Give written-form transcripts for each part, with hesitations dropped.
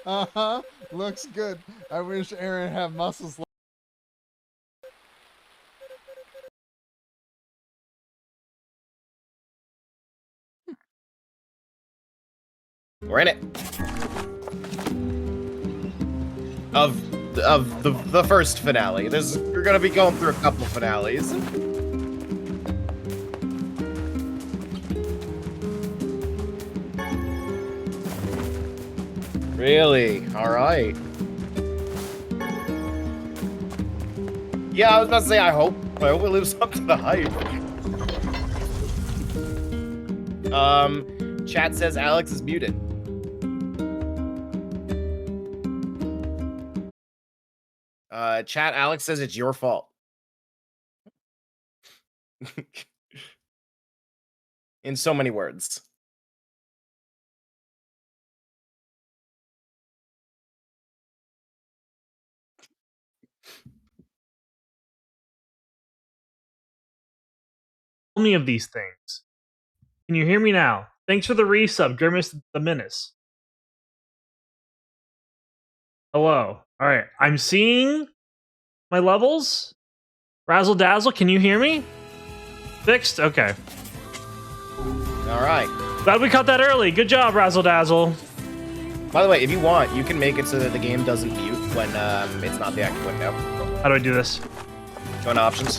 Uh-huh. Looks good. I wish Aaron had muscles like We're in it. Of the first finale. We're gonna be going through a couple finales. Really? Alright. Yeah, I was about to say I hope it lives up to the hype. Chat says Alex is muted. Chat, Alex says it's your fault. In so many words. Only of these things. Can you hear me now? Thanks for the resub, Grimace the Menace. Hello. All right, I'm seeing my levels. Razzle dazzle, can you hear me? Fixed? Okay. All right. Glad we caught that early. Good job, Razzle dazzle. By the way, if you want, you can make it so that the game doesn't mute when it's not the active window. How do I do this? Go into options.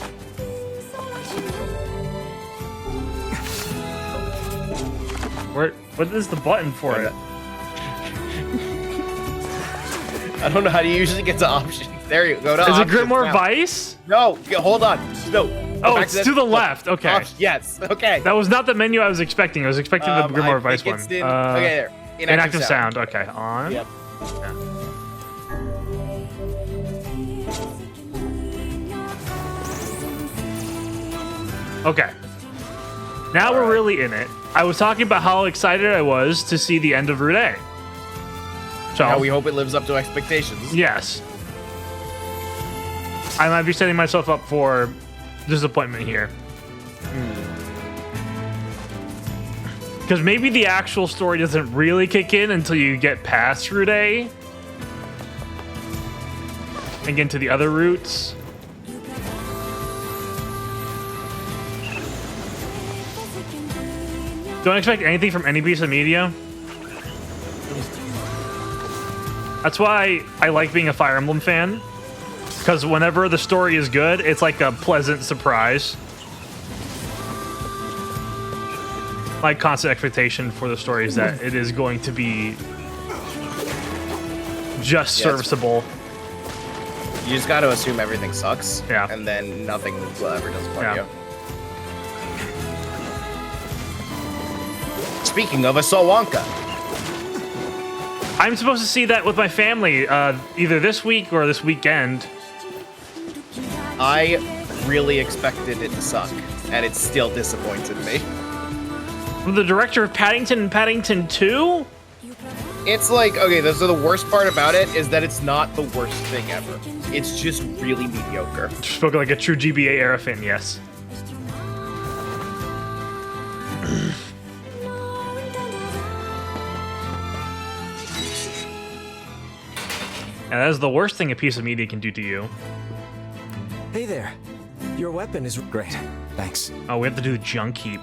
What is the button for it? I don't know how to usually get to options. There you go. To is it options Grimoire now. Vice? No, hold on. No. Oh, it's to the left. Okay. Yes. Okay. That was not the menu I was expecting. I was expecting the Grimoire Vice one. Okay, there. Inactive sound. Okay, on. Yep. Yeah. Okay. Now we're really in it. I was talking about how excited I was to see the end of Route A. So now we hope it lives up to expectations. Yes. I might be setting myself up for disappointment here. Because maybe the actual story doesn't really kick in until you get past Route A and get into the other routes. Don't expect anything from any piece of media. That's why I like being a Fire Emblem fan. Because whenever the story is good, it's like a pleasant surprise. My constant expectation for the story is that it is going to be just serviceable. You just got to assume everything sucks. Yeah. And then nothing will ever disappoint you. Speaking of, I saw Wonka. I'm supposed to see that with my family either this week or this weekend. I really expected it to suck, and it still disappointed me. From the director of Paddington and Paddington 2? It's like, okay, so the worst part about it is that it's not the worst thing ever. It's just really mediocre. Spoken like a true GBA era fan, yes. And that is the worst thing a piece of media can do to you. Hey there. Your weapon is great. Thanks. Oh, we have to do the junk heap.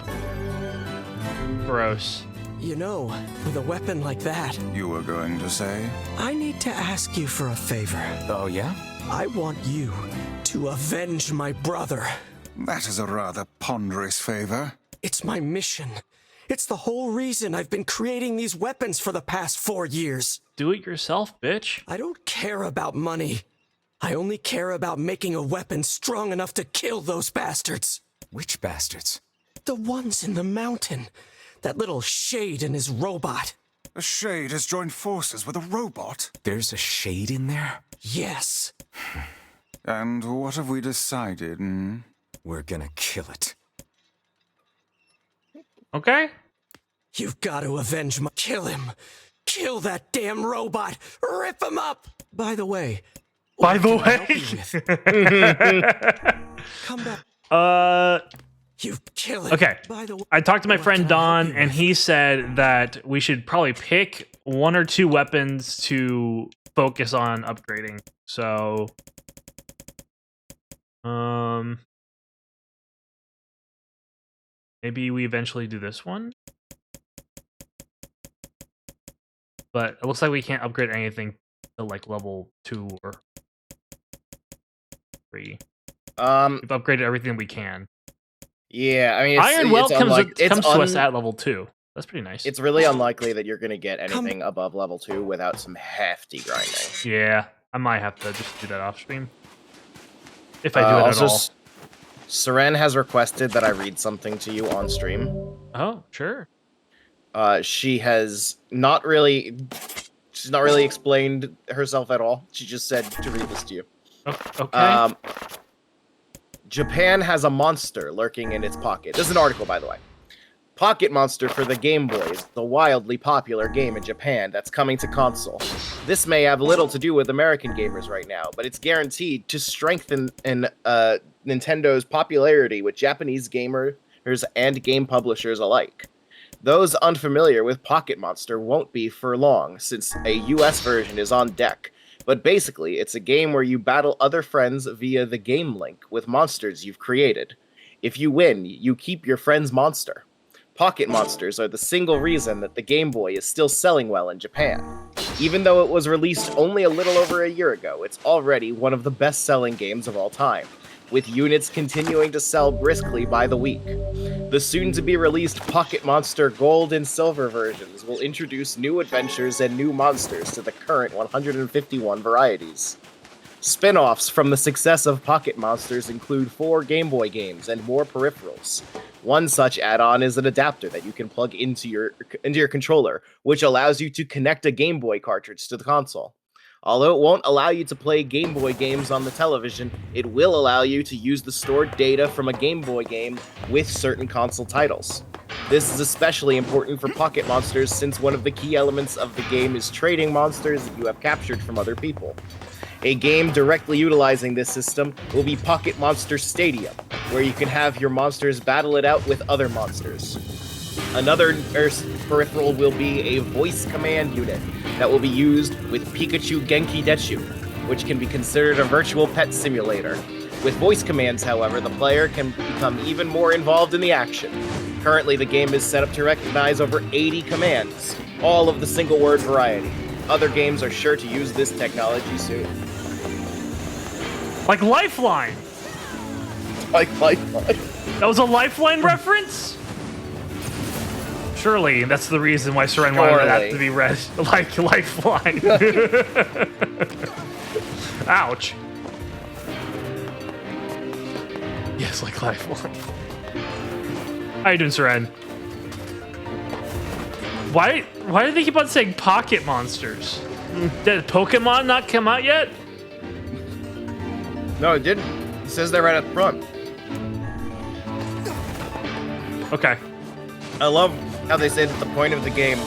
Gross. You know, with a weapon like that... You were going to say? I need to ask you for a favor. Oh, yeah? I want you to avenge my brother. That is a rather ponderous favor. It's my mission. It's the whole reason I've been creating these weapons for the past 4 years. Do it yourself, bitch. I don't care about money. I only care about making a weapon strong enough to kill those bastards. Which bastards? The ones in the mountain. That little shade and his robot. A shade has joined forces with a robot? There's a shade in there? Yes. And what have we decided, We're gonna kill it. Okay. You've got to avenge my... Kill him. Kill that damn robot. Rip him up. By the way... Come back. You kill it. Okay. By the way, I talked to my what friend can I help Don, you and with? he said that we should probably pick 1 or 2 weapons to focus on upgrading. So, maybe we eventually do this one. But it looks like we can't upgrade anything to like level 2 or 3. We've upgraded everything we can. Yeah, I mean, Iron Welt comes to us at at level 2. That's pretty nice. It's really unlikely that you're going to get anything above level 2 without some hefty grinding. Yeah, I might have to just do that off stream. If I do it at all. Seren has requested that I read something to you on stream. Oh, sure. She has not really explained herself at all. She just said to read this to you. Okay. Japan has a monster lurking in its pocket. This is an article, by the way. Pocket Monster for the Game Boy is the wildly popular game in Japan that's coming to console. This may have little to do with American gamers right now, but it's guaranteed to strengthen Nintendo's popularity with Japanese gamers and game publishers alike. Those unfamiliar with Pocket Monster won't be for long, since a US version is on deck. But basically, it's a game where you battle other friends via the game link with monsters you've created. If you win, you keep your friend's monster. Pocket Monsters are the single reason that the Game Boy is still selling well in Japan. Even though it was released only a little over a year ago, it's already one of the best-selling games of all time, with units continuing to sell briskly by the week. The soon-to-be-released Pocket Monster Gold and Silver versions will introduce new adventures and new monsters to the current 151 varieties. Spin-offs from the success of Pocket Monsters include 4 Game Boy games and more peripherals. One such add-on is an adapter that you can plug into your controller, which allows you to connect a Game Boy cartridge to the console. Although it won't allow you to play Game Boy games on the television, it will allow you to use the stored data from a Game Boy game with certain console titles. This is especially important for Pocket Monsters since one of the key elements of the game is trading monsters that you have captured from other people. A game directly utilizing this system will be Pocket Monster Stadium, where you can have your monsters battle it out with other monsters. Another peripheral will be a voice command unit that will be used with Pikachu Genki Detsu, which can be considered a virtual pet simulator. With voice commands, however, the player can become even more involved in the action. Currently, the game is set up to recognize over 80 commands, all of the single-word variety. Other games are sure to use this technology soon. Like Lifeline! Like Lifeline. That was a Lifeline reference? Surely, that's the reason why Seren wanted that to be read like Lifeline. Ouch. Yes, like Lifeline. How you doing, Seren? Why do they keep on saying Pocket Monsters? Did Pokemon not come out yet? No, it didn't. It says they're right at the front. Okay. I love how they say that the point of the game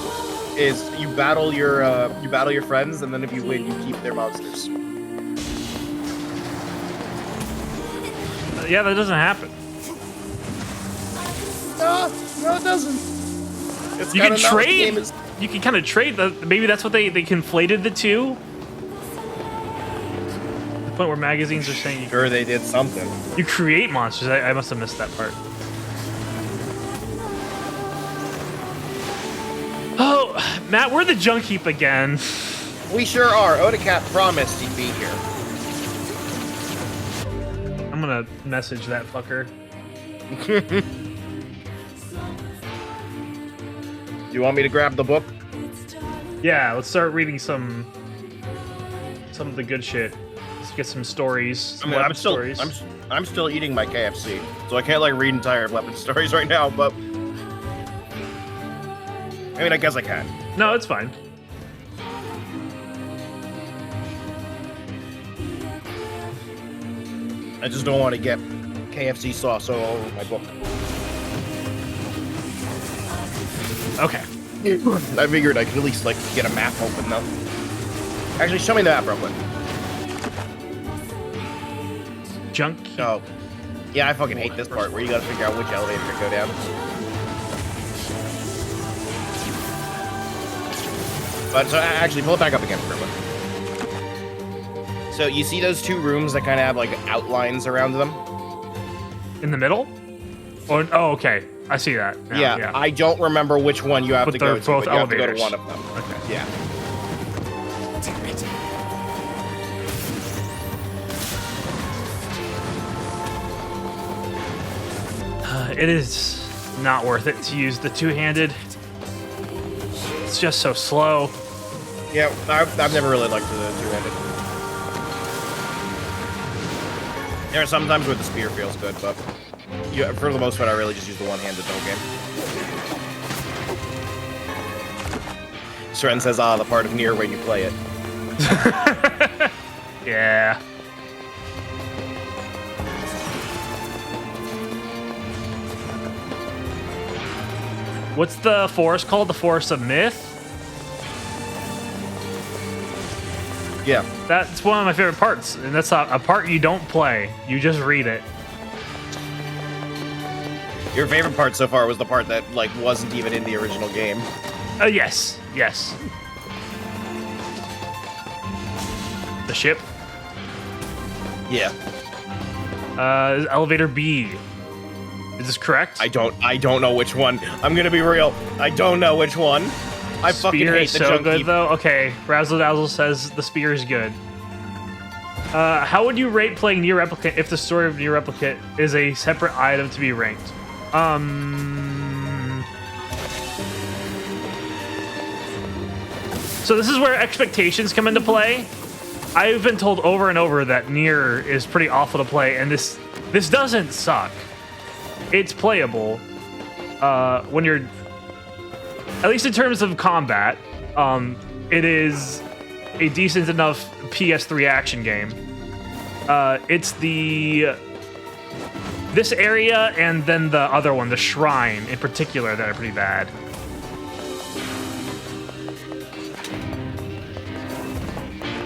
is you battle your friends, and then if you win, you keep their monsters. Yeah, that doesn't happen. No, it doesn't. It's You can trade. You can kind of trade. Maybe that's what they conflated the two. The point where magazines are saying Sure, they did something. you create monsters. I must have missed that part. Oh, Matt, we're the junk heap again. We sure are. Odacat promised he'd be here. I'm gonna message that fucker. Do you want me to grab the book? Yeah, let's start reading some of the good shit. Let's get some stories. I mean, I'm still eating my KFC, so I can't like read entire weapon stories right now. But I mean, I guess I can. No, it's fine. I just don't want to get KFC sauce all over my book. Okay. I figured I could at least like get a map open though. Actually, show me the map real quick. Junk. Oh, yeah, I fucking hate this part where you gotta figure out which elevator to go down. But so actually, pull it back up again for a minute. So you see those two rooms that kind of have like outlines around them? In the middle? Oh, okay. I see that. Now, Yeah, I don't remember which one you have But to go they're to, both but you have to go to elevators. one of them. Okay. Yeah. It is not worth it to use the two-handed. It's just so slow. Yeah, I've never really liked the two-handed. There are some times where the spear feels good, but for the most part, I really just use the one-handed the whole game. Sren says, the part of Nier when you play it. Yeah. What's the forest called? The Forest of Myth? Yeah. That's one of my favorite parts, and that's a part you don't play. You just read it. Your favorite part so far was the part that, like, wasn't even in the original game. Yes. Yes. The ship? Yeah. Elevator B. Is this correct? I don't know which one. I'm gonna be real. I don't know which one. I fucking Spear hate is the so chunky. good though. Okay, Razzle Dazzle says the spear is good. How would you rate playing Nier Replicant if the story of Nier Replicant is a separate item to be ranked? So this is where expectations come into play. I've been told over and over that Nier is pretty awful to play, and this doesn't suck. It's playable when you're, at least in terms of combat. It is a decent enough PS3 action game. It's this area and then the other one, the shrine in particular, that are pretty bad.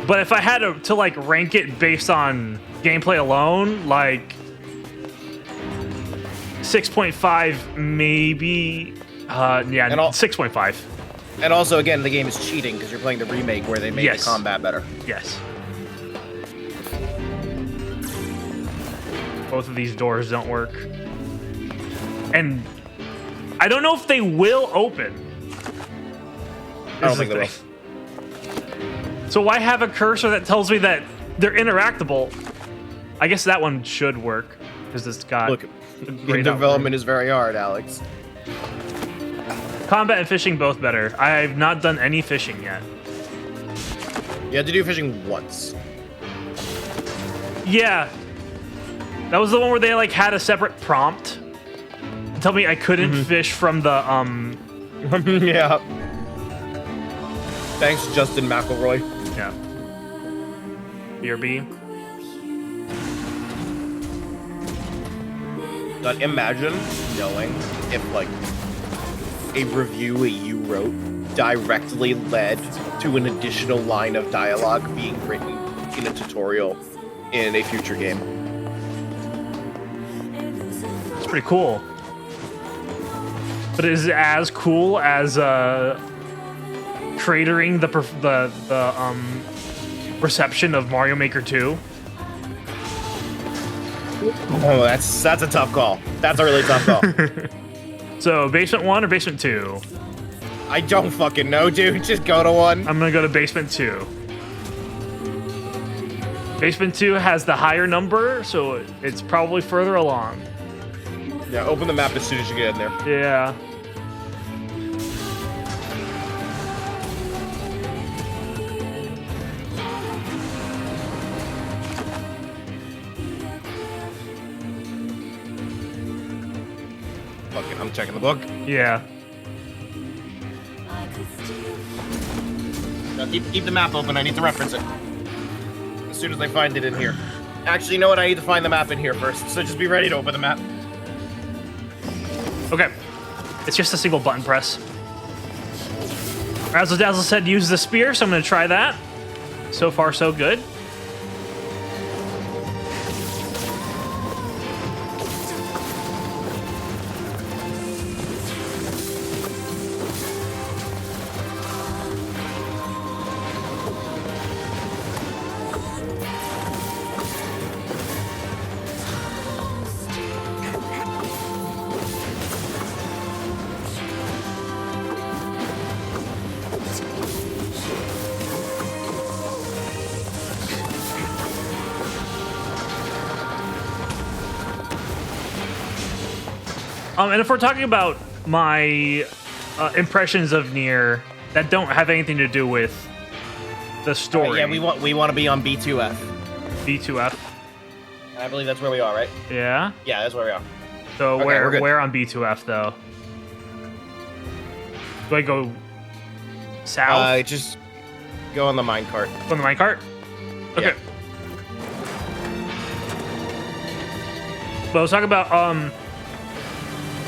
But if I had to like rank it based on gameplay alone, like 6.5 maybe. Yeah, 6.5. And also, again, the game is cheating because you're playing the remake where they made the combat better. Yes. Both of these doors don't work. And I don't know if they will open. I don't think they will. So why have a cursor that tells me that they're interactable? I guess that one should work because it's got. Look, game development is very hard, Alex. Combat and fishing both better. I've not done any fishing yet. You had to do fishing once. Yeah. That was the one where they like had a separate prompt. Tell me I couldn't fish from the Yeah. Thanks, Justin McElroy. Yeah. BRB. But imagine knowing if like a review that you wrote directly led to an additional line of dialogue being written in a tutorial in a future game. It's pretty cool. But is it as cool as cratering the reception of Mario Maker 2? Oh, that's a tough call. That's a really tough call. So, basement 1 or basement 2? I don't fucking know, dude. Just go to one. I'm gonna go to basement 2. Basement 2 has the higher number, so it's probably further along. Yeah, open the map as soon as you get in there. Yeah. Fucking, I'm checking the book. Yeah. Now keep the map open. I need to reference it as soon as I find it in here. Actually, you know what? I need to find the map in here first. So just be ready to open the map. Okay. It's just a single button press. Razzle Dazzle said use the spear, so I'm going to try that. So far, so good. And if we're talking about my impressions of Nier that don't have anything to do with the story. Yeah, we want to be on B2F. B2F. I believe that's where we are, right? Yeah. Yeah, that's where we are. So Okay, we're good. where on B2F though? Do I go south? Just go on the minecart. On the minecart? Okay. Yeah. But I was talking about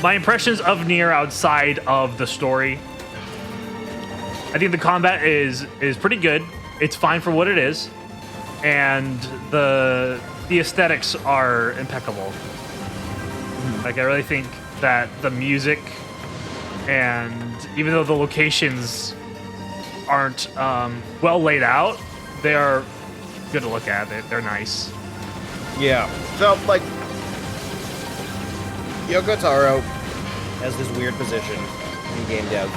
my impressions of Nier outside of the story. I think the combat is pretty good. It's fine for what it is, and the aesthetics are impeccable. Like, I really think that the music, and even though the locations aren't well laid out, they are good to look at. They're nice. Yeah. So, like, Yoko Taro has this weird position in game dev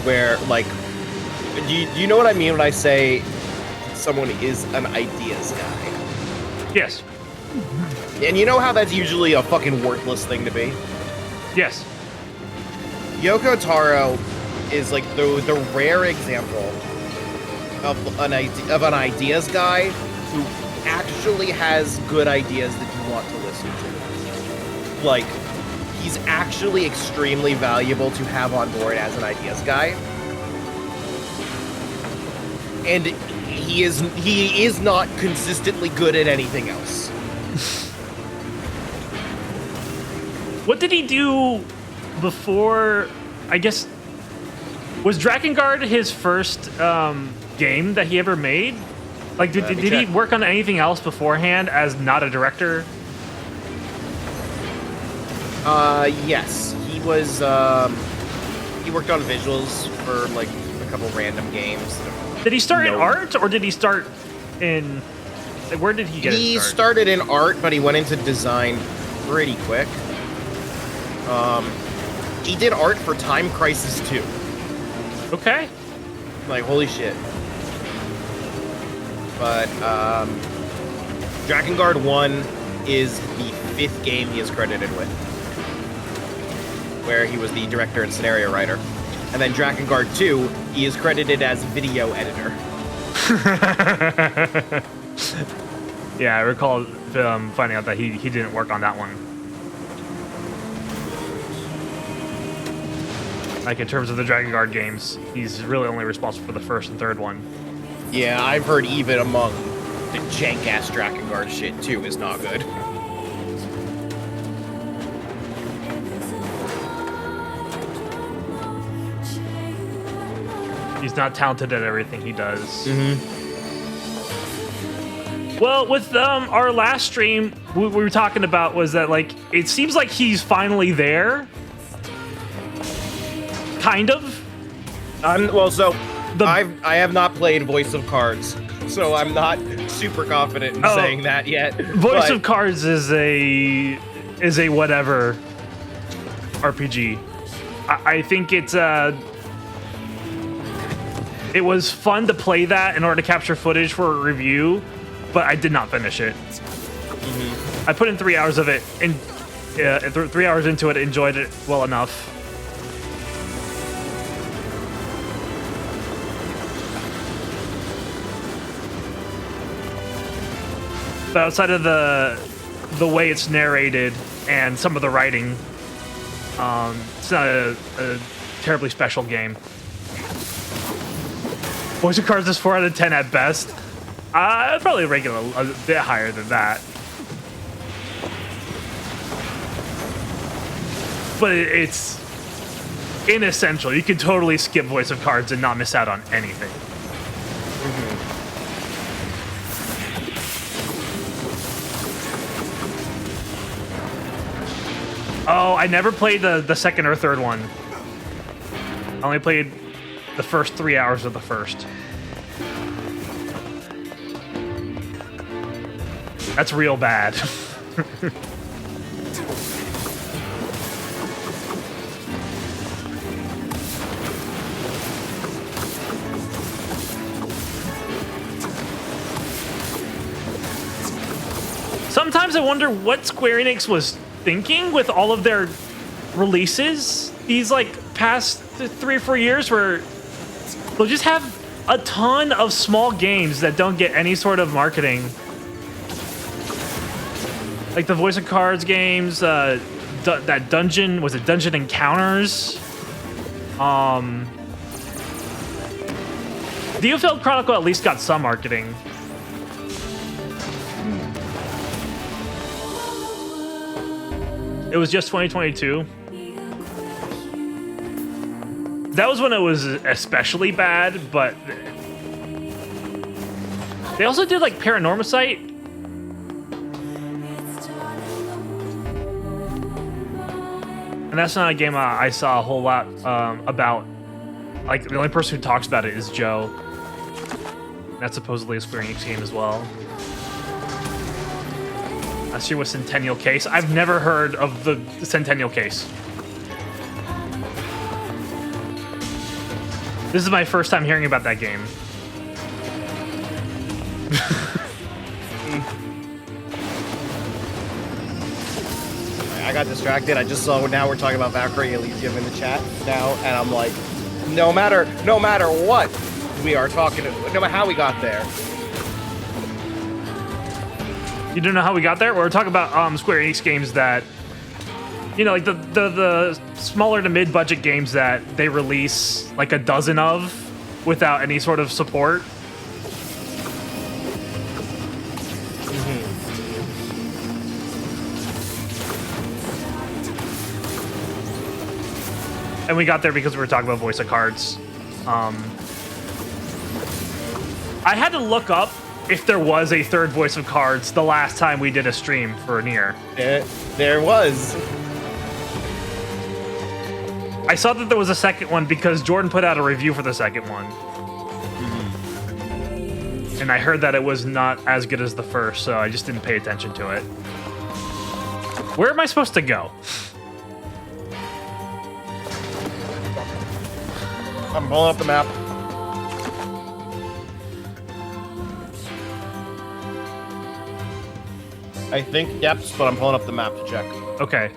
where, like, do you know what I mean when I say someone is an ideas guy? Yes. And you know how that's usually a fucking worthless thing to be? Yes. Yoko Taro is like the rare example of an ideas guy who actually has good ideas that you want to listen to. Like, he's actually extremely valuable to have on board as an ideas guy. And he is not consistently good at anything else. What did he do before? I guess, was Drakengard his first game that he ever made? Like, did he work on anything else beforehand as not a director? Yes. He was, he worked on visuals for, like, a couple random games. Did he start in art, or did he start in... Like, where did he get his start? He started in art, but he went into design pretty quick. He did art for Time Crisis 2. Okay. Like, holy shit. But, Drakengard 1 is the 5th game he is credited with, where he was the director and scenario writer. And then Drakengard 2, he is credited as video editor. Yeah, I recall finding out that he didn't work on that one. Like, in terms of the Drakengard games, he's really only responsible for the first and third one. Yeah, I've heard even among the jank-ass Drakengard shit, too, is not good. He's not talented at everything he does. Mm-hmm. Well, with our last stream, we were talking about was that, like, it seems like he's finally there. Kind of. I have not played Voice of Cards, so I'm not super confident in saying that yet. Voice of Cards is a whatever RPG. I think it's it was fun to play that in order to capture footage for a review, but I did not finish it. Mm-hmm. I put in 3 hours of it, and 3 hours into it, enjoyed it well enough. But outside of the way it's narrated and some of the writing, it's not a terribly special game. Voice of Cards is 4 out of 10 at best. Probably regular, a bit higher than that. But it's inessential. You can totally skip Voice of Cards and not miss out on anything. Mm-hmm. Oh, I never played the second or third one. I only played the first 3 hours of the first. That's real bad. Sometimes I wonder what Square Enix was thinking with all of their releases these like past 3 or 4 years where they'll just have a ton of small games that don't get any sort of marketing. Like the Voice of Cards games, that Dungeon, was it Dungeon Encounters? The Ufeld Chronicle at least got some marketing. It was just 2022. That was when it was especially bad, but they also did like Paranormasight. And that's not a game I saw a whole lot about. Like, the only person who talks about it is Joe. That's supposedly a Square Enix game as well. Last year was Centennial Case. I've never heard of the Centennial Case. This is my first time hearing about that game. I got distracted. I just saw now we're talking about Valkyrie Elysium in the chat now, and I'm like, no matter what we are talking, no matter how we got there. You don't know how we got there? We're talking about Square Enix games that, you know, like the smaller to mid-budget games that they release like a dozen of without any sort of support. And we got there because we were talking about Voice of Cards. I had to look up if there was a third Voice of Cards the last time we did a stream for Nier. There was. I saw that there was a second one because Jordan put out a review for the second one. And I heard that it was not as good as the first, so I just didn't pay attention to it. Where am I supposed to go? I'm pulling up the map. I think depths, but I'm pulling up the map to check. Okay.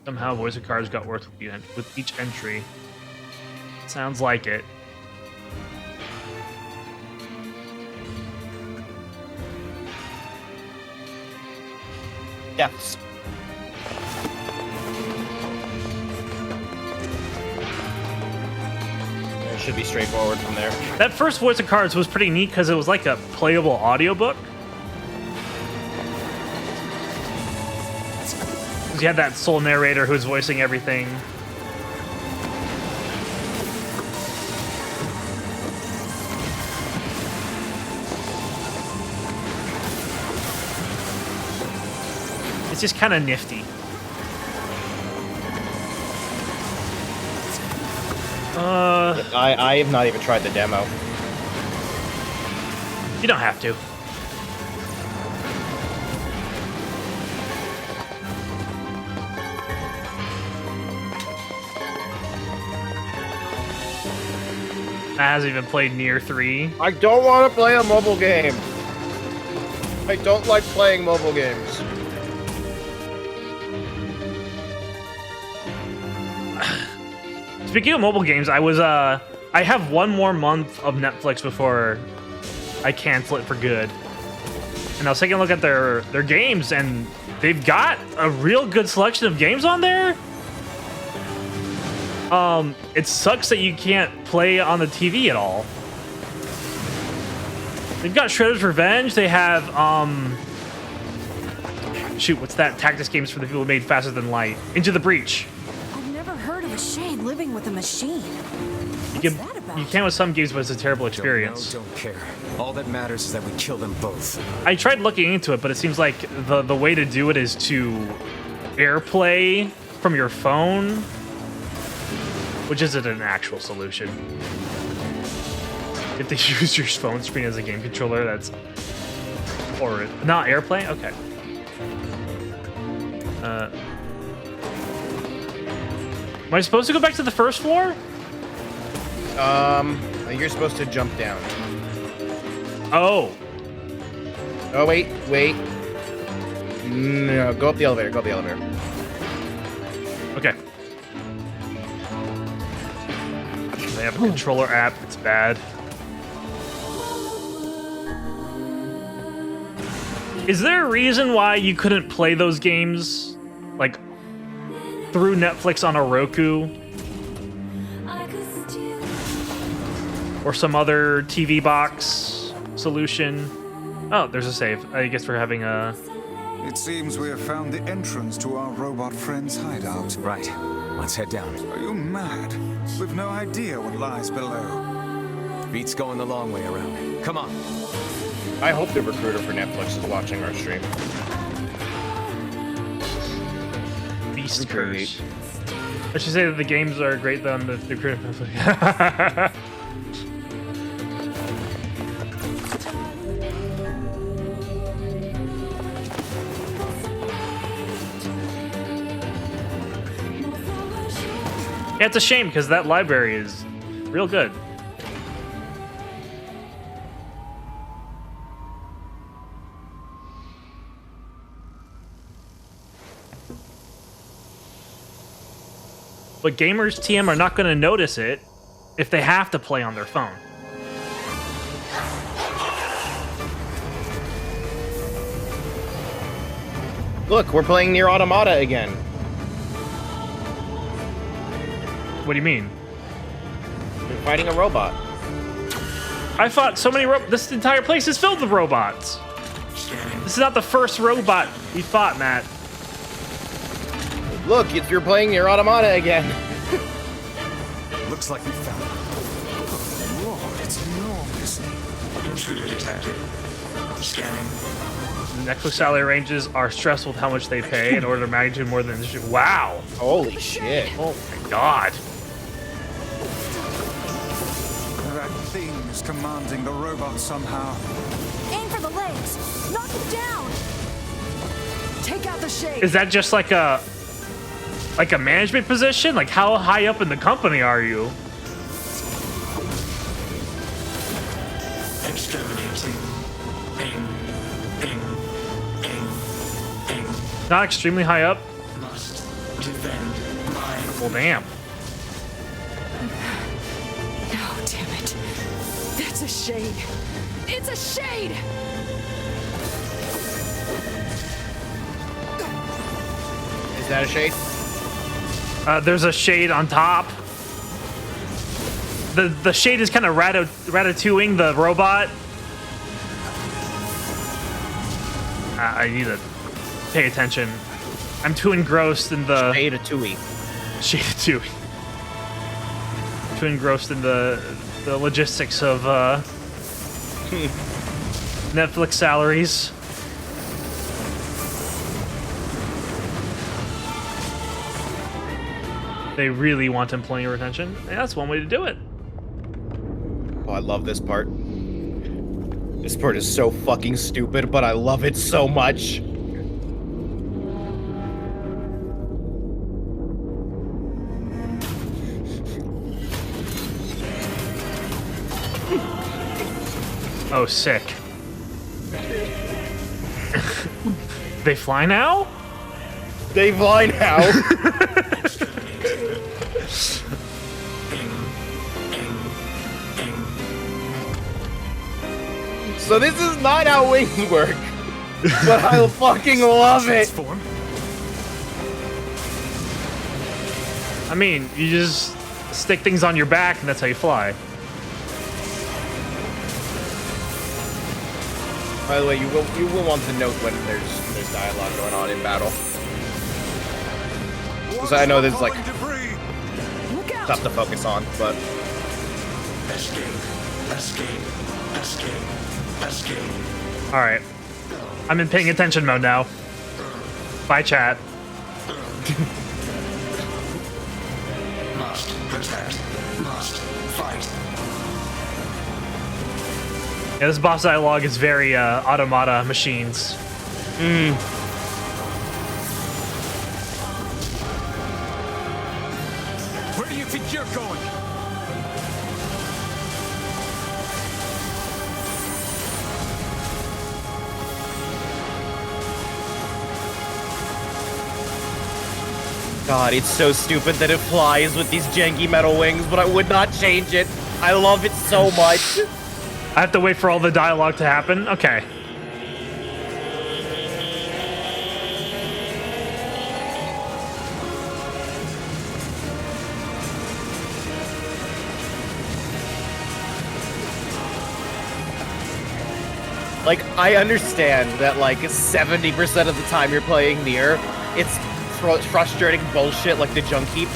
Somehow Voice of Cards got worse with each entry. Sounds like it. Depths. It should be straightforward from there. That first Voice of Cards was pretty neat because it was like a playable audiobook. Because you had that sole narrator who's voicing everything. It's just kind of nifty. I have not even tried the demo. You don't have to. I hasn't even played Nier 3. I don't want to play a mobile game. I don't like playing mobile games. Speaking of mobile games, I have one more month of Netflix before I cancel it for good. And I was taking a look at their games, and they've got a real good selection of games on there. It sucks that you can't play on the TV at all. They've got Shredder's Revenge. They have, shoot, what's that? Tactics games for the people who made Faster Than Light. Into the Breach. I've never heard of a Shane living with a machine. You can with some games, but it's a terrible experience. Don't care. All that matters is that we kill them both. I tried looking into it, but it seems like the way to do it is to AirPlay from your phone, which isn't an actual solution. If they use your phone screen as a game controller, that's... Or not AirPlay? Okay. Am I supposed to go back to the first floor? You're supposed to jump down. Oh. Oh, wait. No, go up the elevator. Okay. They have a controller app. It's bad. Is there a reason why you couldn't play those games, like, through Netflix on a Roku? Or some other TV box solution? Oh, there's a save. I guess we're having a... It seems we have found the entrance to our robot friend's hideout. Right. Let's head down. Are you mad? We've no idea what lies below. Beat's going the long way around. Come on. I hope the recruiter for Netflix is watching our stream. Beast Great. Curse. I should say that the games are great though on the recruiter. Yeah, it's a shame because that library is real good. But gamers, TM, are not going to notice it if they have to play on their phone. Look, we're playing Nier Automata again. What do you mean? We're fighting a robot. I fought so many this entire place is filled with robots. This is not the first robot we fought, Matt. Look, you're playing Nier Automata again. Looks like we found it. Oh, Lord, it's enormous. Intruder detected. Scanning. Netflix salary ranges are stressed with how much they pay in order to magnitude more than... Wow. Holy shit. Oh my god. That thing is commanding the robot somehow. Aim for the legs. Knock it down. Take out the shade. Is that just like a management position? Like how high up in the company are you? Exterminating. Ping. Not extremely high up? Must defend my... Well, damn. No, damn it. That's a shade. It's a shade. Is that a shade? There's a shade on top. The shade is kind of ratatouilleing the robot. I need to pay attention. I'm too engrossed in the... Ratatouille. Shade-a-tooie. Too engrossed in the logistics of Netflix salaries. They really want employee retention. Yeah, that's one way to do it. Oh, I love this part. This part is so fucking stupid, but I love it so much. Oh, sick. They fly now? They fly now. So this is not how wings work, but I fucking love it. I mean, you just stick things on your back and that's how you fly. By the way, you will want to note when there's dialogue going on in battle. Because I know there's like Look out. stuff to focus on, but Escape. All right. I'm in paying attention mode now. Bye, chat. Must protect. Must fight. Yeah, this boss dialogue is very automata machines. Where do you think you're going? God, it's so stupid that it flies with these janky metal wings, but I would not change it. I love it so much. I have to wait for all the dialogue to happen? Okay. Like, I understand that, like, 70% of the time you're playing Nier, it's frustrating bullshit like the junk heap.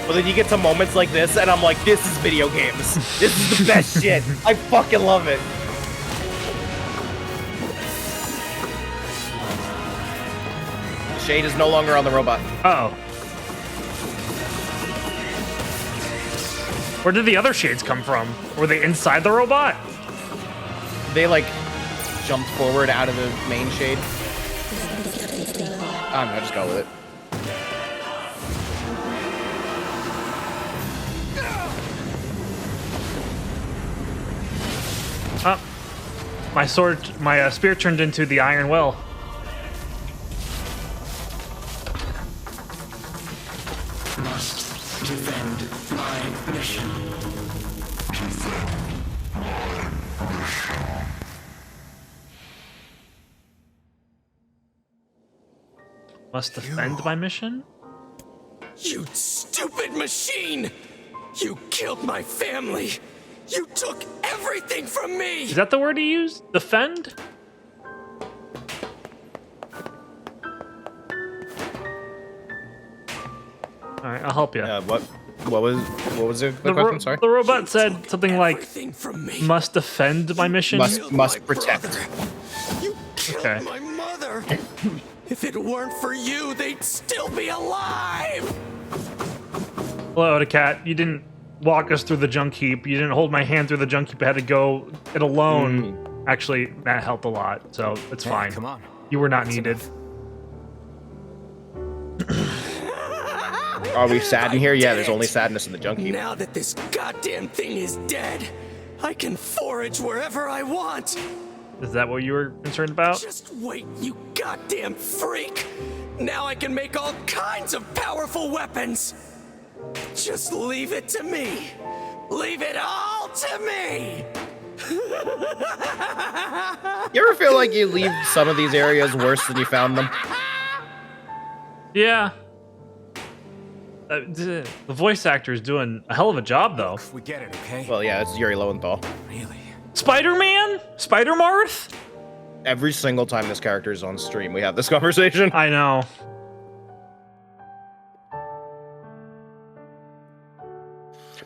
But then you get to moments like this, and I'm like, this is video games. This is the best shit. I fucking love it. Shade is no longer on the robot. Uh-oh. Where did the other shades come from? Were they inside the robot? They, like, jumped forward out of the main shade. I'm gonna just go with it. Oh. My spear turned into the iron well. Must defend my mission. Must defend my mission? You stupid machine! You killed my family! You took everything from me! Is that the word he used? Defend? Alright, I'll help you. What was the question? Sorry. The robot said something like, Everything from me. must defend my mission? Must My protect. brother. You killed Okay. my mother! If it weren't for you, they'd still be alive! Hello, Cat. You didn't walk us through the junk heap. You didn't hold my hand through the junk heap. I had to go it alone. Actually, that helped a lot, so it's fine. Come on. You were not needed. Are we sad in here? Yeah, there's only sadness in the junk heap. Now that this goddamn thing is dead, I can forage wherever I want. Is that what you were concerned about? Just wait, you goddamn freak! Now I can make all kinds of powerful weapons! Just leave it to me! Leave it all to me! You ever feel like you leave some of these areas worse than you found them? Yeah. The voice actor is doing a hell of a job, though. We get it, okay? Well, yeah, it's Yuri Lowenthal. Really? Spider-Man? Spider-Marth? Every single time this character is on stream, we have this conversation. I know.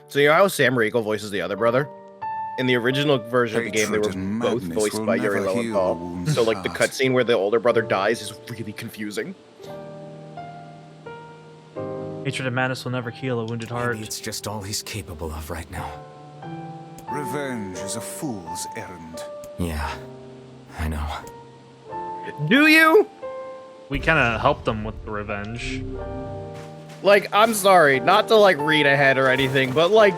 So you know how Sam Riegel voices the other brother? In the original version of the game, they were Hatred and both madness voiced will by Yuri never heal Lowenthal. wounds So, like, the heart. cutscene where the older brother dies is really confusing. Hatred and madness will never heal a wounded heart. Maybe it's just all he's capable of right now. Revenge is a fool's errand. Yeah, I know. Do you? We kind of helped them with the revenge. Like, I'm sorry, not to, like, read ahead or anything, but, like,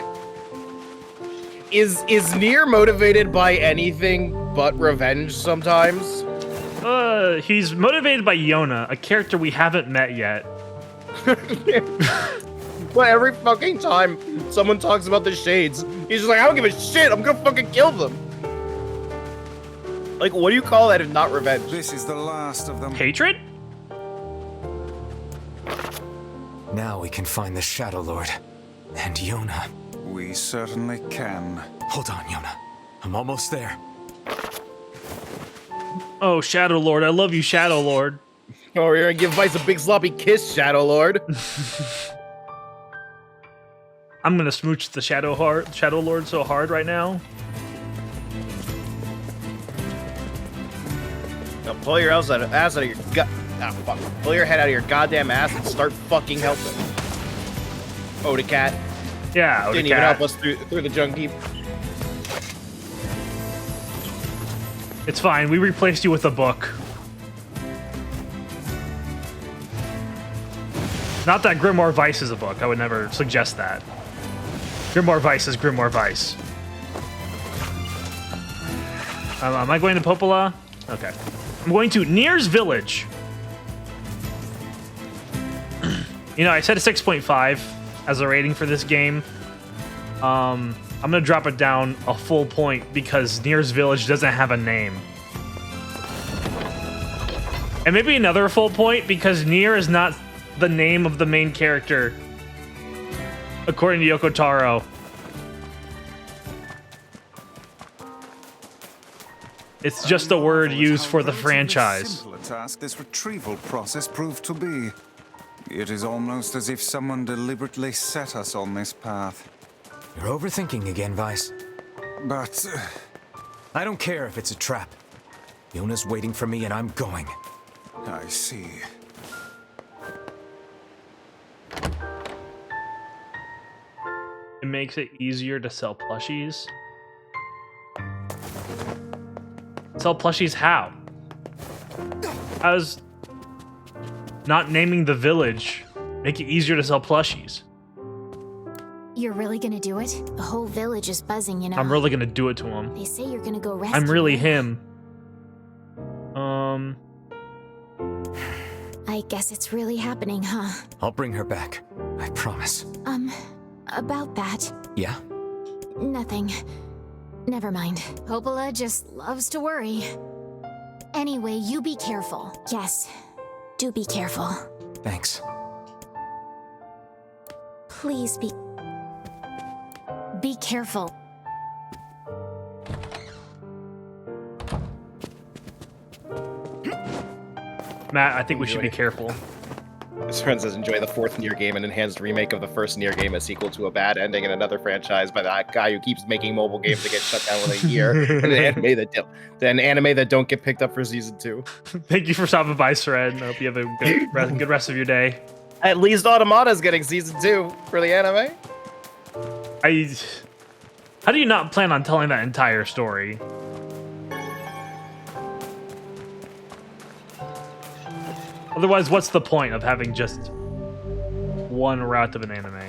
is Nier motivated by anything but revenge sometimes? He's motivated by Yona, a character we haven't met yet. But every fucking time someone talks about the Shades, he's just like, I don't give a shit, I'm gonna fucking kill them. Like, what do you call that if not revenge? This is the last of them. Hatred? Now we can find the Shadow Lord. And Yona. We certainly can. Hold on, Yona. I'm almost there. Oh, Shadow Lord. I love you, Shadow Lord. Oh, we're gonna give Vice a big sloppy kiss, Shadow Lord. I'm gonna smooch the Shadow Lord so hard right now. Now pull your ass out of your gut. Ah, fuck. Pull your head out of your goddamn ass and start fucking helping. Oda Cat. Yeah, Didn't even help us through the junk heap. It's fine. We replaced you with a book. Not that Grimoire Vice is a book. I would never suggest that. Grimoire Vice is Grimoire Vice. Am I going to Popola? Okay. I'm going to Nier's Village. You know, I said a 6.5 as a rating for this game. I'm gonna drop it down a full point because Nier's Village doesn't have a name. And maybe another full point because Nier is not the name of the main character, according to Yoko Taro. It's just a word used for the franchise. Simple a task this retrieval process proved to be. It is almost as if someone deliberately set us on this path. You're overthinking again, Vice. But I don't care if it's a trap. Yona's waiting for me and I'm going. I see. It makes it easier to sell plushies. Sell plushies how? As not naming the village make it easier to sell plushies. You're really gonna do it? The whole village is buzzing, you know. I'm really gonna do it to him. They say you're gonna go rescue. I'm really him. I guess it's really happening, huh? I'll bring her back. I promise. About that. Yeah? Nothing. Never mind. Popola just loves to worry. Anyway, you be careful. Yes. Do be careful. Thanks. Please be careful. Matt, I think we should be careful. His friend says enjoy the fourth Nier game, an enhanced remake of the first Nier game, a sequel to a bad ending in another franchise by the guy who keeps making mobile games that get shut down within a year, and an anime that don't get picked up for season 2. Thank you for stopping by, Seren. I hope you have a good rest of your day. At least Automata's getting season 2 for the anime. How do you not plan on telling that entire story? Otherwise, what's the point of having just one route of an anime?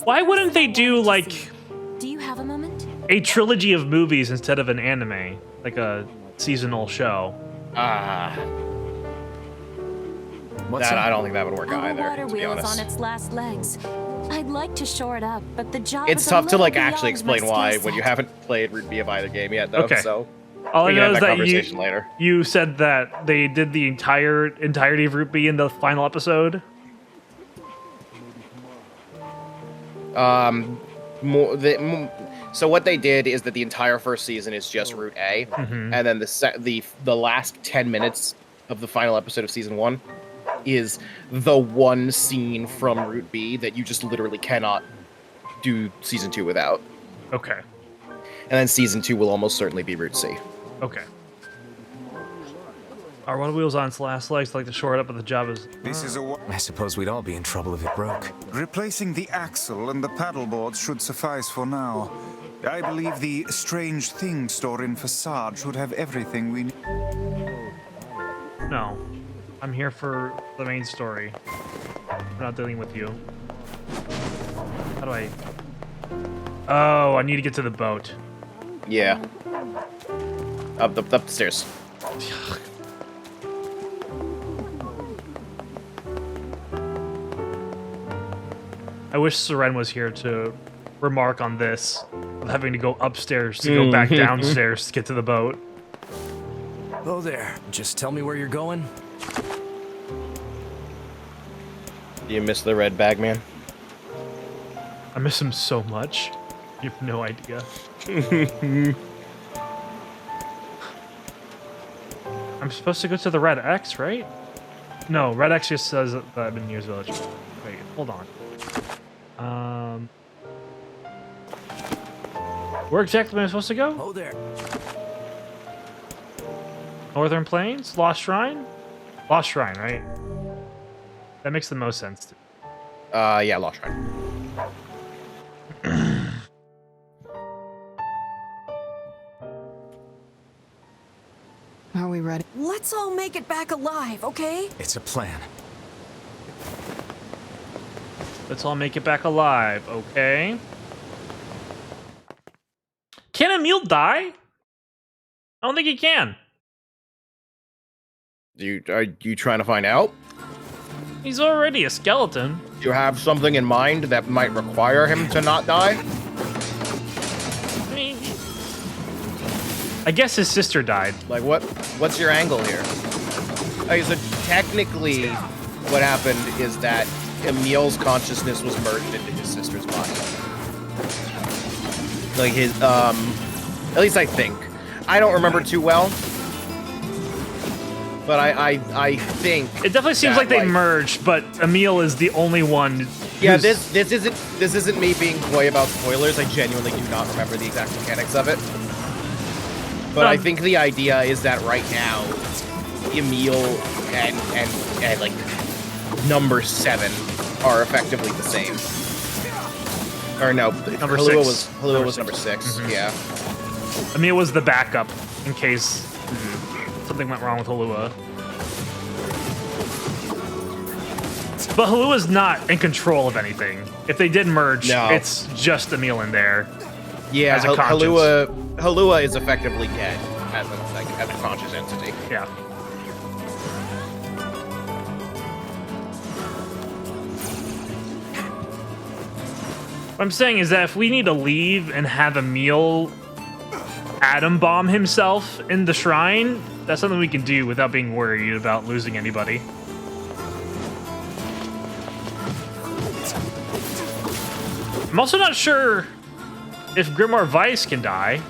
Why wouldn't they do, like, Do you have a moment? a trilogy of movies instead of an anime? Like a seasonal show? What's I up? don't think that would work Our either, water to be wheel is honest. on its last legs. I'd like to shore it up, but the job It's is a tough to, little like, actually beyond my explain why skill when you set. haven't played Root B of either game yet, though, Okay. so All I we can know have is that that conversation later. you said that they did the entirety of Root B in the final episode. So what they did is that the entire first season is just Route A, and then the last 10 minutes of the final episode of season 1 is the one scene from Route B that you just literally cannot do season 2 without. Okay. And then season 2 will almost certainly be Route C. Okay. Our water wheel's on its last legs. I'd like to shore it up, but the job is... this is I suppose we'd all be in trouble if it broke. replacing the axle and the paddleboard should suffice for now. I believe the strange thing store in Facade should have everything we need. No. I'm here for the main story. I'm not dealing with you. How do I... Oh, I need to get to the boat. Yeah. Up the stairs. I wish Seren was here to remark on this, of having to go upstairs to go back downstairs to get to the boat. Oh there. Just tell me where you're going. Do you miss the red bag man? I miss him so much. You have no idea. I'm supposed to go to the Red X, right? No, Red X just says that I'm in Nier's Village. Wait, hold on. Where exactly am I supposed to go? Oh there. Northern Plains? Lost Shrine? Lost Shrine, right? That makes the most sense. Yeah, Lost Shrine. Are we ready? Let's Let's all make it back alive, okay? It's a plan. Let's all make it back alive, okay? Can Emil die? I don't think he can. Are you trying to find out? He's already a skeleton. Do you have something in mind that might require him to not die? I mean, I guess his sister died. Like, what's your angle here? Okay, so technically, what happened is that Emil's consciousness was merged into his sister's body. Like his, at least I think. I don't remember too well, but I think it definitely seems like they merged, but Emil is the only one. Yeah, this isn't me being coy about spoilers. I genuinely do not remember the exact mechanics of it. But I think the idea is that right now, Emil and like number 7 are effectively the same. Or no, number Halua 6. was number 6. Mm-hmm. Yeah. Emil was the backup in case something went wrong with Halua. But Halua's not in control of anything. If they did merge, it's just Emil in there. Yeah, as a Halua is effectively dead as a conscious entity. Yeah. What I'm saying is that if we need to leave and have Emil atom bomb himself in the shrine, that's something we can do without being worried about losing anybody. I'm also not sure if Grimoire Weiss can die.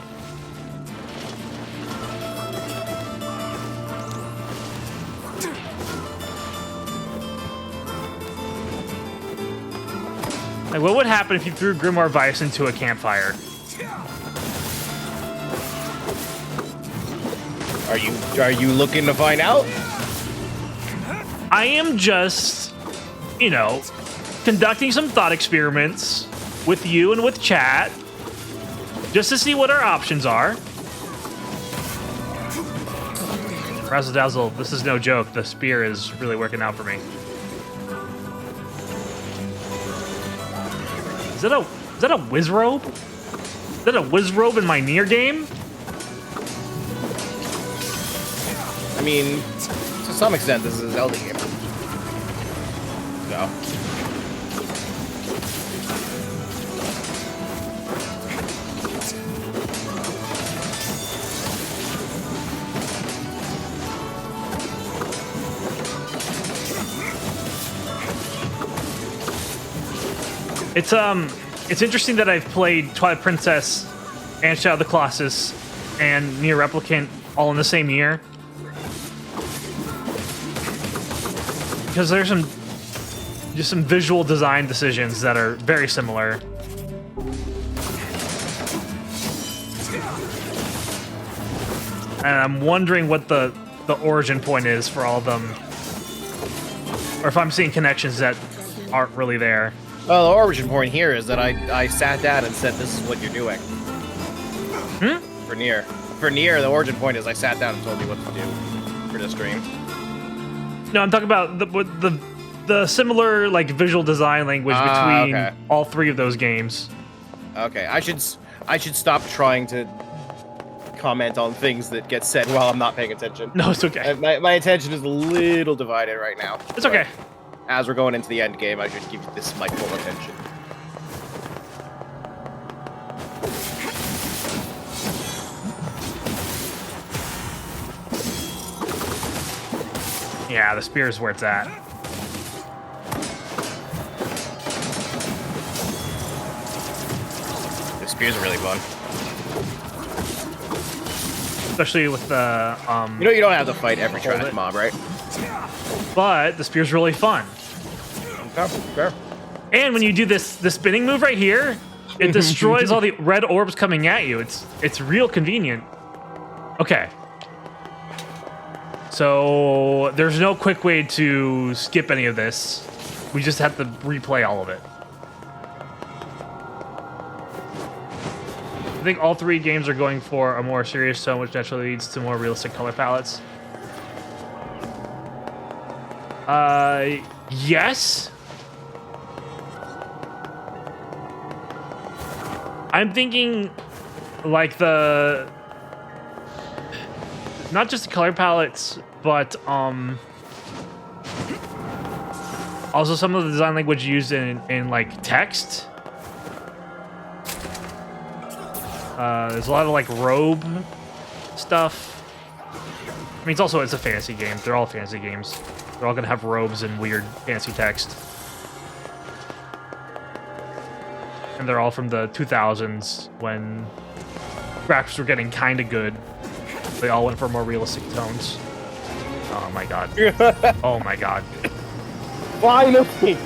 Like, what would happen if you threw Grimoire Weiss into a campfire? Are you looking to find out? I am just, you know, conducting some thought experiments with you and with chat, just to see what our options are. Razzle dazzle, this is no joke. The spear is really working out for me. Is that a whiz robe? Is that a whiz robe in my Nier game? I mean, to some extent, this is a Zelda game. So. It's interesting that I've played Twilight Princess and Shadow of the Colossus and Nier Replicant all in the same year. Because there's just some visual design decisions that are very similar. And I'm wondering what the origin point is for all of them. Or if I'm seeing connections that aren't really there. Well, the origin point here is that I sat down and said, this is what you're doing. For Nier. For Nier, the origin point is I sat down and told you what to do for this stream. No, I'm talking about the similar like visual design language between all 3 of those games. Okay, I should stop trying to comment on things that get said while I'm not paying attention. No, it's okay. My attention is a little divided right now. It's okay. As we're going into the end game, I should give this my full attention. Yeah, the spear is where it's at. The spears are really fun. Especially with the You know you don't have to fight every trash mob, right? But the spear's really fun. Okay, fair. And when you do the spinning move right here, it destroys all the red orbs coming at you. It's real convenient. Okay. So there's no quick way to skip any of this. We just have to replay all of it. I think all 3 games are going for a more serious tone, which naturally leads to more realistic color palettes. Yes. I'm thinking like not just the color palettes, but also some of the design language used in like text. There's a lot of like robe stuff. I mean, it's a fantasy game. They're all fantasy games. They're all gonna have robes and weird fancy text. And they're all from the 2000s when graphics were getting kind of good. They all went for more realistic tones. Oh my god. Oh my god. Finally!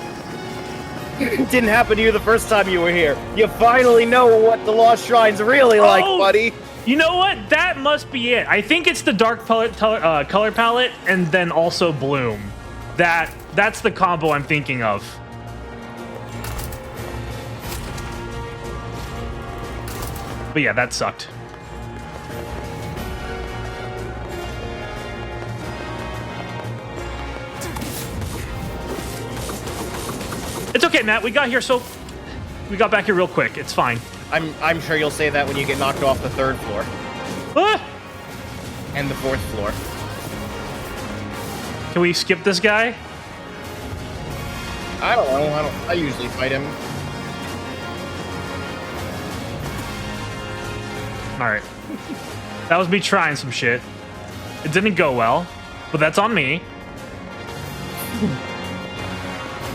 It didn't happen to you the first time you were here. You finally know what the Lost Shrine's really like, buddy. You know what? That must be it. I think it's the dark color palette and then also Bloom. That's the combo I'm thinking of. But yeah, that sucked. It's okay, Matt. We got back here real quick. It's fine. I'm sure you'll say that when you get knocked off the 3rd floor. Ah! And the 4th floor. Can we skip this guy? I don't know. I usually fight him. Alright. That was me trying some shit. It didn't go well, but that's on me.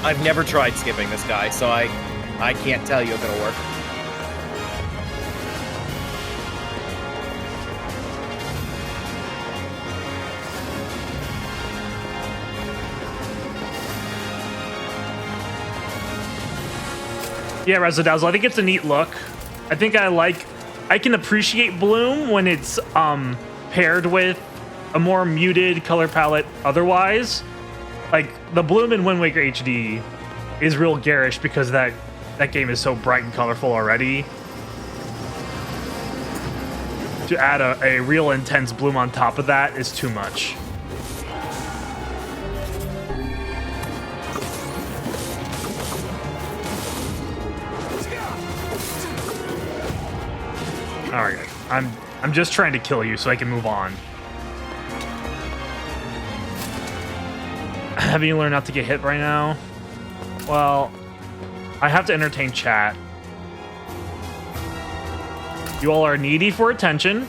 I've never tried skipping this guy, so I can't tell you if it'll work. Yeah, Resodazzle, I think it's a neat look. I think I can appreciate Bloom when it's paired with a more muted color palette otherwise. Like, the Bloom in Wind Waker HD is real garish because that game is so bright and colorful already. To add a real intense Bloom on top of that is too much. Alright, I'm just trying to kill you so I can move on. Haven't you learned not to get hit right now? Well, I have to entertain chat. You all are needy for attention.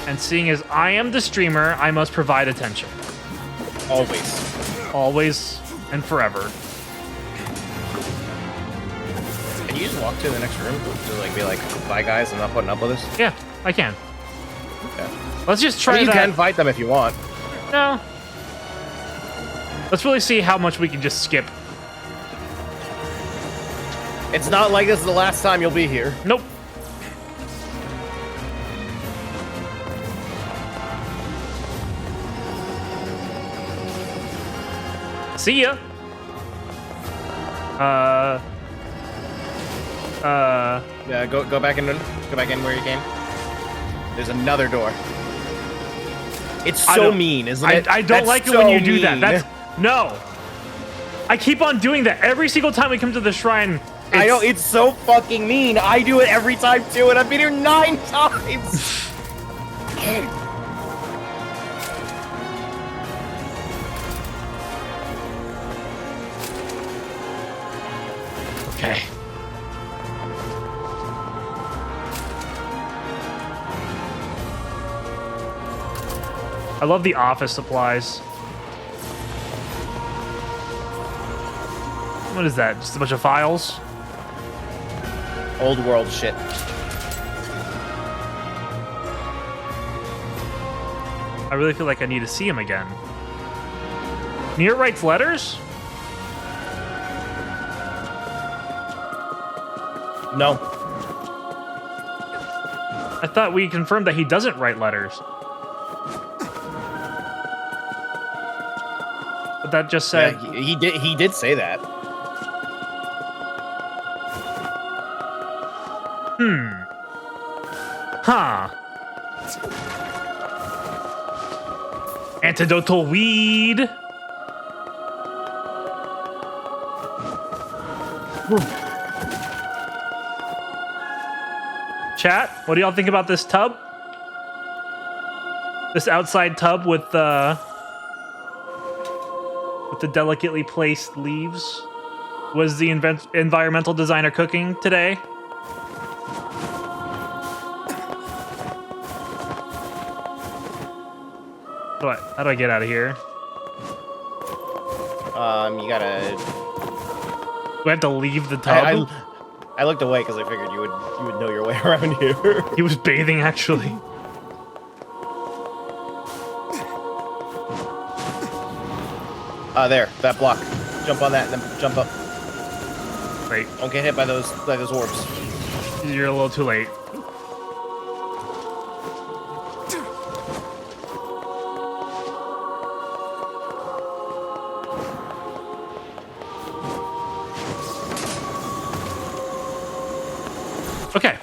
And seeing as I am the streamer, I must provide attention. Always. Always and forever. Can you just walk to the next room? To like be like, bye guys, I'm not putting up with this? Yeah, I can. Okay. Let's just try You that. can fight them if you want. No. Let's really see how much we can just skip. It's not like this is the last time you'll be here. Nope. See ya. Yeah, go back in where you came. There's another door. It's so mean, isn't it? I don't like it when you do that. That's no. I keep on doing that every single time we come to the shrine. I know, it's so fucking mean. I do it every time too, and I've been here 9 times. Okay. I love the office supplies. What is that? Just a bunch of files? Old world shit. I really feel like I need to see him again. Nier writes letters? No. I thought we confirmed that he doesn't write letters. But that just said... Yeah, he did say that. Huh. Antidotal weed. Chat, what do y'all think about this tub? This outside tub with the delicately placed leaves. Was the environmental designer cooking today? What? How do I get out of here? You gotta. Do I have to leave the tub? I looked away because I figured you would know your way around here. He was bathing, actually. There, that block. Jump on that and then jump up. Great. Don't get hit by those orbs. You're a little too late. Okay,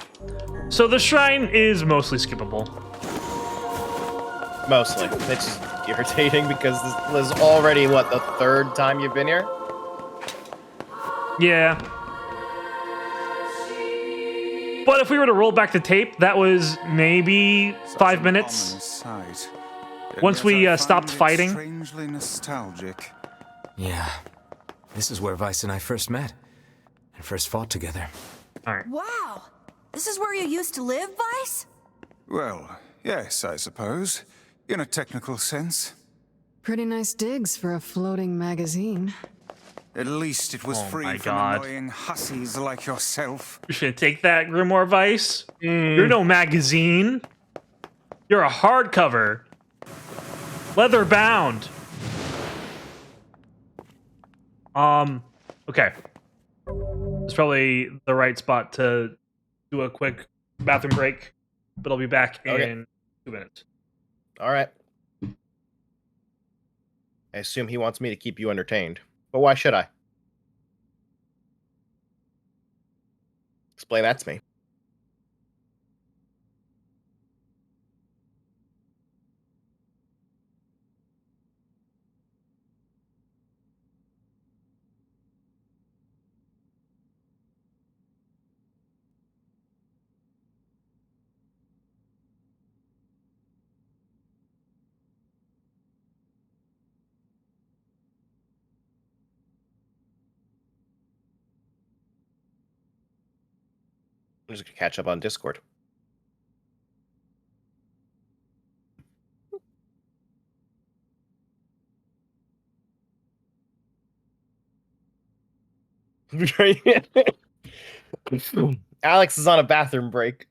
so the shrine is mostly skippable. Mostly. It's just irritating because this is already, what, the third time you've been here? Yeah. But if we were to roll back the tape, that was maybe 5 minutes. Once we stopped fighting. Strangely nostalgic. Yeah. This is where Vice and I first met. And first fought together. All right. Wow. This is where you used to live, Vice? Well, yes, I suppose. In a technical sense. Pretty nice digs for a floating magazine. At least it was Oh my free from God. annoying hussies like yourself. You should take that, Grimoire Vice. You're no magazine. You're a hardcover. Leather bound. Okay. It's probably the right spot to do a quick bathroom break, but I'll be back in 2 minutes. All right. I assume he wants me to keep you entertained. But why should I? Explain that to me. I'm just gonna catch up on Discord. Alex is on a bathroom break.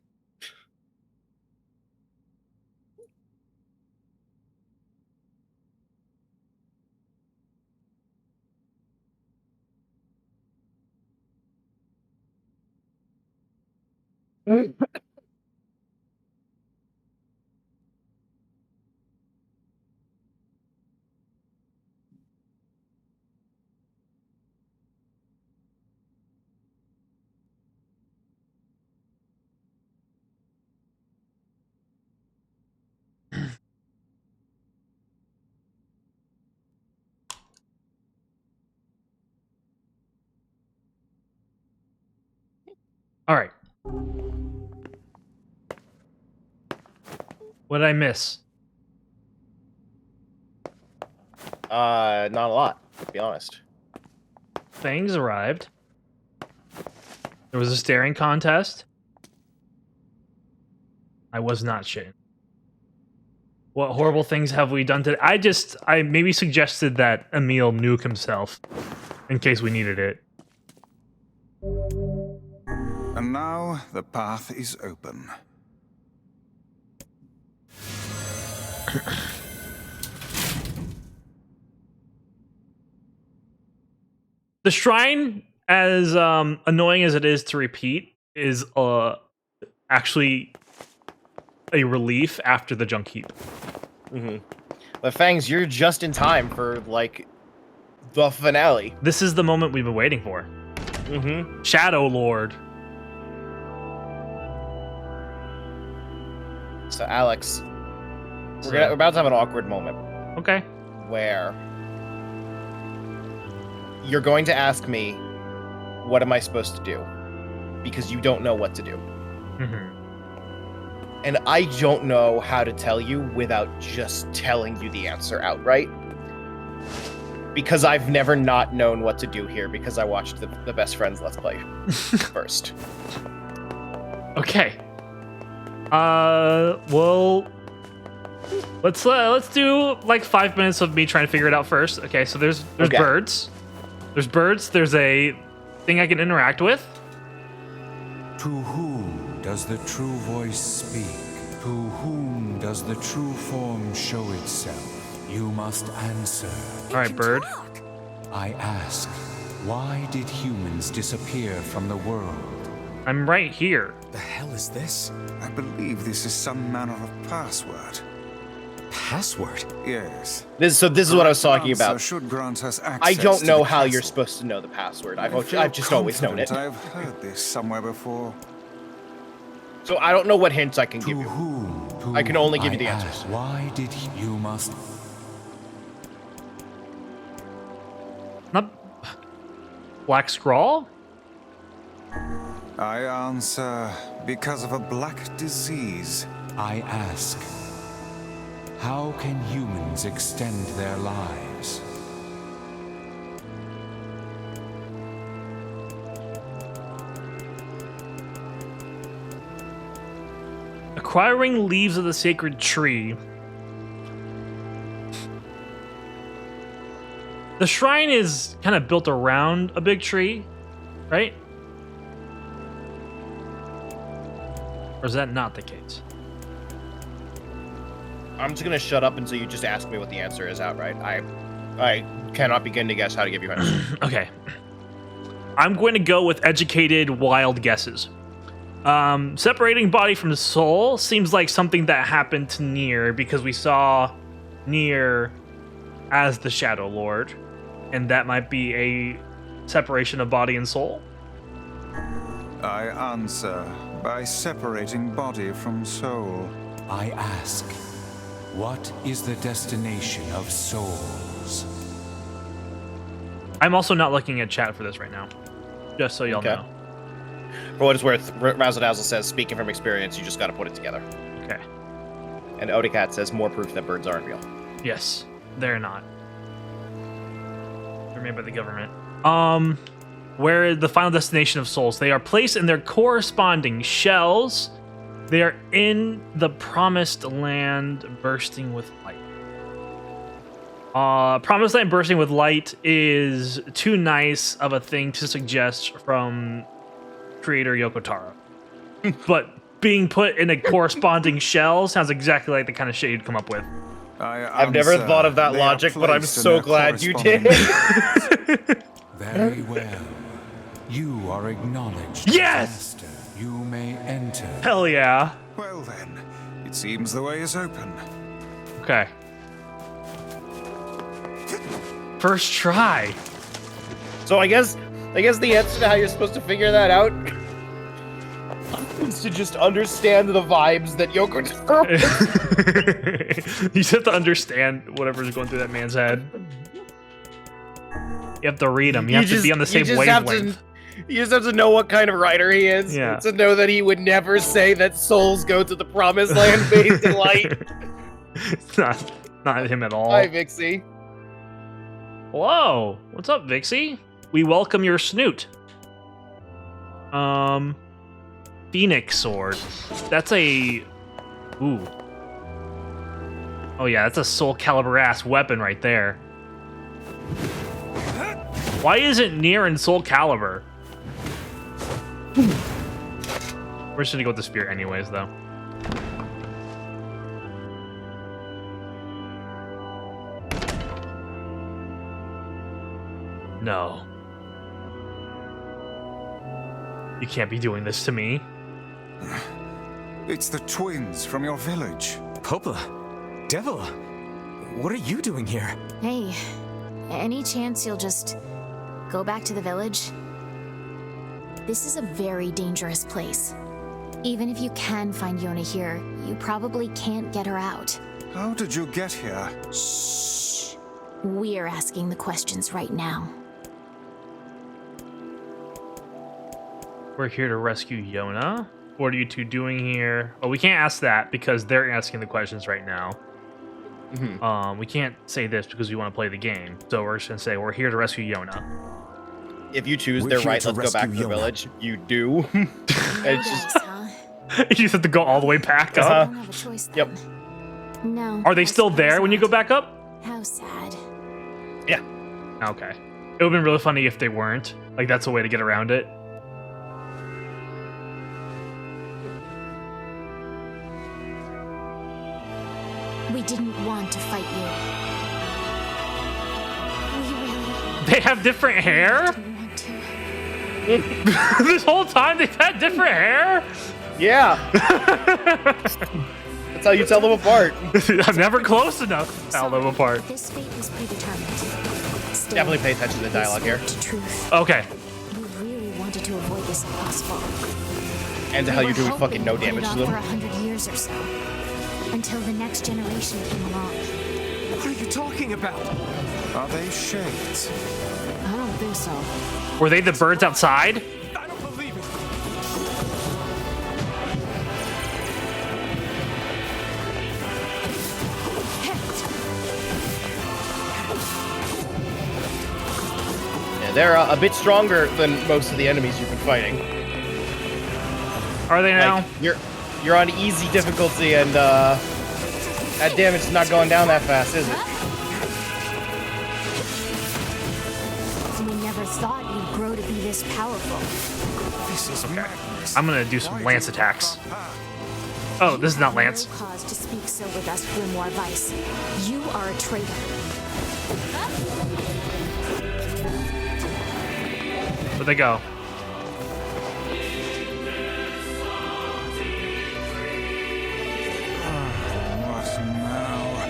All right. What did I miss? Not a lot, to be honest. Fangs arrived. There was a staring contest. I was not shitting. What horrible things have we done today? I maybe suggested that Emil nuke himself in case we needed it. And now the path is open. The shrine, as annoying as it is to repeat, is actually a relief after the junk heap. But Fangs, you're just in time for, like, the finale. This is the moment we've been waiting for. Shadow Lord. So, Alex, we're about to have an awkward moment. Okay. where you're going to ask me, what am I supposed to do? Because you don't know what to do. Mm-hmm. And I don't know how to tell you without just telling you the answer outright. Because I've never not known what to do here because I watched the Best Friends Let's Play first. Okay. Well, let's do like 5 minutes of me trying to figure it out first. Okay, so there's Okay. birds. There's birds. There's a thing I can interact with. To whom does the true voice speak? To whom does the true form show itself? You must answer. All right, bird. I ask, why did humans disappear from the world? I'm right here. The hell is this? I believe this is some manner of password. Password? Yes. This is what I was talking Answer about. should grant us access I don't to know the how you're castle. supposed to know the password. I feel I've just always known it. confident I've heard this somewhere before. So I don't know what hints I can To give you. whom? I can only give you the I answers. ask, why did you must? Not Black Scrawl? I answer, because of a black disease. I ask, how can humans extend their lives? Acquiring leaves of the sacred tree. The shrine is kind of built around a big tree, right? Or is that not the case? I'm just gonna shut up until you just ask me what the answer is outright. I cannot begin to guess how to give you an answer. Okay. I'm going to go with educated, wild guesses. Separating body from soul seems like something that happened to Nier because we saw Nier as the Shadow Lord, and that might be a separation of body and soul. I answer, by separating body from soul. I ask, what is the destination of souls? I'm also not looking at chat for this right now, just so y'all Okay. know. For what it's worth, Razzle Dazzle says, speaking from experience, you just gotta put it together. Okay. And Odecat says, more proof that birds aren't real. Yes, they're not. They're made by the government. Where the final destination of souls. They are placed in their corresponding shells. They are in the promised land bursting with light. Promised land bursting with light is too nice of a thing to suggest from creator Yoko Taro. But being put in a corresponding shell sounds exactly like the kind of shit you'd come up with. I've never thought of that logic, but I'm so glad you did. Very well. You are acknowledged. Yes! Master. You may enter. Hell yeah. Well then, it seems the way is open. Okay. First try. So I guess the answer to how you're supposed to figure that out is to just understand the vibes that Yoko Taro. You just have to understand whatever's going through that man's head. You have to read him. You have to be on the same wavelength. You just have to know what kind of writer he is. Yeah. To know that he would never say that souls go to the promised land bathed in light. It's not him at all. Hi, Vixie. Hello. What's up, Vixie? We welcome your snoot. Phoenix sword. That's a... Ooh. Oh yeah, that's a Soul Calibur ass weapon right there. Why isn't Nier in Soul Calibur? We're just gonna go with the spear anyways, though. No. You can't be doing this to me. It's the twins from your village. Popa, Devil, what are you doing here? Hey, any chance you'll just go back to the village? This is a very dangerous place. Even if you can find Yona here, you probably can't get her out. How did you get here? Shh. We're asking the questions right now. We're here to rescue Yona. What are you two doing here? Oh, we can't ask that because they're asking the questions right now. We can't say this because we want to play the game. So we're just gonna say we're here to rescue Yona. If you choose, We're they're here right. to Let's go back to the rescue Yona. village. You do. It's just. Huh? You just have to go all the way back I up. don't have a choice Yep. then. No. Are they I still there suppose when you go not. back up? How sad. Yeah. Okay. It would have been really funny if they weren't. Like, that's a way to get around it. We didn't want to fight you. We really They have different hair? didn't want to. This whole time they've had different hair? Yeah. That's how you tell them apart. I'm never close enough to tell them apart. This fate was predetermined. Still, Definitely pay attention to the we dialogue here. spoke to truth. Okay. We really wanted to avoid this if possible. And to We how were you're doing hoping fucking no to put it damage to off them. for 100 years or so, until the next generation came along. What are you talking about? Are they shades? I don't think so. Were they the birds outside? I don't believe it. Yeah, they're a bit stronger than most of the enemies you've been fighting. Are they now? Like, you're on easy difficulty, and that damage is not going down that fast, is it? We never thought you'd grow to be this powerful. This is madness. I'm gonna do some Why lance do you attacks. walk our path? Oh, this is not You Lance. have no cause to speak so with us, Grimoire Vice. You are a traitor. Where'd they go? What now?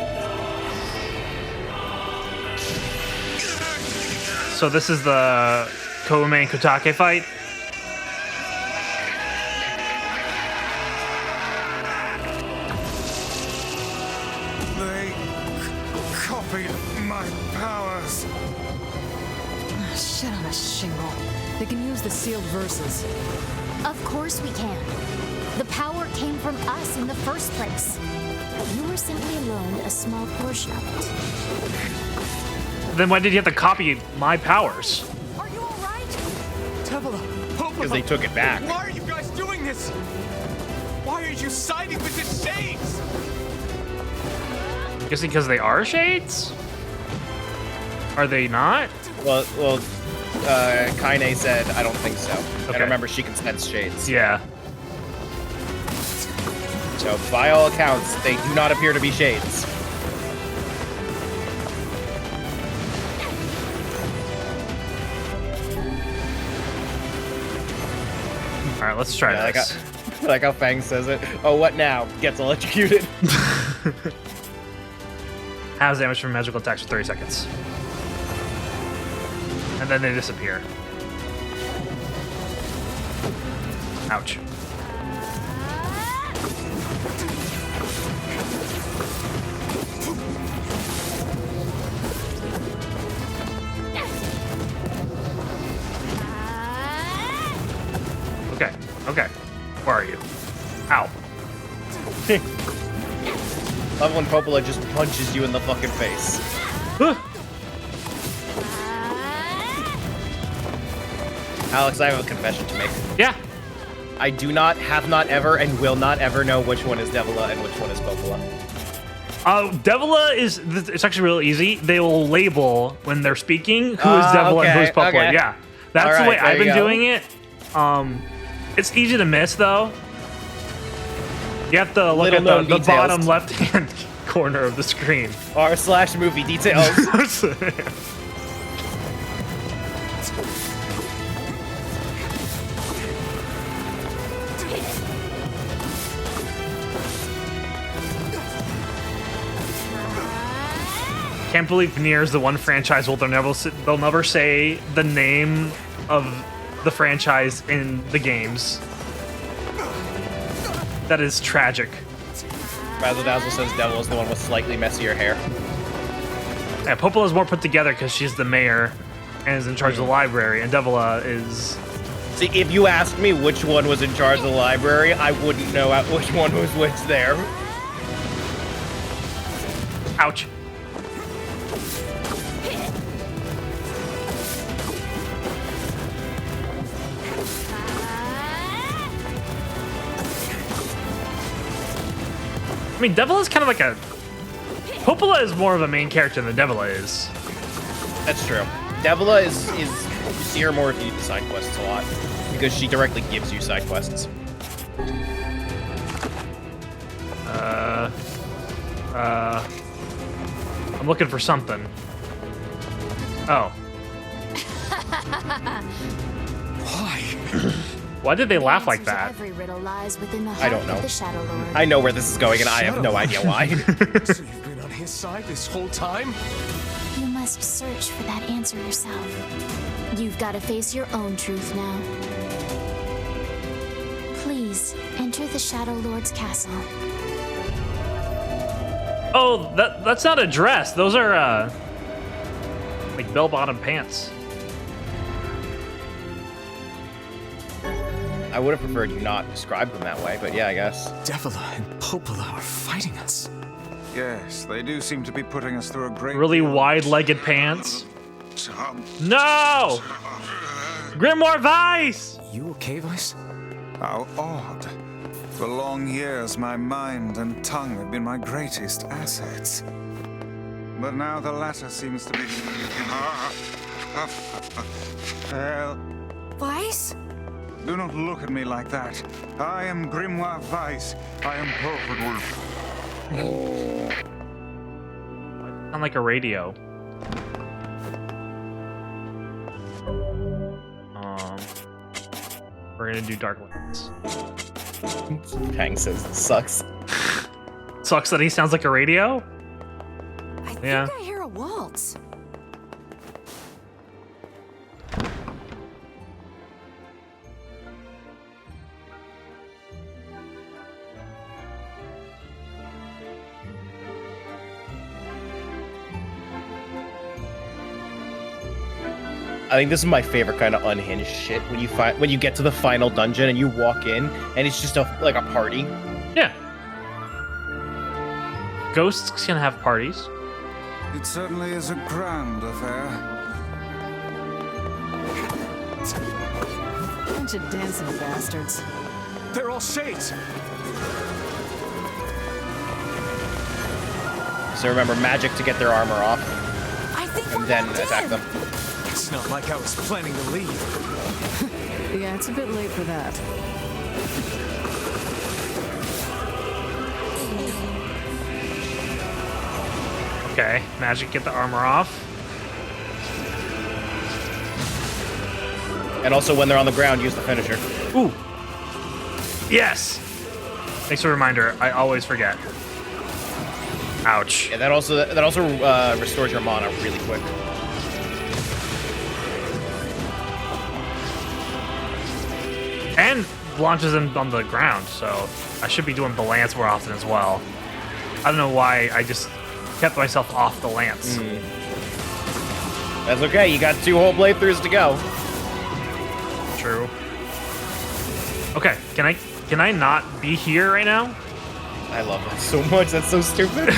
So this is the Koume and Kotake fight? They copied my powers. Shit on a shingle. They can use the sealed verses. Of course we can. The power came from us in the first place. You were simply loaned a small portion of it. Then why did you have to copy my powers? Are you alright? Tevela, Because they took it back. why are you guys doing this? Why are you siding with the Shades? Guessing because they are shades? Are they not? Well, Kaine said, I don't think so. Okay. And remember, she can sense shades. Yeah. So, by all accounts, they do not appear to be shades. All right, let's try Yeah, this. like how Fang says it. Oh, what now? Gets electrocuted. Has damage from magical attacks for 30 seconds. And then they disappear. Ouch. Okay, okay. Where are you? Ow. Love when Popola just punches you in the fucking face. Alex, I have a confession to make. Yeah. I do not, have not ever, and will not ever know which one is Devila and which one is Popola. Devila is, it's actually real easy. They will label when they're speaking who is Devila and who is okay, Popola. okay. Yeah. That's All the way right, I've there been you go. doing it. It's easy to miss though. You have to look Little at known the details. bottom left-hand corner of the screen. R/movie details. Can't believe Nier is the one franchise where they'll never say the name of the franchise in the games. That is tragic. Razzle Dazzle says Devil is the one with slightly messier hair. Yeah, Popola's more put together because she's the mayor and is in charge of the library, and Devila is... See, if you asked me which one was in charge of the library, I wouldn't know which one was which there. Ouch. I mean, Devila is kind of like a... Popola is more of a main character than Devila is. That's true. Devila is you see her more if you do side quests a lot, because she directly gives you side quests. I'm looking for something. Oh. Why? Why did they The laugh like answer to that? Every riddle lies within the I heart don't know. of the Shadow Lord. I know where this is going, and I have no idea why. So you've been on his side this whole time? You must search for that answer yourself. You've got to face your own truth now. Please, enter the Shadow Lord's castle. Oh, that's not a dress. Those are, like bell-bottom pants. I would have preferred you not describe them that way, but yeah, I guess. Devila and Popola are fighting us. Yes, they do seem to be putting us through a great Really deal of- wide-legged pants. No! Grimoire Vice! You okay, Vice? How odd. For long years, my mind and tongue have been my greatest assets. But now the latter seems to be... Well, Vice? do not look at me like that. I am Grimoire Vice. I am perfect. Sound like a radio. We're gonna do Dark Lands. Hang says it sucks. Sucks that he sounds like a radio? I think Yeah. I hear a waltz. I think this is my favorite kind of unhinged shit when you get to the final dungeon and you walk in and it's just like a party. Yeah. Ghosts can have parties. It certainly is a grand affair. Bunch of dancing bastards. They're all shades. So remember, magic to get their armor off I think and we're then locked attack in. them. It's not like I was planning to leave. Yeah, it's a bit late for that. Okay, magic, get the armor off. And also, when they're on the ground, use the finisher. Ooh. Yes. Thanks for the reminder. I always forget. Ouch. Yeah, that also restores your mana really quick. And launches him on the ground, so I should be doing the lance more often as well. I don't know why I just kept myself off the lance. That's okay. You got 2 whole playthroughs to go. True. Okay, can I not be here right now? I love that so much. That's so stupid.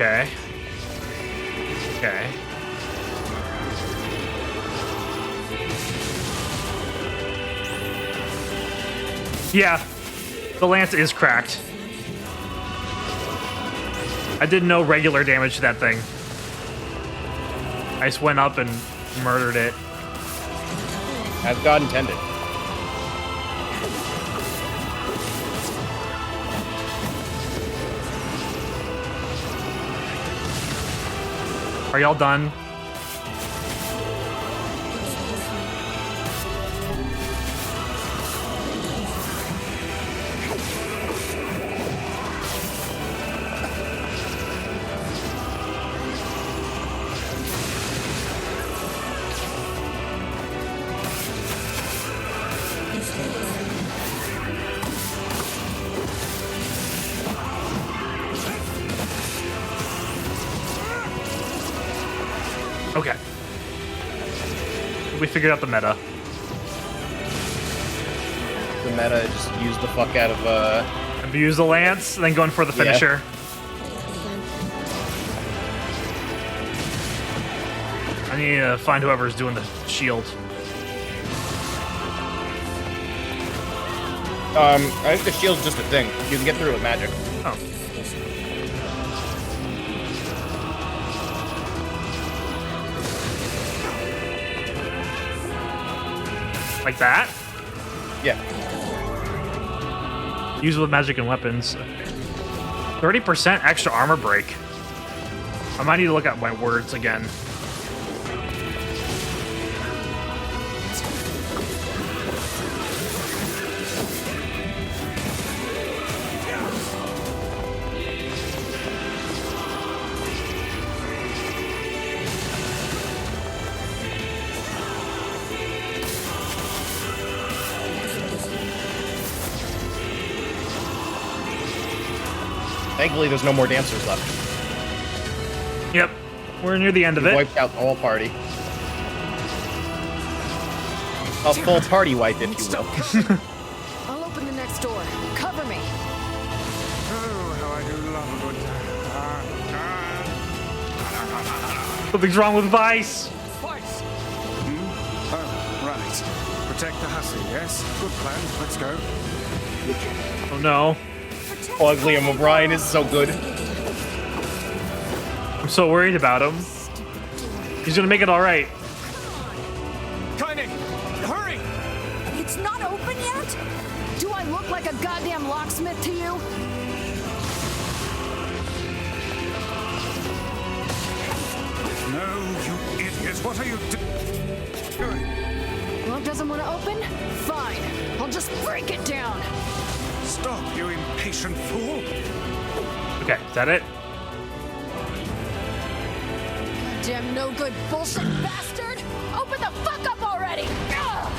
Okay. Okay. Yeah, the lance is cracked. I did no regular damage to that thing. I just went up and murdered it. As God intended. Are y'all done? Okay. We figured out the meta. The meta just used the fuck out of Abuse the lance, and then going for the finisher. I need to find whoever's doing the shield. I think the shield's just a thing. You can get through it with magic. Oh. Like that? Yeah. Use it with magic and weapons. 30% extra armor break. I might need to look at my words again. Thankfully, there's no more dancers left. Yep. We're near the end of We it. wiped out the whole party. A full party wipe, if you will. I'll open the next door. Cover me. Oh, how I do love a good Something's wrong with Vice. Vice! Oh, right. Protect the hussy, yes? Good plan. Let's go. Oh no. Oh, Liam O'Brien is so good. I'm so worried about him. He's gonna make it all right. Kaine, hurry! It's not open yet? Do I look like a goddamn locksmith to you? No, you idiots. What are you doing? Well, it doesn't want to open? Fine. I'll just break it down. Stop, you impatient fool. Okay, is that it? Damn no good bullshit bastard! Open the fuck up already! Ugh!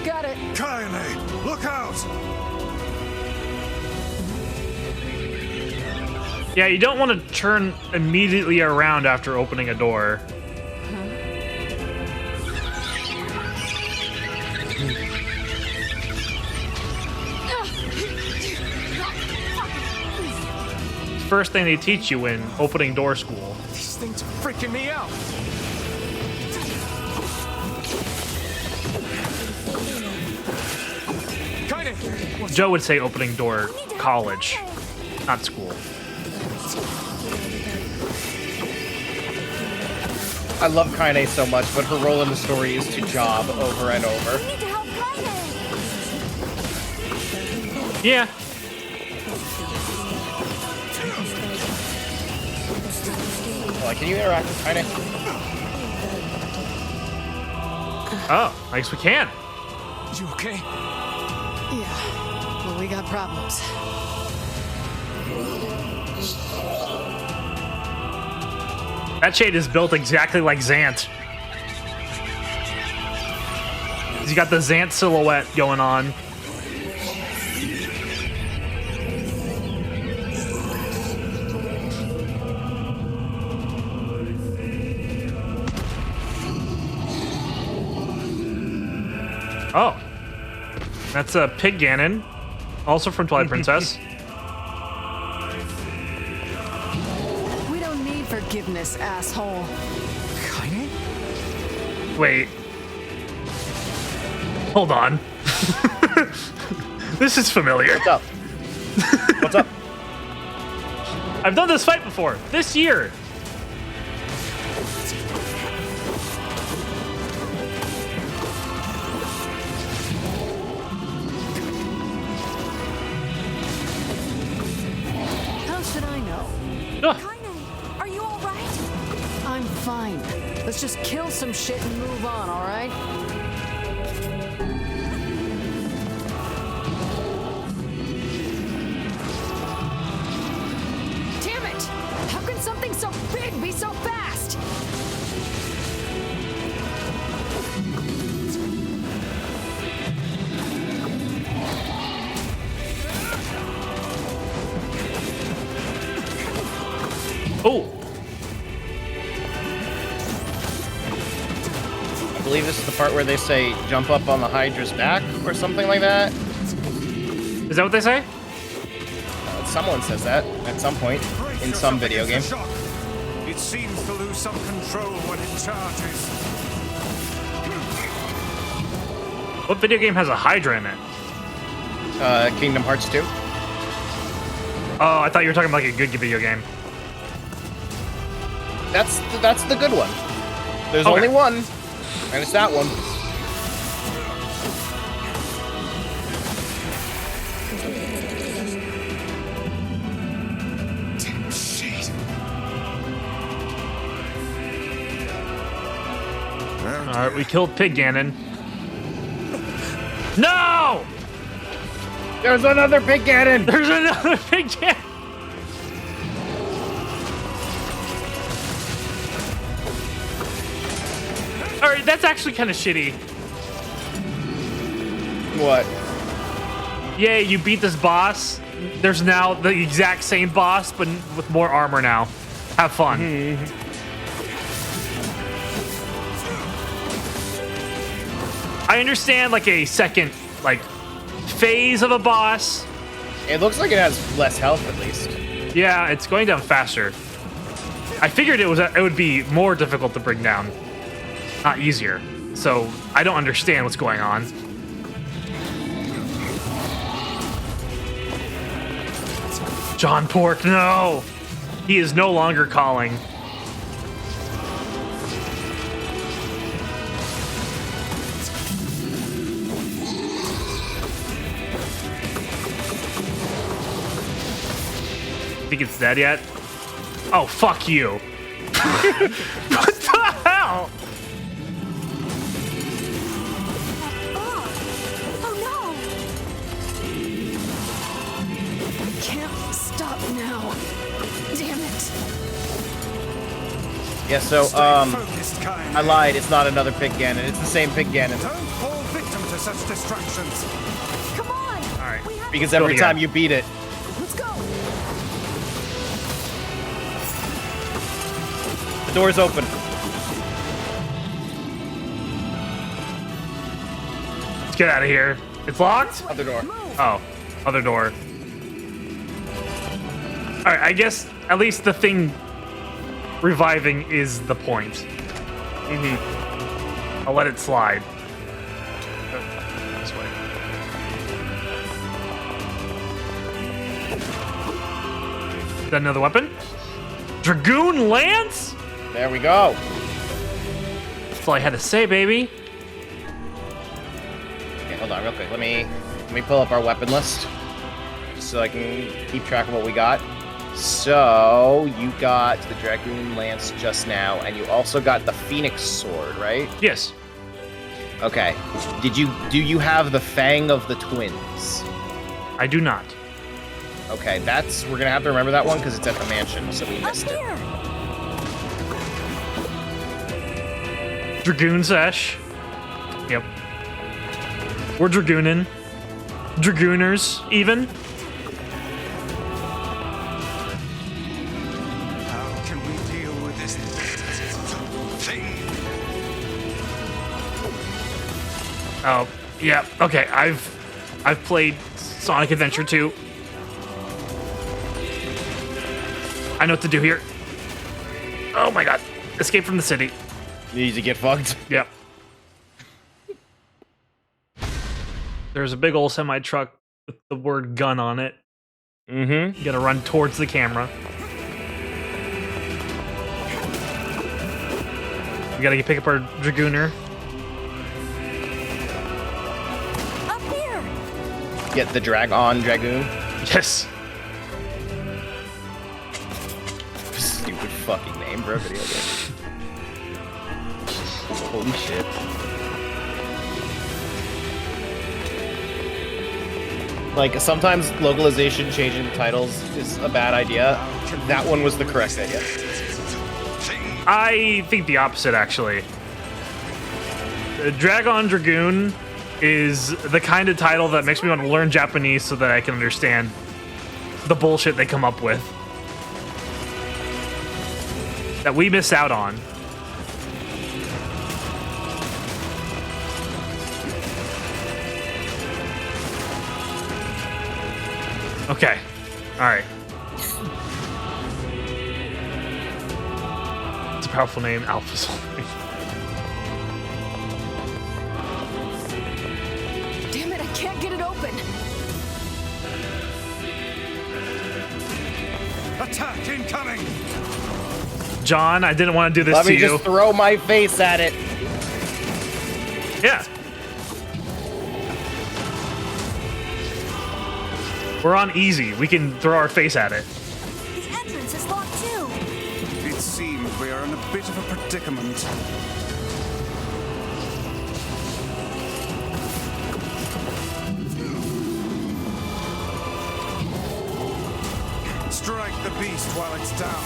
Got it. Kaine, look out! Yeah, you don't want to turn immediately around after opening a door. First thing they teach you in opening door school. These things are freaking me out. Kaine, Joe would say opening door college, not school. I love Kaine so much, but her role in the story is to job over and over. We need to help Kaine. Yeah. Like, can you interact with Kaine? Oh, I guess we can. you okay? Yeah. Well, we got problems. That shade is built exactly like Zant. He's got the Zant silhouette going on. Oh. That's a Pig Ganon, also from Twilight Princess. We don't need forgiveness, asshole. Kaine? Wait. Hold on. This is familiar. What's up? What's up? I've done this fight before. This year. How should I know? Ugh. Kaine, are you all right? fine. Let's just kill some shit and move on, all right? Damn it! How can something so big be so fast? Oh, I believe this is the part where they say jump up on the Hydra's back or something like that. is that what they say? Someone says that at some point in some video game. It seems to lose some control when it charges. What video game has a Hydra in it? Kingdom Hearts 2. Oh, I thought you were talking about like a good video game. That's the good one. There's Okay. only one, and it's that one. All right, we killed Pig Ganon. No! There's another Pig Ganon! There's another Pig Ganon. All right, that's actually kind of shitty. What? Yay, you beat this boss. There's now the exact same boss, but with more armor now. Have fun. I understand like a second like phase of a boss. It looks like it has less health at least. Yeah, it's going down faster. I figured it would be more difficult to bring down, not easier. So I don't understand what's going on. John Pork, no! He is no longer calling. Think it's dead yet? Oh, fuck you. What the hell? Oh no! Can't stop now. Damn it. Yeah, so, Focused, kind. I lied. It's not another Pig Ganon. It's the same Pig Ganon. Don't fall victim to such distractions. Come on! All right. We have Because Go every again. time you beat it, Let's go! the door's open. Let's get out of here. It's locked? Other door. Oh, other door. All right, I guess at least the thing reviving is the point. Mm-hmm. I'll let it slide. This way. Is that another weapon? Dragoon Lance? There we go. That's all I had to say, baby. Okay, hold on real quick. Let me pull up our weapon list just so I can keep track of what we got. So you got the Dragoon Lance just now, and you also got the Phoenix Sword, right? Yes. Okay. Do you have the Fang of the Twins? I do not. Okay, we're gonna have to remember that one because it's at the mansion, so we missed it. Dragoon Sesh. Yep. We're Dragoonin. Dragooners, even. How can we deal with this thing? Oh, yeah. Okay, I've played Sonic Adventure 2. I know what to do here. Oh my god. Escape from the city. You need to get fucked. Yep. There's a big old semi-truck with the word gun on it. Mm-hmm. You gotta run towards the camera. We gotta pick up our Dragooner. Up here! Get the Dragon Dragoon. Yes. Stupid fucking name for a video game. Holy shit. Like, sometimes localization changing the titles is a bad idea. That one was the correct idea. I think the opposite, actually. Dragon Dragoon is the kind of title that makes me want to learn Japanese so that I can understand the bullshit they come up with. That we miss out on. Okay. Alright. It's a powerful name, Alpha Soul. Damn it, I can't get it open. Attack incoming! John, I didn't want to do this Let to me you. just throw my face at it. Yeah. We're on easy. We can throw our face at it. The entrance is locked too. It seems we are in a bit of a predicament. Strike the beast while it's down.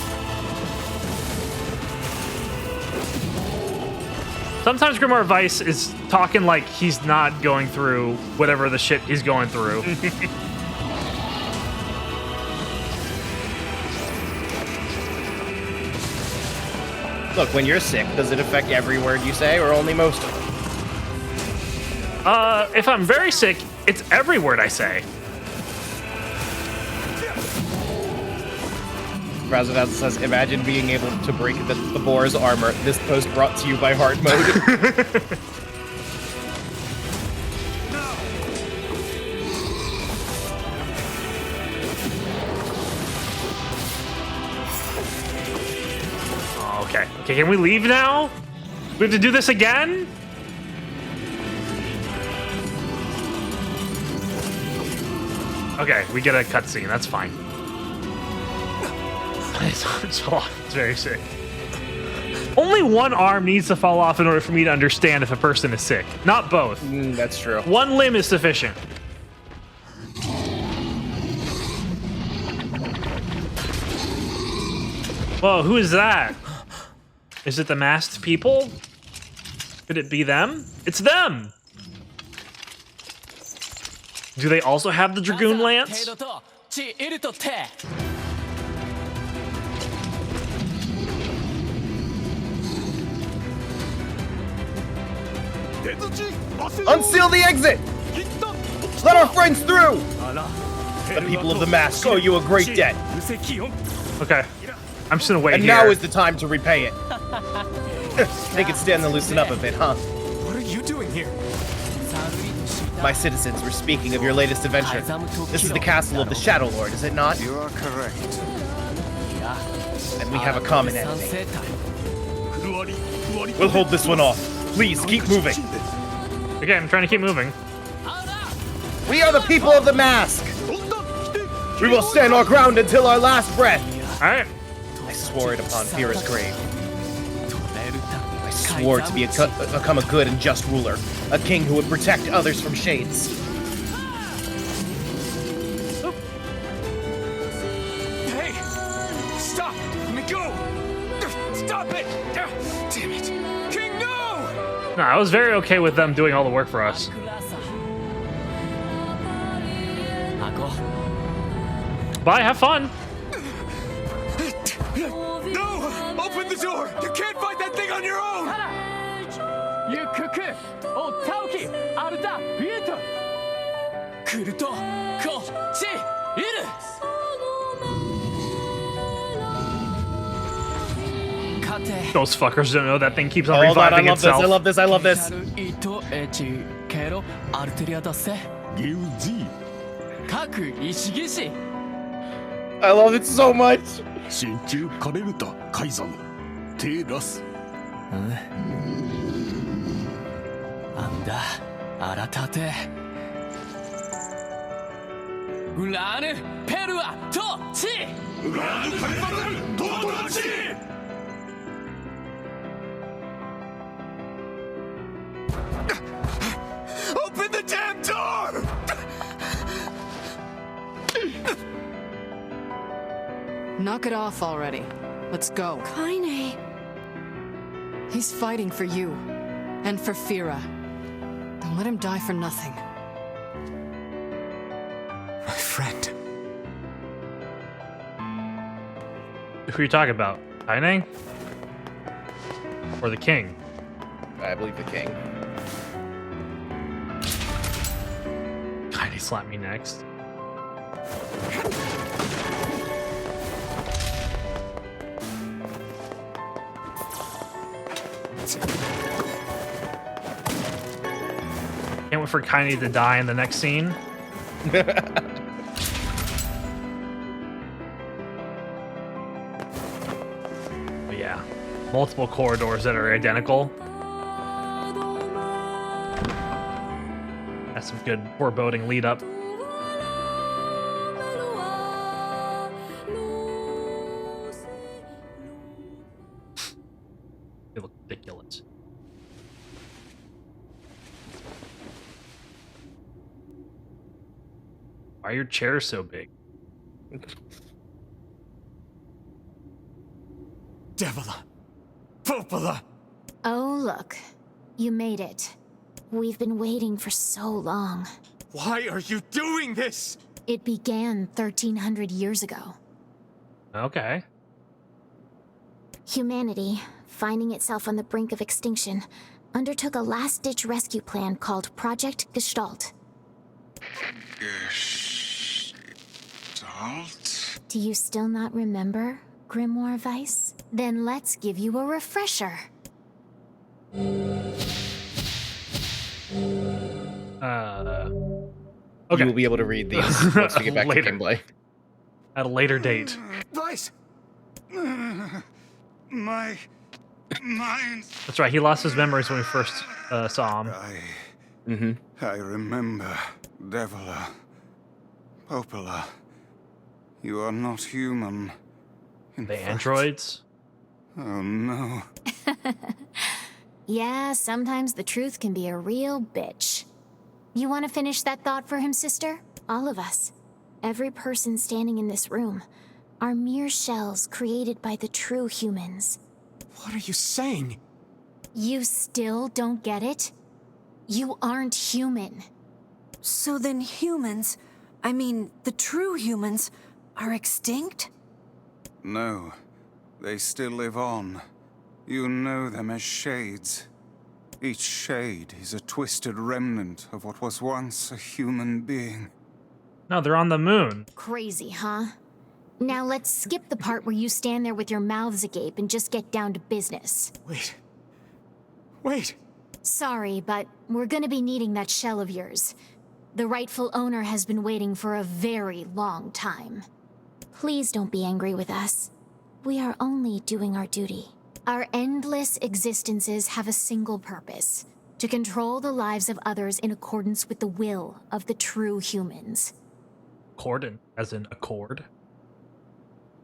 Sometimes Grimoire Vice is talking like he's not going through whatever the shit he's going through. Look, when you're sick, does it affect every word you say or only most of them? If I'm very sick, it's every word I say. Razadaz says, imagine being able to break the boar's armor. This post brought to you by hard mode. Oh, okay. Okay, can we leave now? We have to do this again? Okay, we get a cutscene. That's fine. It's very sick. Only one arm needs to fall off in order for me to understand if a person is sick. Not both. That's true. One limb is sufficient. Whoa, who is that? Is it the masked people? Could it be them? It's them! Do they also have the Dragoon Lance? Unseal the exit! Let our friends through! The people of the mask owe you a great debt. Okay. I'm just gonna wait And here. now is the time to repay it. They can stand to loosen up a bit, huh? What are you doing here? My citizens were speaking of your latest adventure. This is the castle of the Shadow Lord, is it not? You are correct. And we have a common enemy. We'll hold this one off. Please, keep moving. Okay, I'm trying to keep moving. We are the people of the mask! We will stand our ground until our last breath! Alright. I swore it upon Fira's grave. I swore to become a good and just ruler, a king who would protect others from shades. Hey! Stop! Let me go! Stop it! Damn it! King, no! No, I was very okay with them doing all the work for us. Bye, have fun. No! Open the door! You can't fight that thing on your own! Those fuckers don't know that thing keeps on Hold on, I reviving love itself. this, I love this, I love this. I love it so much. Knock it off already. Let's go. Kaine. He's fighting for you. And for Fira. Don't let him die for nothing. My friend. Who are you talking about? Kaine? Or the king? I believe the king. Kaine slapped me next. Can't wait for Kaine to die in the next scene. But yeah, multiple corridors that are identical. That's some good foreboding lead up. They look ridiculous. Why are your chairs so big? Devila! Popola! Oh, look. You made it. We've been waiting for so long. Why are you doing this? It began 1300 years ago. Okay. Humanity, finding itself on the brink of extinction, undertook a last-ditch rescue plan called Project Gestalt. Gestalt? Do you still not remember, Grimoire Weiss? Then let's give you a refresher. Okay. You will be able to read these once we get back to Later. gameplay. At a later date. Vice! My mind. That's right, he lost his memories when we first saw him. I remember, Devila. Popola. You are not human. In The fact- androids? Oh no. Yeah, sometimes the truth can be a real bitch. You want to finish that thought for him, sister? All of us. Every person standing in this room are mere shells created by the true humans. What are you saying? You still don't get it? You aren't human. So then humans, I mean, the true humans, are extinct? No. They still live on. You know them as shades. Each shade is a twisted remnant of what was once a human being. No, they're on the moon. Crazy, huh? Now let's skip the part where you stand there with your mouths agape and just get down to business. Wait. Wait. Sorry, but we're gonna be needing that shell of yours. The rightful owner has been waiting for a very long time. Please don't be angry with us. We are only doing our duty. Our endless existences have a single purpose: to control the lives of others in accordance with the will of the true humans. Accord, as in accord.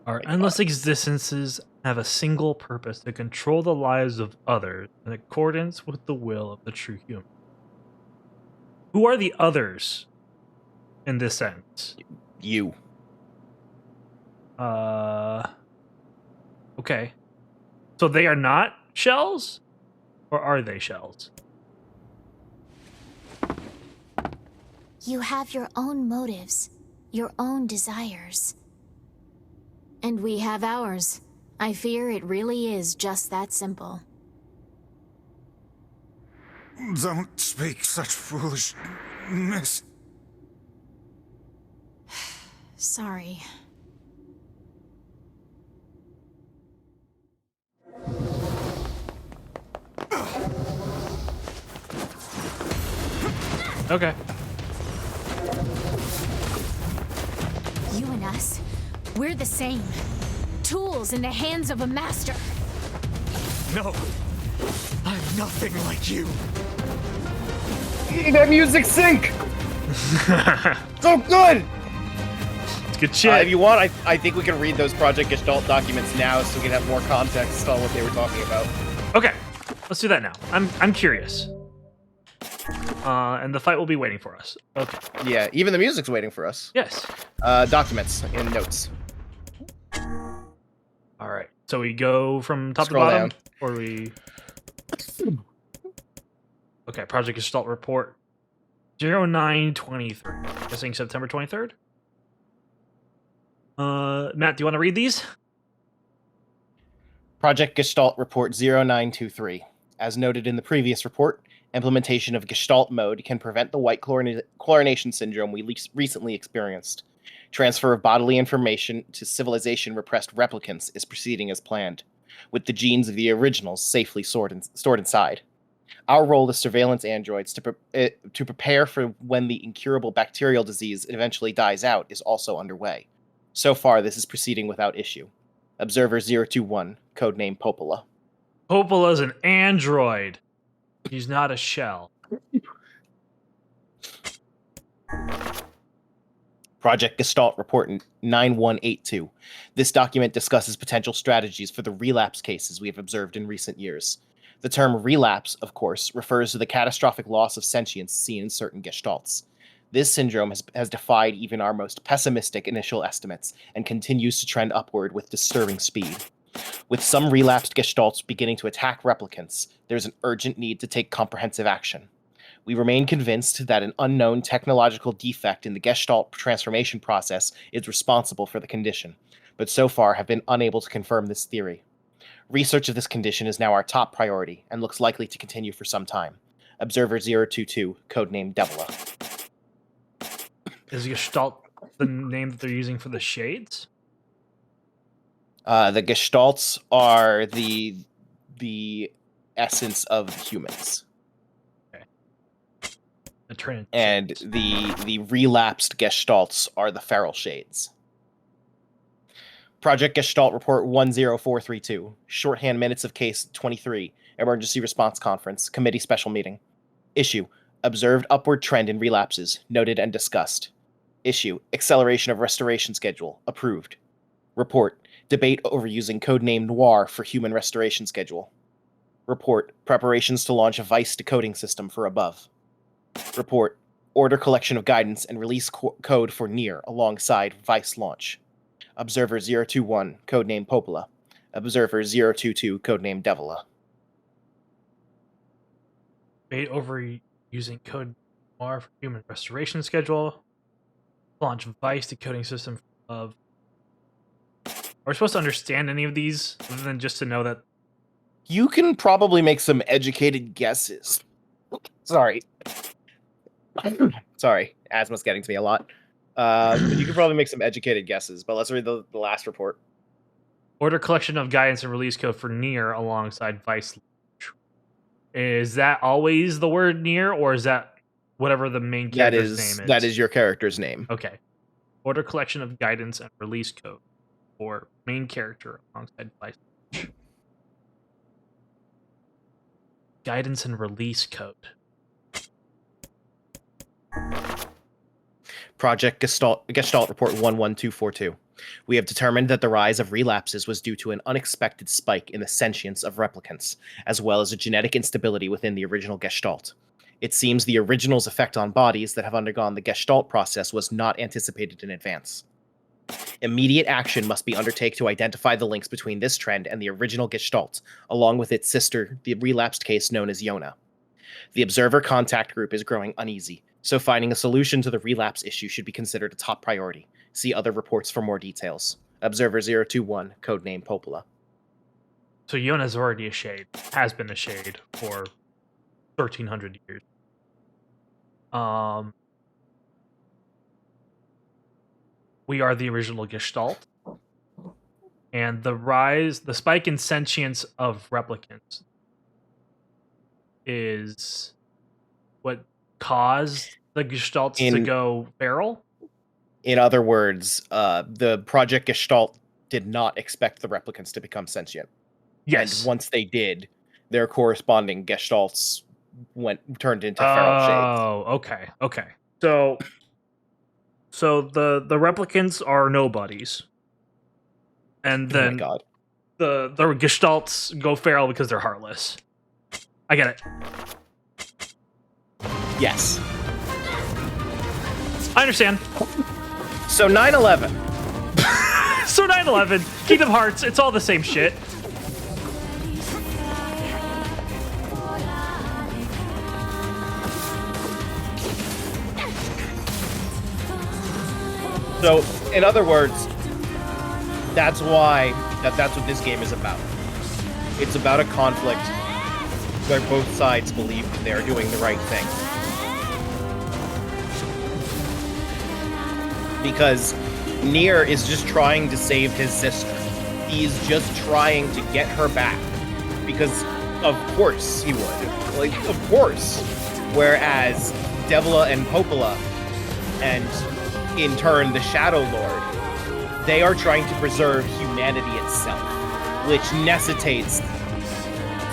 Our endless existences have a single purpose: to control the lives of others in accordance with the will of the true human. Who are the others in this sentence? You. Okay. So they are not shells? Or are they shells? You have your own motives, your own desires. And we have ours. I fear it really is just that simple. Don't speak such foolishness. Sorry. Okay. You and us, we're the same. Tools in the hands of a master. No. I'm nothing like you. That music sync! So good! It's good shit. If you want, I think we can read those Project Gestalt documents now so we can have more context on what they were talking about. Okay, let's do that now. I'm curious. And the fight will be waiting for us. Okay. Yeah, even the music's waiting for us. Yes. Documents and notes. All right. So we go from top Scroll to bottom, down. or we. Okay. Project Gestalt report 0923. Guessing September 23rd. Matt, do you want to read these? Project Gestalt Report 0923. As noted in the previous report, implementation of Gestalt mode can prevent the white chlorination syndrome we recently experienced. Transfer of bodily information to civilization-repressed replicants is proceeding as planned, with the genes of the originals safely stored inside. Our role as surveillance androids to prepare for when the incurable bacterial disease eventually dies out is also underway. So far, this is proceeding without issue. Observer 021, codename Popola. Popola's an android. He's not a shell. Project Gestalt Report 9182. This document discusses potential strategies for the relapse cases we have observed in recent years. The term relapse, of course, refers to the catastrophic loss of sentience seen in certain Gestalts. This syndrome has defied even our most pessimistic initial estimates and continues to trend upward with disturbing speed. With some relapsed Gestalts beginning to attack replicants, there's an urgent need to take comprehensive action. We remain convinced that an unknown technological defect in the Gestalt transformation process is responsible for the condition, but so far have been unable to confirm this theory. Research of this condition is now our top priority and looks likely to continue for some time. Observer 022, codename Devila. Is Gestalt the name that they're using for the shades? The Gestalts are the essence of the humans. And the relapsed Gestalts are the feral shades. Project Gestalt Report 10432. Shorthand minutes of case 23. Emergency Response Conference. Committee special meeting. Issue. Observed upward trend in relapses. Noted and discussed. Issue. Acceleration of restoration schedule. Approved. Report. Debate over using codename Noir for human restoration schedule. Report. Preparations to launch a Vice decoding system for above. Report. Order collection of guidance and release code for Nier alongside Vice launch. Observer 021, codename Popola. Observer 022, codename Devila. Debate over using code Noir for human restoration schedule. Launch Vice decoding system of. Are we supposed to understand any of these other than just to know that? You can probably make some educated guesses. Sorry. Sorry, asthma's getting to me a lot. But you can probably make some educated guesses, but let's read the last report. Order collection of guidance and release code for Nier alongside Vice. Is that always the word Nier, or is that whatever the main character's name is? That is your character's name. Okay. Order collection of guidance and release code for main character alongside Vice. Guidance and release code. Project Gestalt Report 11242. We have determined that the rise of relapses was due to an unexpected spike in the sentience of replicants, as well as a genetic instability within the original Gestalt. It seems the original's effect on bodies that have undergone the Gestalt process was not anticipated in advance. Immediate action must be undertaken to identify the links between this trend and the original Gestalt, along with its sister, the relapsed case known as Yona. The Observer Contact Group is growing uneasy, so finding a solution to the relapse issue should be considered a top priority. See other reports for more details. Observer 021, codename Popola. So Yona's already a shade. Has been a shade for 1,300 years. We are the original Gestalt. And the spike in sentience of replicants is what caused the Gestalts to go feral? In other words, the Project Gestalt did not expect the replicants to become sentient. Yes. And once they did, their corresponding Gestalts turned into feral shades. Oh, okay. So the replicants are nobodies. And then the Gestalts go feral because they're heartless. I get it. Yes. I understand. So 9/11. So 9/11. Kingdom Hearts, it's all the same shit. So, in other words, that's why that's what this game is about. It's about a conflict where both sides believe they are doing the right thing. Because Nier is just trying to save his sister. He's just trying to get her back. Because of course he would. Like, of course. Whereas Devla and Popola, and in turn the Shadow Lord, they are trying to preserve humanity itself, which necessitates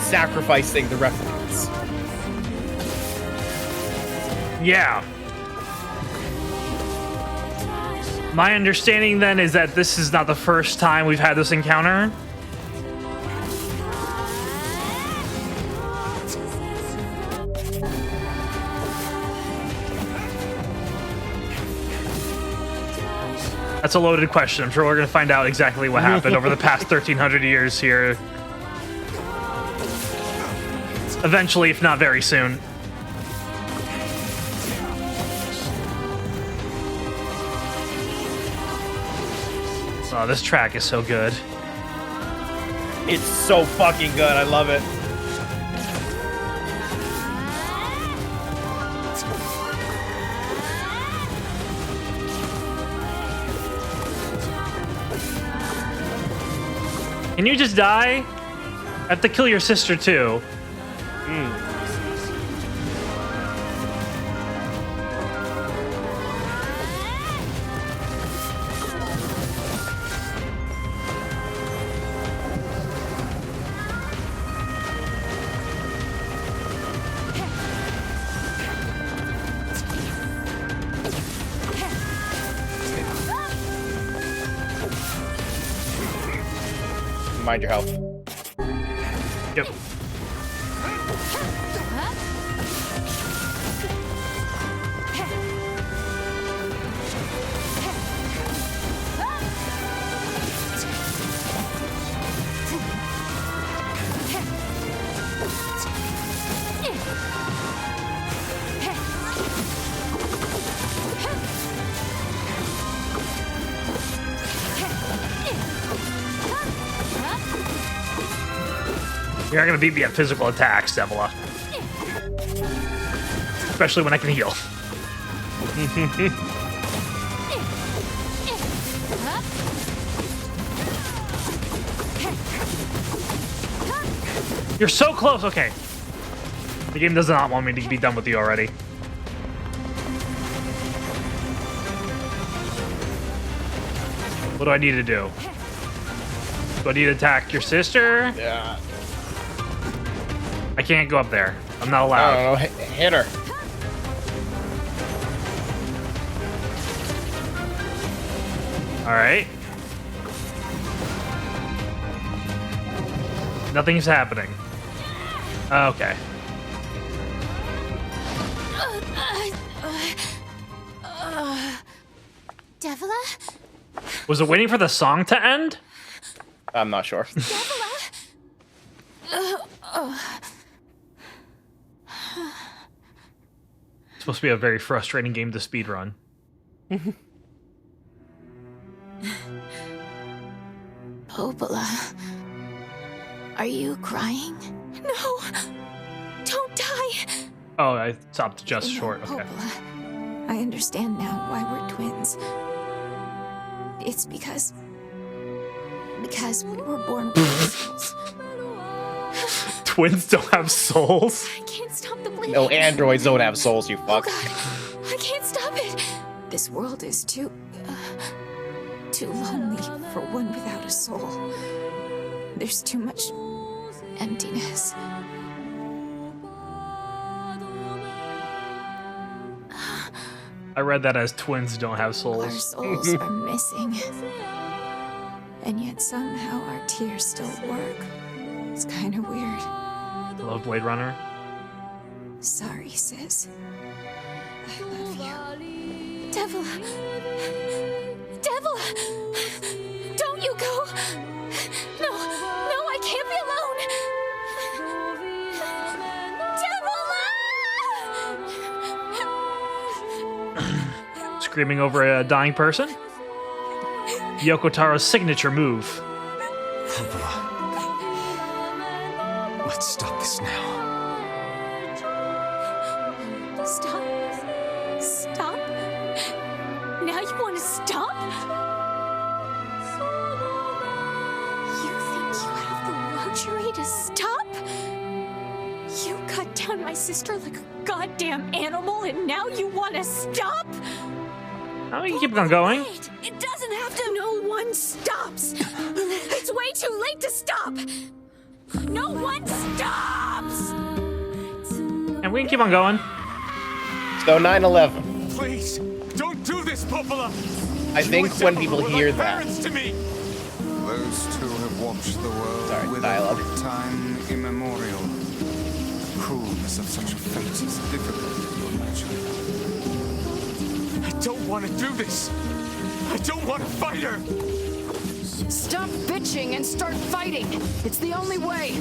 sacrificing the replicants. Yeah. My understanding then is that this is not the first time we've had this encounter. That's a loaded question. I'm sure we're going to find out exactly what happened over the past 1,300 years here. Eventually, if not very soon. Oh, this track is so good. It's so fucking good. I love it. Can you just die? I have to kill your sister too. Mind your health. Yep. You're not gonna beat me at physical attacks, Devla. Especially when I can heal. You're so close. Okay. The game does not want me to be done with you already. What do I need to do? Do I need to attack your sister? Yeah. I can't go up there. I'm not allowed. No, hit her. All right. Nothing's happening. Okay. Devla? Was it waiting for the song to end? I'm not sure. Devla? It's supposed to be a very frustrating game to speedrun. Popola. Are you crying? No! Don't die! Oh, I stopped just short. Okay. Popola, I understand now why we're twins. It's because we were born with souls. Twins don't have souls? I can't stop the bleeding. No, androids don't have souls, you fuck. Oh God, I can't stop it. This world is too lonely for one without a soul. There's too much emptiness. I read that as twins don't have Our souls. souls are missing. And yet somehow our tears still work. It's kind of weird. I love Blade Runner. Sorry, sis. I love you. Devla! Devla! Don't you go. No, I can't be alone. Devil! Screaming over a dying person? Yoko Taro's signature move. Popola. Let's stop this now. Stop. Stop. Now you want to stop? You think you have the luxury to stop? You cut down my sister like a goddamn animal and now you want to stop? Oh, we can keep on going. Wait, it doesn't have to. No one stops. It's way too late to stop. No one stops. And we can keep on going. So 9/11. Please, don't do this, Popola! I think when people hear that, To me. Those two have watched the world Sorry, with dialogue. time immemorial. The cruelness of such a fate is difficult to imagine. I don't want to do this. I don't want to fight her. Stop bitching and start fighting. It's the only way.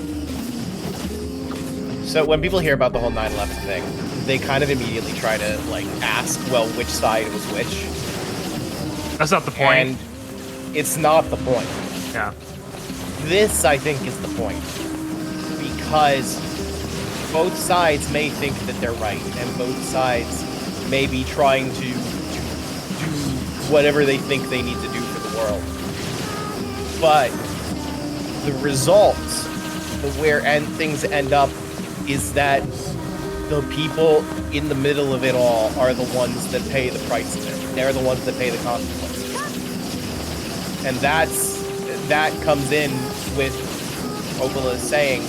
So when people hear about the whole 9/11 thing, they kind of immediately try to like ask, well, which side was which. That's not the point. And it's not the point. Yeah. This, I think, is the point. Because both sides may think that they're right, and both sides may be trying to do whatever they think they need to do for the world. But the results, where things end up, is that the people in the middle of it all are the ones that pay the price of it. They're the ones that pay the consequences. And that comes in with Popola saying,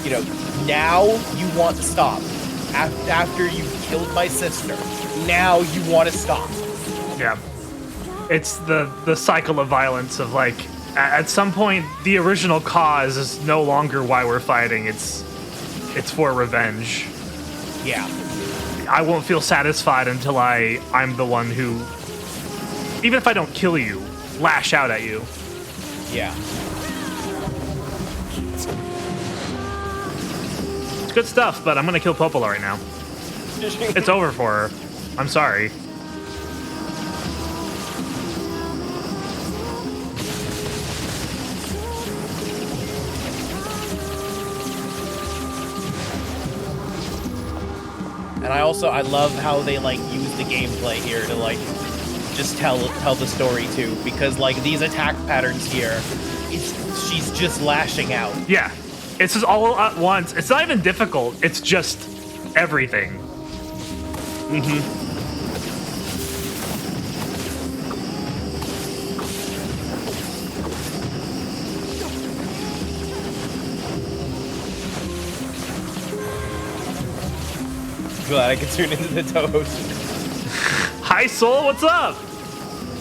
you know, now you want to stop. After you've killed my sister, now you want to stop. Yeah. It's the cycle of violence of like, at some point, the original cause is no longer why we're fighting. It's for revenge. Yeah. I won't feel satisfied until I'm the one who, even if I don't kill you, lash out at you. Yeah. It's good stuff, but I'm gonna kill Popola right now. It's over for her. I'm sorry. And I love how they like use the gameplay here to like just tell the story too, because like these attack patterns here, she's just lashing out. Yeah, it's just all at once. It's not even difficult. It's just everything. Mm-hmm. Glad I could tune into the toad. Hi, Soul. What's up?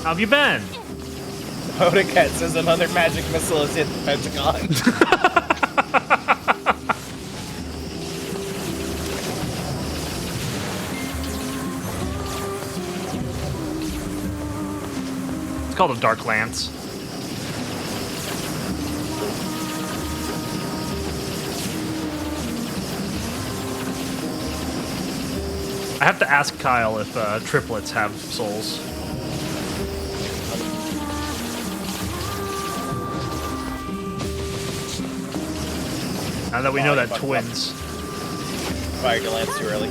How have you been? Hodaket says another magic missile has hit the Pentagon. It's called a Dark Lance. I have to ask Kyle if triplets have souls. Now that we know that twins. Fired your lance too early.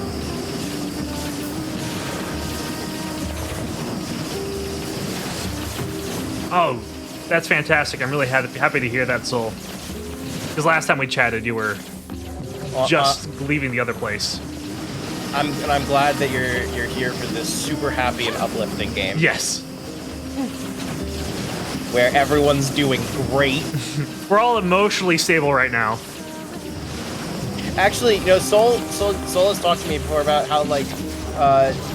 Oh, that's fantastic. I'm really happy to hear that, Soul. Because last time we chatted, you were just leaving the other place. I'm glad that you're here for this super happy and uplifting game. Yes. Where everyone's doing great. We're all emotionally stable right now. Actually, you know, Soul has talked to me before about how like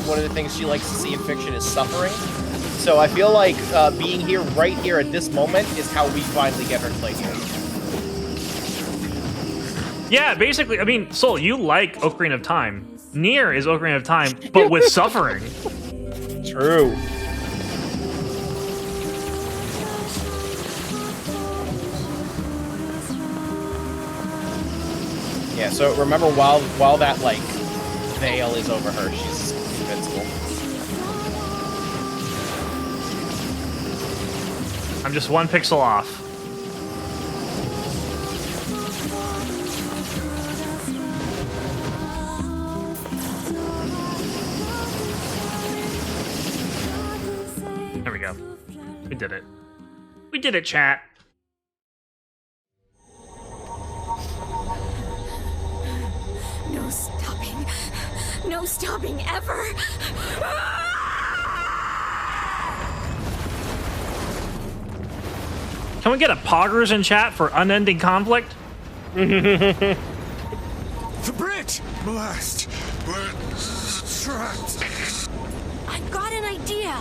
one of the things she likes to see in fiction is suffering. So I feel like being here right here at this moment is how we finally get her to play games. Yeah, basically, I mean, Soul, you like Ocarina of Time. Nier is Ocarina of Time, but with suffering. True. Yeah, so remember while that, like, veil is over her, she's invincible. I'm just 1 pixel off. There we go. We did it. We did it, chat. No stopping. No stopping ever. Can we get a poggers in chat for unending conflict? The bridge! Blast! We're trapped. I've got an idea.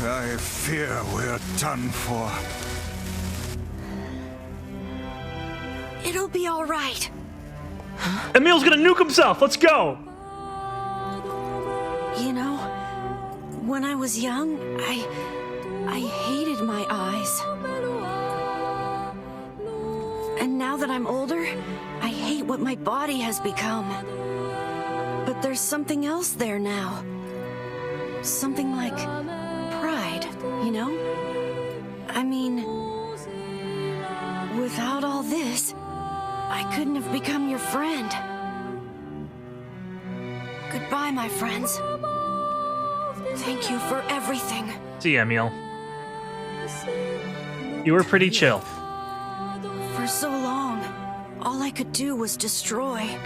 I fear we're done for. It'll be all right. Emil's gonna nuke himself. Let's go. You know, when I was young, I hated my eyes. And now that I'm older, I hate what my body has become. But there's something else there now. Something like pride, you know? I mean, without all this, I couldn't have become your friend. Goodbye, my friends. Thank you for everything. See ya, Emil. You were pretty chill. For so long, all I could do was destroy.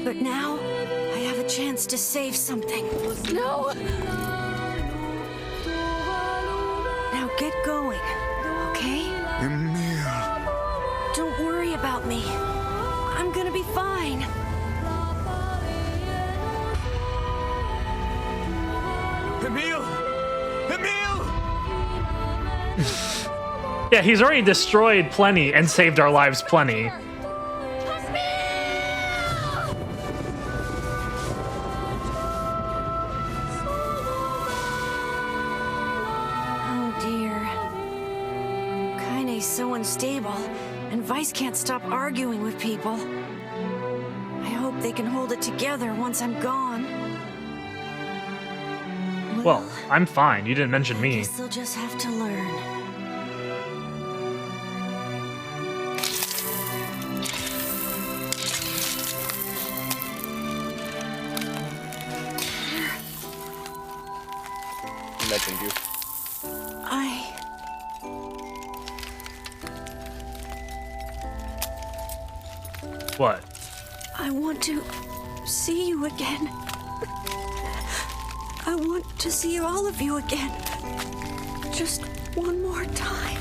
But now, I have a chance to save something. No! Now get going, okay? Emil. Don't worry about me. I'm gonna be fine. Emil! Emil! Yeah, he's already destroyed plenty and saved our lives plenty. Oh dear. Kaine's so unstable, and Vice can't stop arguing with people. I hope they can hold it together once I'm gone. Well, I'm fine. You didn't mention me. Guess they'll just have to learn. Mentioned you. What? I want to see you again. I want to see all of you again. Just one more time.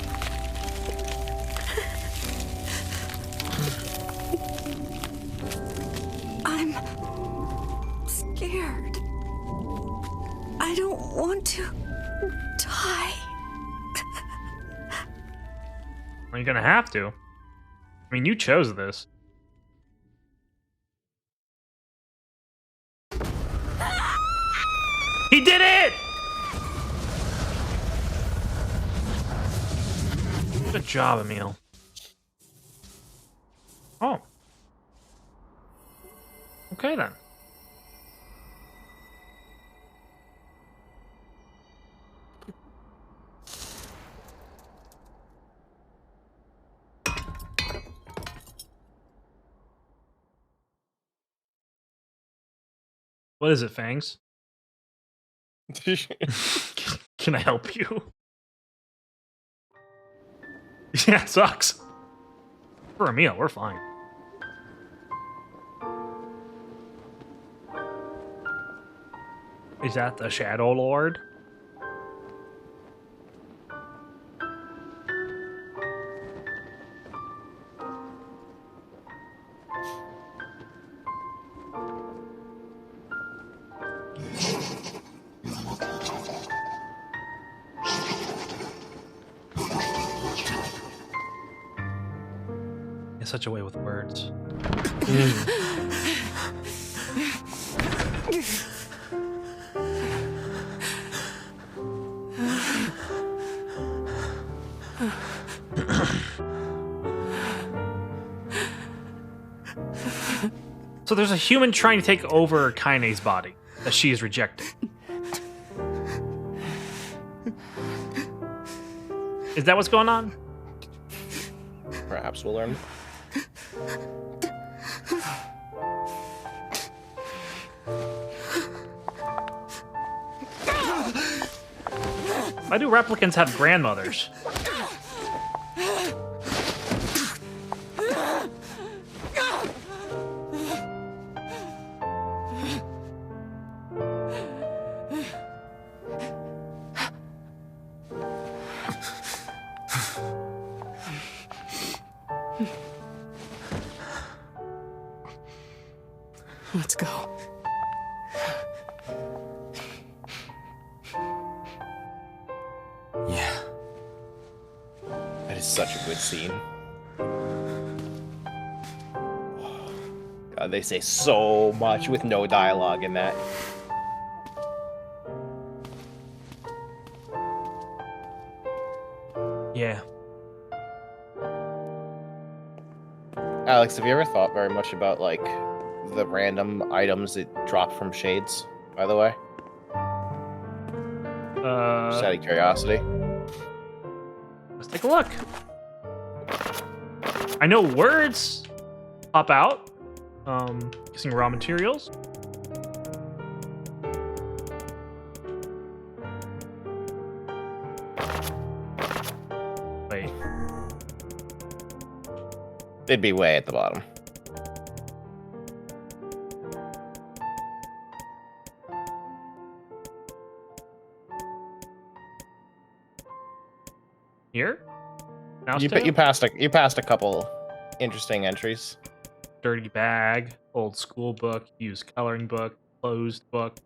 I'm scared. I don't want to die. Well, you're gonna have to. I mean, you chose this. He did it! Good job, Emil. Oh. Okay, then. What is it, Fangs? Can I help you? Yeah, it sucks. For a meal, we're fine. Is that the Shadow Lord? such a way with words. So there's a human trying to take over Kaine's body that she is rejecting. Is that what's going on? Perhaps we'll learn. Why do replicants have grandmothers? Let's go. Yeah. That is such a good scene. God, they say so much with no dialogue in that. Yeah. Alex, have you ever thought very much about, like, the random items that drop from shades, by the way? Just out of curiosity. Let's take a look. I know words pop out. Guessing raw materials. Wait. They'd be way at the bottom. Here? Mouse You tail? passed a couple interesting entries. Dirty bag, old school book, used coloring book, closed book,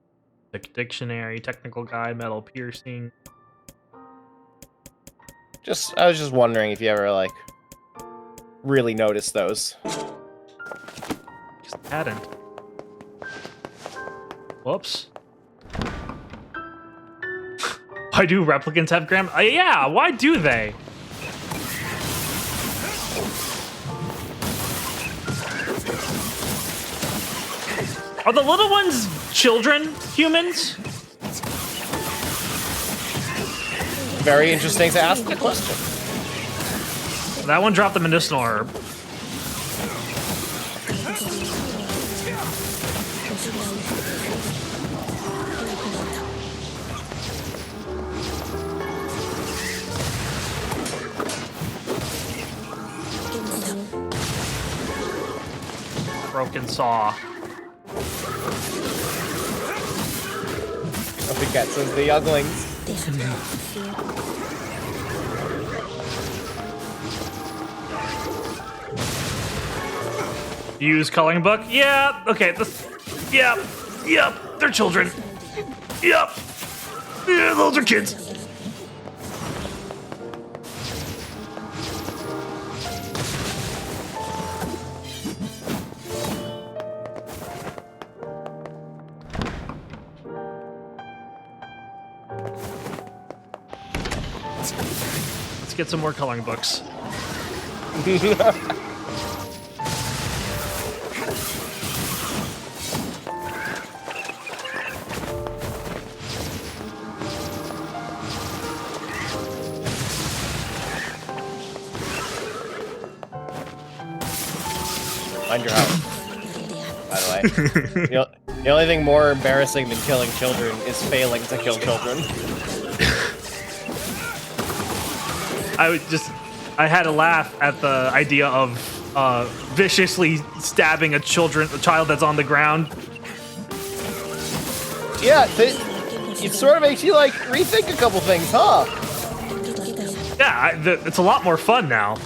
the dictionary, technical guide, metal piercing. I was just wondering if you ever, like, really noticed those. Just hadn't. Whoops. Why do replicants have yeah, why do they? Are the little ones children, humans? Very interesting to ask the question. That one dropped the medicinal herb. Broken saw. Copycat says the younglings. Use coloring book? Yeah, okay, yep, they're children. Yep. Yeah, those are kids. Let's get some more coloring books. Find your house. By the way, the only thing more embarrassing than killing children is failing to kill children. I had a laugh at the idea of viciously stabbing a child that's on the ground. Yeah, it sort of makes you, like, rethink a couple things, huh? Yeah, it's a lot more fun now.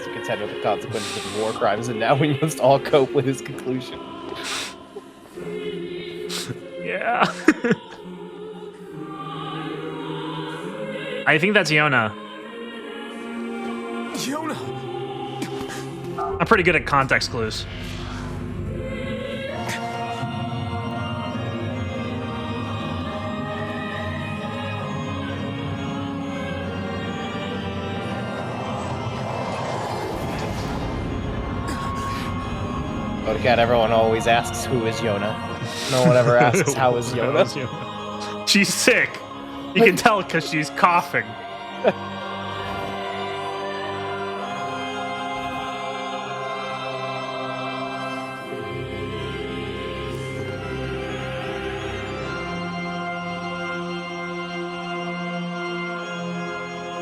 to contend with the consequences of war crimes, and now we must all cope with his conclusion. Yeah. I think that's Yona. Yona! I'm pretty good at context clues. But again, everyone always asks who is Yona. No one ever asks how is Yona. She's sick. You can tell because she's coughing.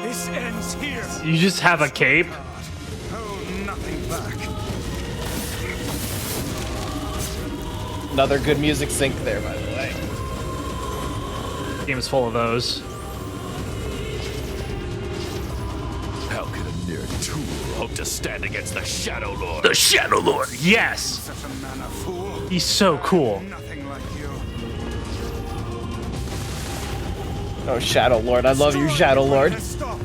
This ends here. You just have a cape? Hold nothing back. Another good music sync there, by the way. Game is full of those. How can a mere tool hope to stand against the Shadow Lord? The Shadow Lord, yes! Such a man a fool. He's so cool. Nothing like you. Oh, Shadow Lord. I love you, Shadow Lord. Stop.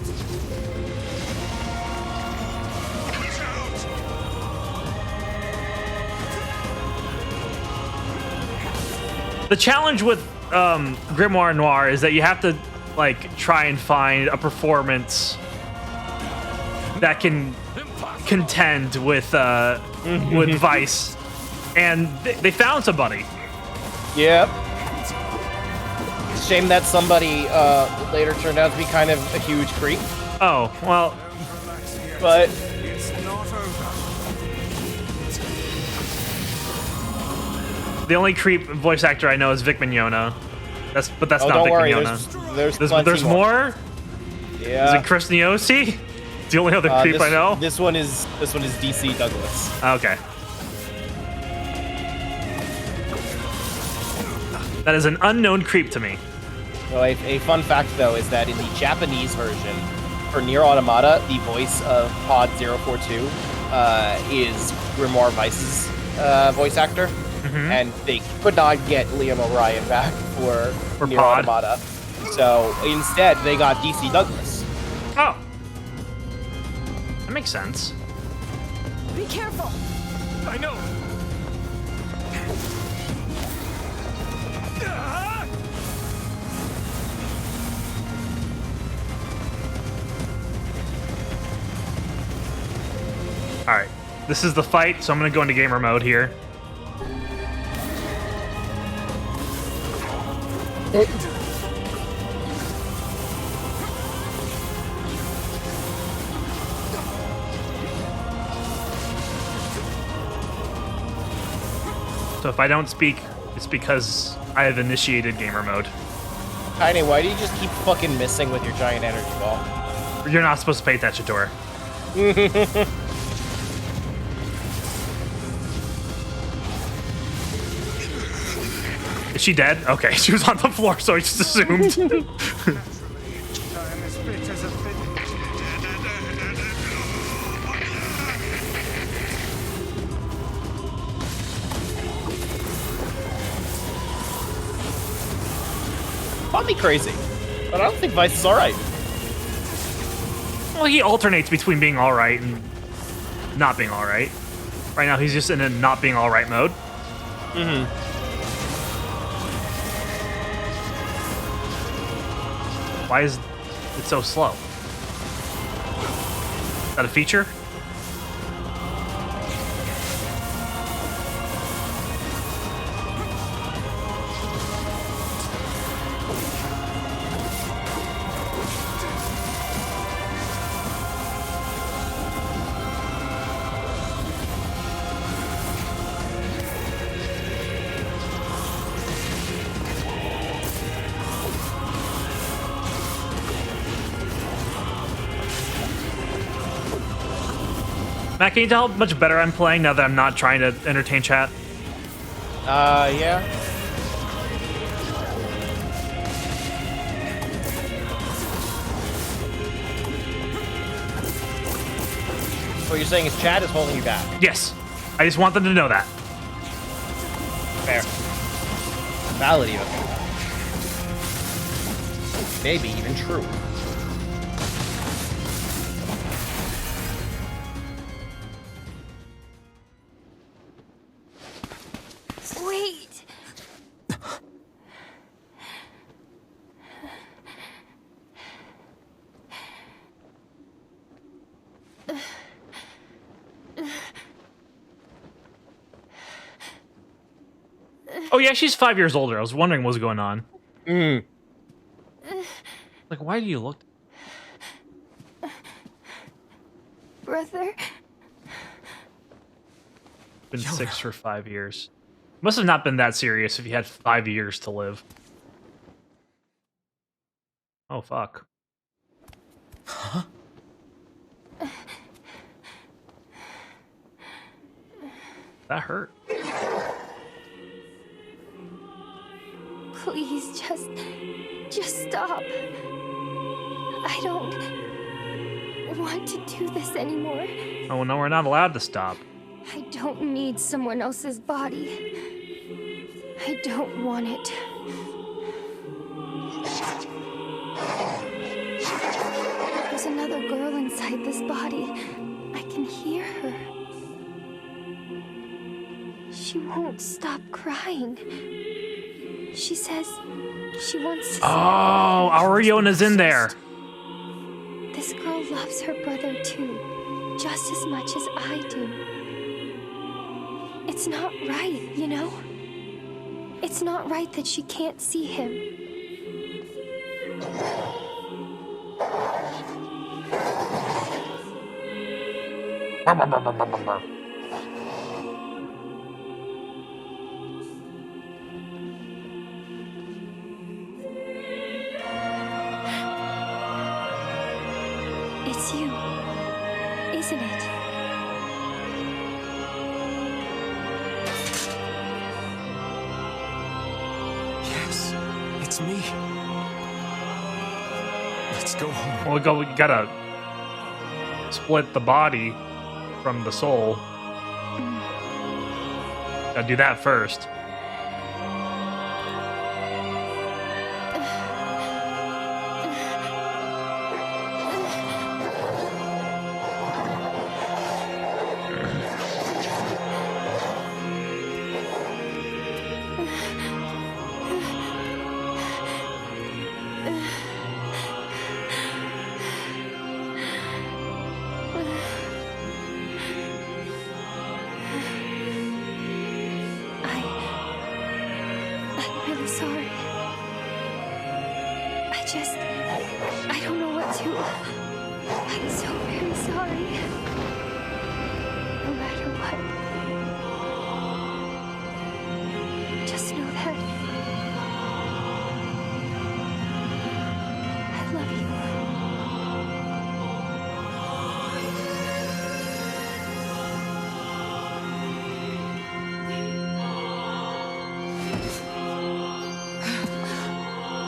The challenge with Grimoire Noir is that you have to like try and find a performance that can contend with Vice, and they found somebody. Yep. Shame that somebody later turned out to be kind of a huge creep, Oh well, but It's not over. the only creep voice actor I know is Vic Mignogna. That's oh, not don't Vic worry. Mignogna. There's plenty There's more. Yeah. Is it Chris Niosi? It's the only other creep this, I know. This one is DC Douglas. Okay. That is an unknown creep to me. So a fun fact, though, is that in the Japanese version for Nier Automata, the voice of Pod 042 is Grimoire Vice's voice actor, and they could not get Liam O'Brien back for Nier Pod. Automata. So instead, they got DC Douglas. Oh. That makes sense. Be careful. I know. Alright. This is the fight, so I'm gonna go into gamer mode here. So if I don't speak, it's because I have initiated gamer mode. Tiny, why do you just keep fucking missing with your giant energy ball? You're not supposed to pay attention to her. Is she dead? Okay, she was on the floor, so I just assumed. Time is fit as a fit. Call me crazy, but I don't think Vice is alright. Well, he alternates between being alright and not being alright. Right now, he's just in a not being alright mode. Why is it so slow? Is that a feature? Matt, can you tell how much better I'm playing now that I'm not trying to entertain chat? Yeah. What you're saying is Chad is holding you back. Yes. I just want them to know that. Fair. Valid even. Maybe even true. Wait. Oh yeah, she's 5 years older. I was wondering what was going on. Like, why do you look? Brother? Been 6 for 5 years. Must have not been that serious if you had 5 years to live. Oh fuck. Huh? That hurt. Please, just stop. I don't want to do this anymore. Oh no, we're not allowed to stop. I don't need someone else's body. I don't want it. There's another girl inside this body. I can hear her. She won't stop crying. She says she wants to. Oh, Auriona's in there. This girl loves her brother too, just as much as I do. It's not right, you know? It's not right that she can't see him. It's you, isn't it? Yes, it's me. Let's go home. Well, we gotta split the body from the soul. Gotta do that first. I'm really sorry. I don't know what to. I'm so very sorry. No matter what. Just know that I love you.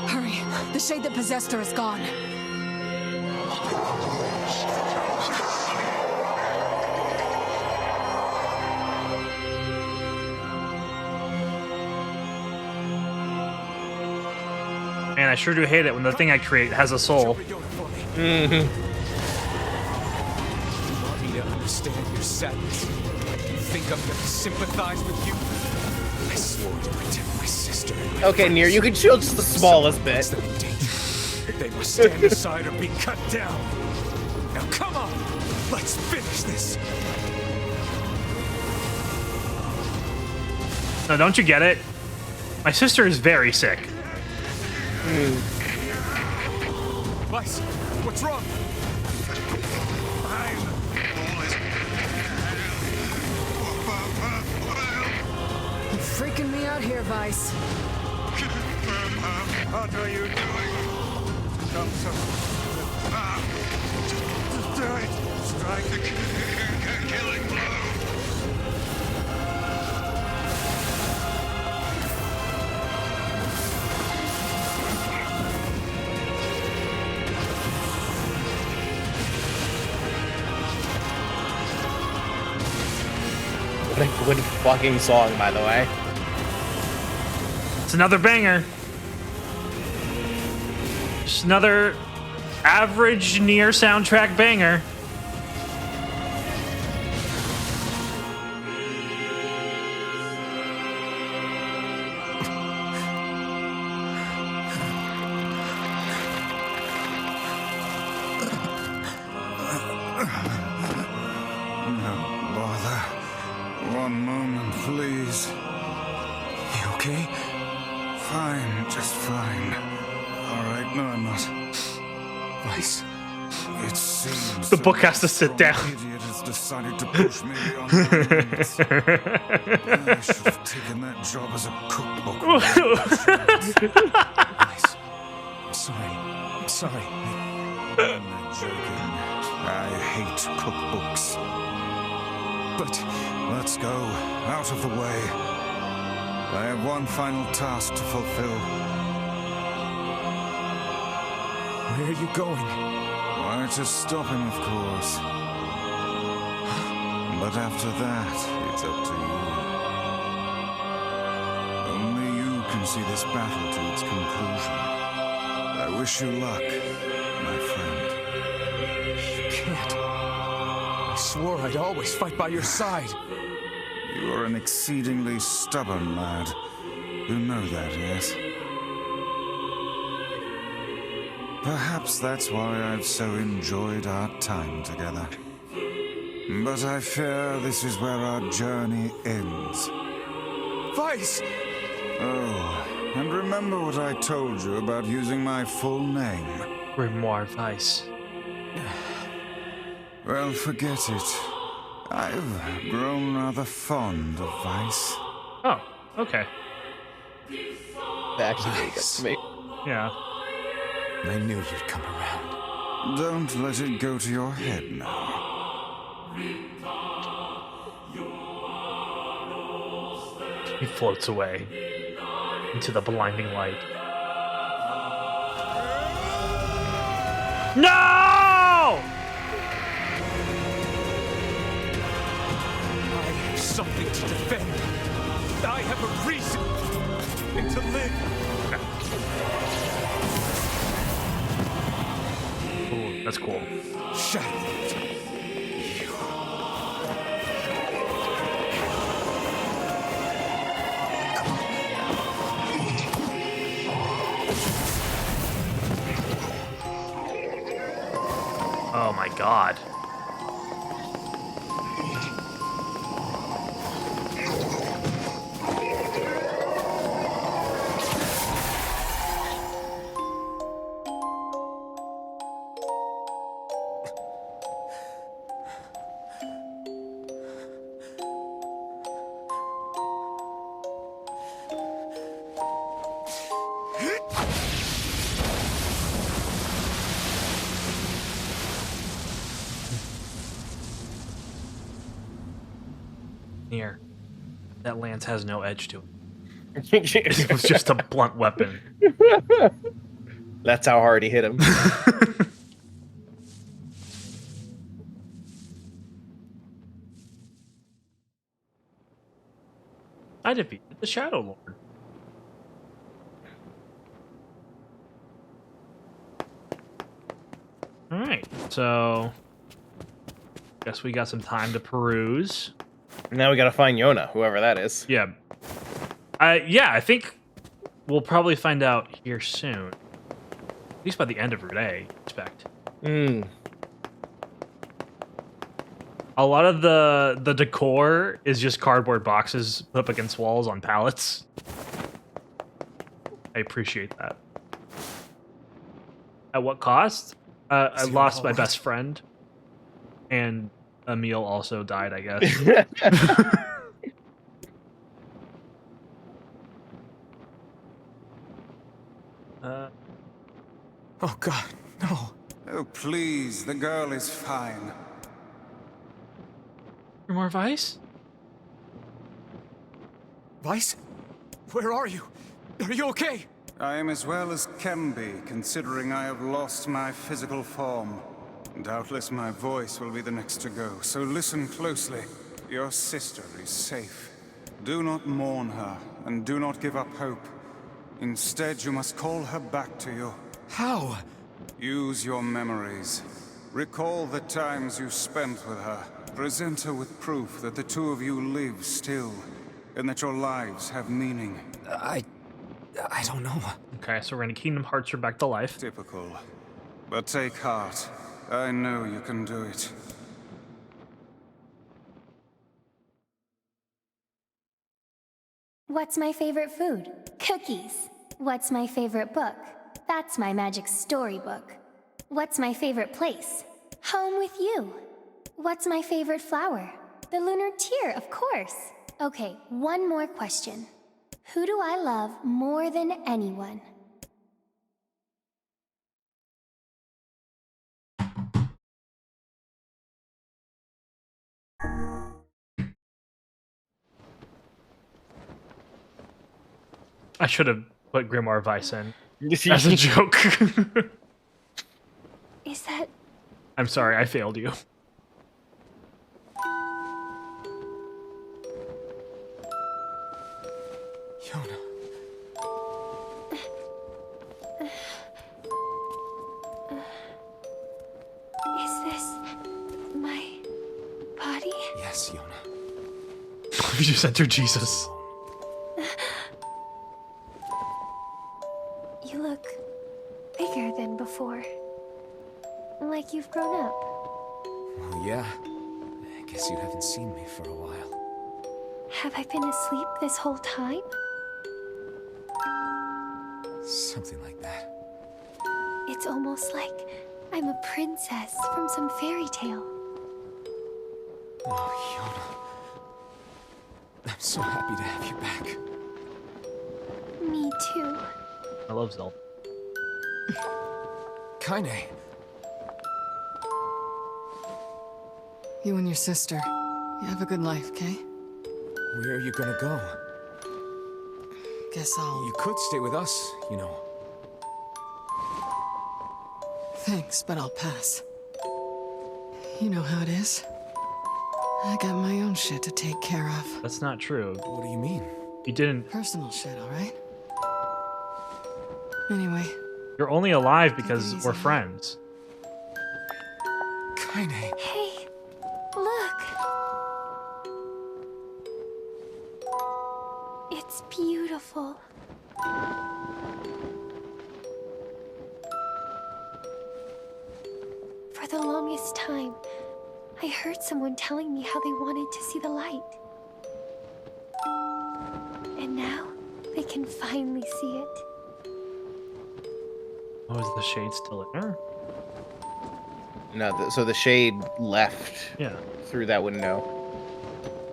Hurry. The shade that possessed her is gone. Man, I sure do hate it when the thing I create has a soul. You want me to understand your sadness? You think I'm gonna sympathize with you? I swore to protect my sister. And my Okay, Nier, you can chill just the smallest bit. They must stand aside or be cut down. Now come on, let's finish this. No, don't you get it? My sister is very sick. Vice, what's wrong? You're freaking me out here, Vice. What are you doing? Come, son. Just do it. Strike the killing blow. What a good fucking song, by the way. It's another banger. Just another average Nier soundtrack banger. The book has to sit down. Idiot has decided to push me beyond my limits. I should have taken that job as a cookbook. Guys, I'm sorry. I'm sorry. I'm not joking. I hate cookbooks. But let's go out of the way. I have one final task to fulfill. Where are you going? Why, to stop him, of course. But after that, it's up to you. Only you can see this battle to its conclusion. I wish you luck, my friend. You can't. I swore I'd always fight by your side. You are an exceedingly stubborn lad. You know that, yes? Perhaps that's why I've so enjoyed our time together. But I fear this is where our journey ends. Weiss! Oh, and remember what I told you about using my full name? Grimoire Weiss. Well, forget it. I've grown rather fond of Weiss. Oh, okay. That actually really gets me. Yeah. I knew you'd come around. Don't let it go to your head now. He floats away into the blinding light. No! I have something to defend. I have a reason to live. Ooh, that's cool. Shadow. Oh my god. Nier. That lance has no edge to it. It was just a blunt weapon. That's how hard he hit him. I defeated the Shadow Lord. Alright, so guess we got some time to peruse. Now we gotta find Yona, whoever that is. Yeah. Yeah, I think we'll probably find out here soon. At least by the end of Route A, I expect. A lot of the decor is just cardboard boxes put up against walls on pallets. I appreciate that. At what cost? I lost my best friend. And Emil also died, I guess. Oh God, no. Oh, please, the girl is fine. More Weiss? Weiss? Where are you? Are you okay? I am as well as can be, considering I have lost my physical form. Doubtless my voice will be the next to go, so listen closely. Your sister is safe. Do not mourn her, and do not give up hope. Instead, you must call her back to you. How? Use your memories. Recall the times you spent with her. Present her with proof that the two of you live still, and that your lives have meaning. I don't know. Okay, so we're gonna Kingdom Hearts her back to life. Typical. But take heart. I know you can do it. What's my favorite food? Cookies. What's my favorite book? That's my magic storybook. What's my favorite place? Home with you. What's my favorite flower? The lunar tear, of course. Okay, one more question. Who do I love more than anyone? I should have put Grimoire Vice in as a joke. Is that... I'm sorry, I failed you. Yona. Is this my body? Yes, Yona. We just entered Jesus. You look bigger than before. Like you've grown up. Well, yeah. I guess you haven't seen me for a while. Have I been asleep this whole time? Something like that. It's almost like I'm a princess from some fairy tale. Oh, Yona. I'm so happy to have you back. Me too. I love Zelda. Kaine. You and your sister, you have a good life, Kay? Where are you gonna go? Guess I'll... You could stay with us, you know. Thanks, but I'll pass. You know how it is. I got my own shit to take care of. That's not true. What do you mean? You didn't... Personal shit, alright? Anyway. You're only alive because we're friends. Kaine. Hey, look. It's beautiful. For the longest time, I heard someone telling me how they wanted to see the light. And now, they can finally see it. Oh, is the shade still in there? No, so the shade left Yeah. through that window.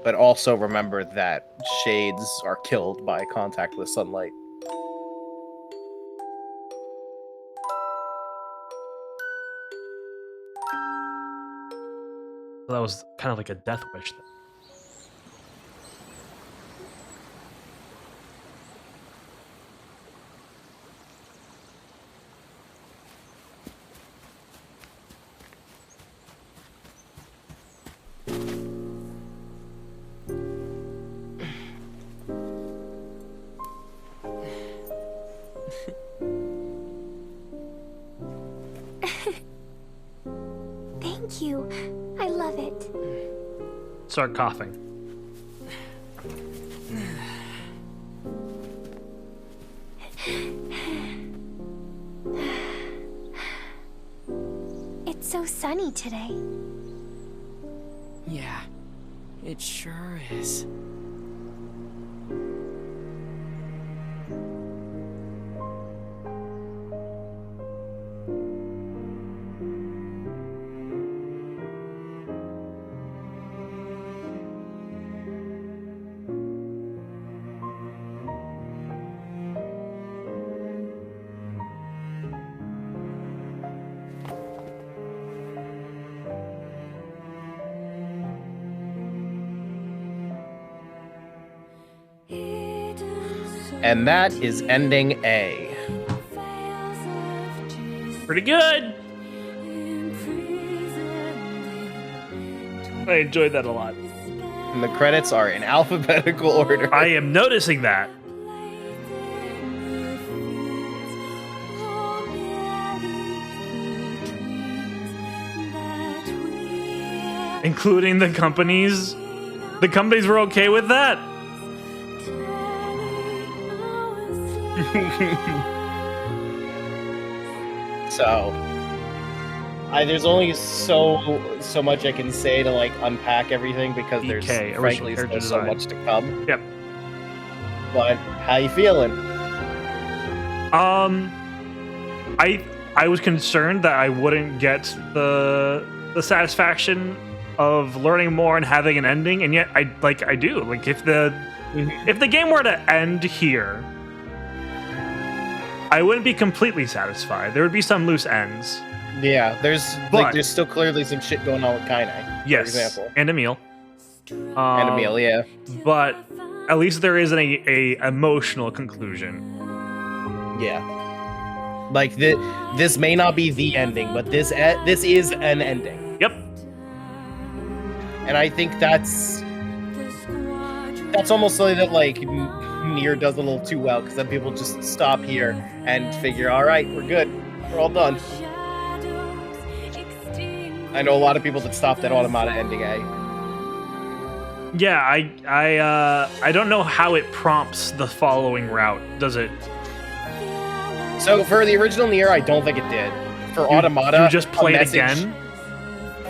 But also remember that shades are killed by contact with sunlight. So that was kind of like a death wish then. Thank you. I love it. Start coughing. It's so sunny today. Yeah, it sure is. And that is ending A. Pretty good. I enjoyed that a lot. And the credits are in alphabetical order. I am noticing that. Including the companies. The companies were okay with that. So, there's only so much I can say to like unpack everything because there's DK, frankly original still so design. much to come. Yep. But how you feeling? I was concerned that I wouldn't get the satisfaction of learning more and having an ending, and yet I do. Like if the game were to end here, I wouldn't be completely satisfied. There would be some loose ends. Yeah, there's still clearly some shit going on with Kaine, Yes, for example. and Emil. And Emil, yeah. But at least there is a emotional conclusion. Yeah. Like this may not be the ending, but this is an ending. Yep. And I think that's almost something that like Nier does a little too well, because then people just stop here and figure, all right, we're good, we're all done. I know a lot of people that stopped at Automata ending A. Yeah, I don't know how it prompts the following route. Does it? So for the original Nier, I don't think it did. For Automata, you just played again.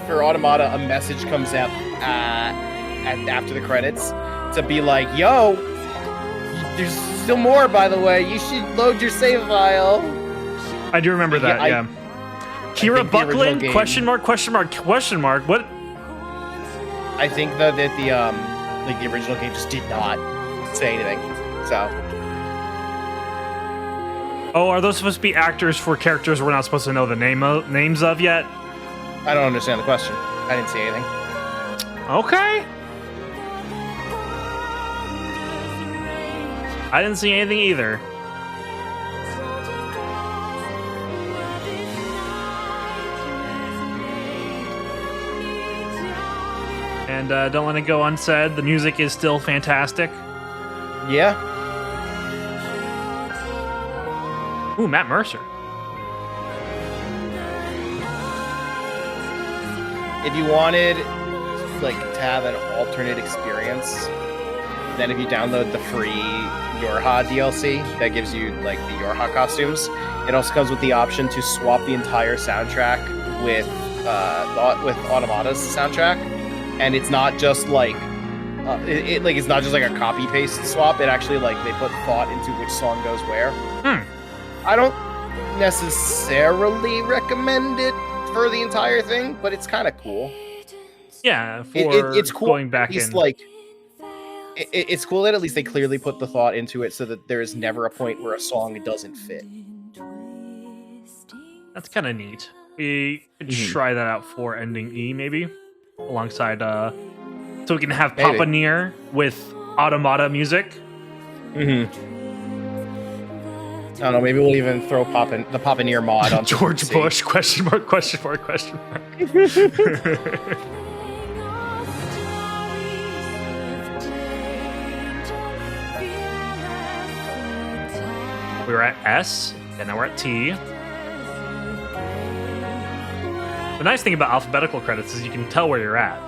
For Automata, a message comes up after the credits to be like, "Yo, there's still more, by the way. You should load your save file." I do remember that. Yeah. Kira Buckland? Question mark? Question mark? Question mark? What? I think that the original game just did not say anything. So. Oh, are those supposed to be actors for characters we're not supposed to know the names of yet? I don't understand the question. I didn't see anything. Okay. I didn't see anything either. And don't let it go unsaid, the music is still fantastic. Yeah. Ooh, Matt Mercer. If you wanted like to have an alternate experience, then if you download the free Yorha DLC that gives you like the Yorha costumes, it also comes with the option to swap the entire soundtrack with Automata's soundtrack, and it's not just like it's not just like a copy paste swap. It actually like they put thought into which song goes where. I don't necessarily recommend it for the entire thing, but it's kind of cool. Yeah, it's cool. Going back in. Like, it's cool that at least they clearly put the thought into it, so that there is never a point where a song doesn't fit. That's kind of neat. We could try that out for ending E, maybe, alongside so we can have Papa Nier with Automata music. I don't know, maybe we'll even throw the Papa Nier mod on George Bush, question mark, question mark, question mark. We were at S, and now we're at T. The nice thing about alphabetical credits is you can tell where you're at.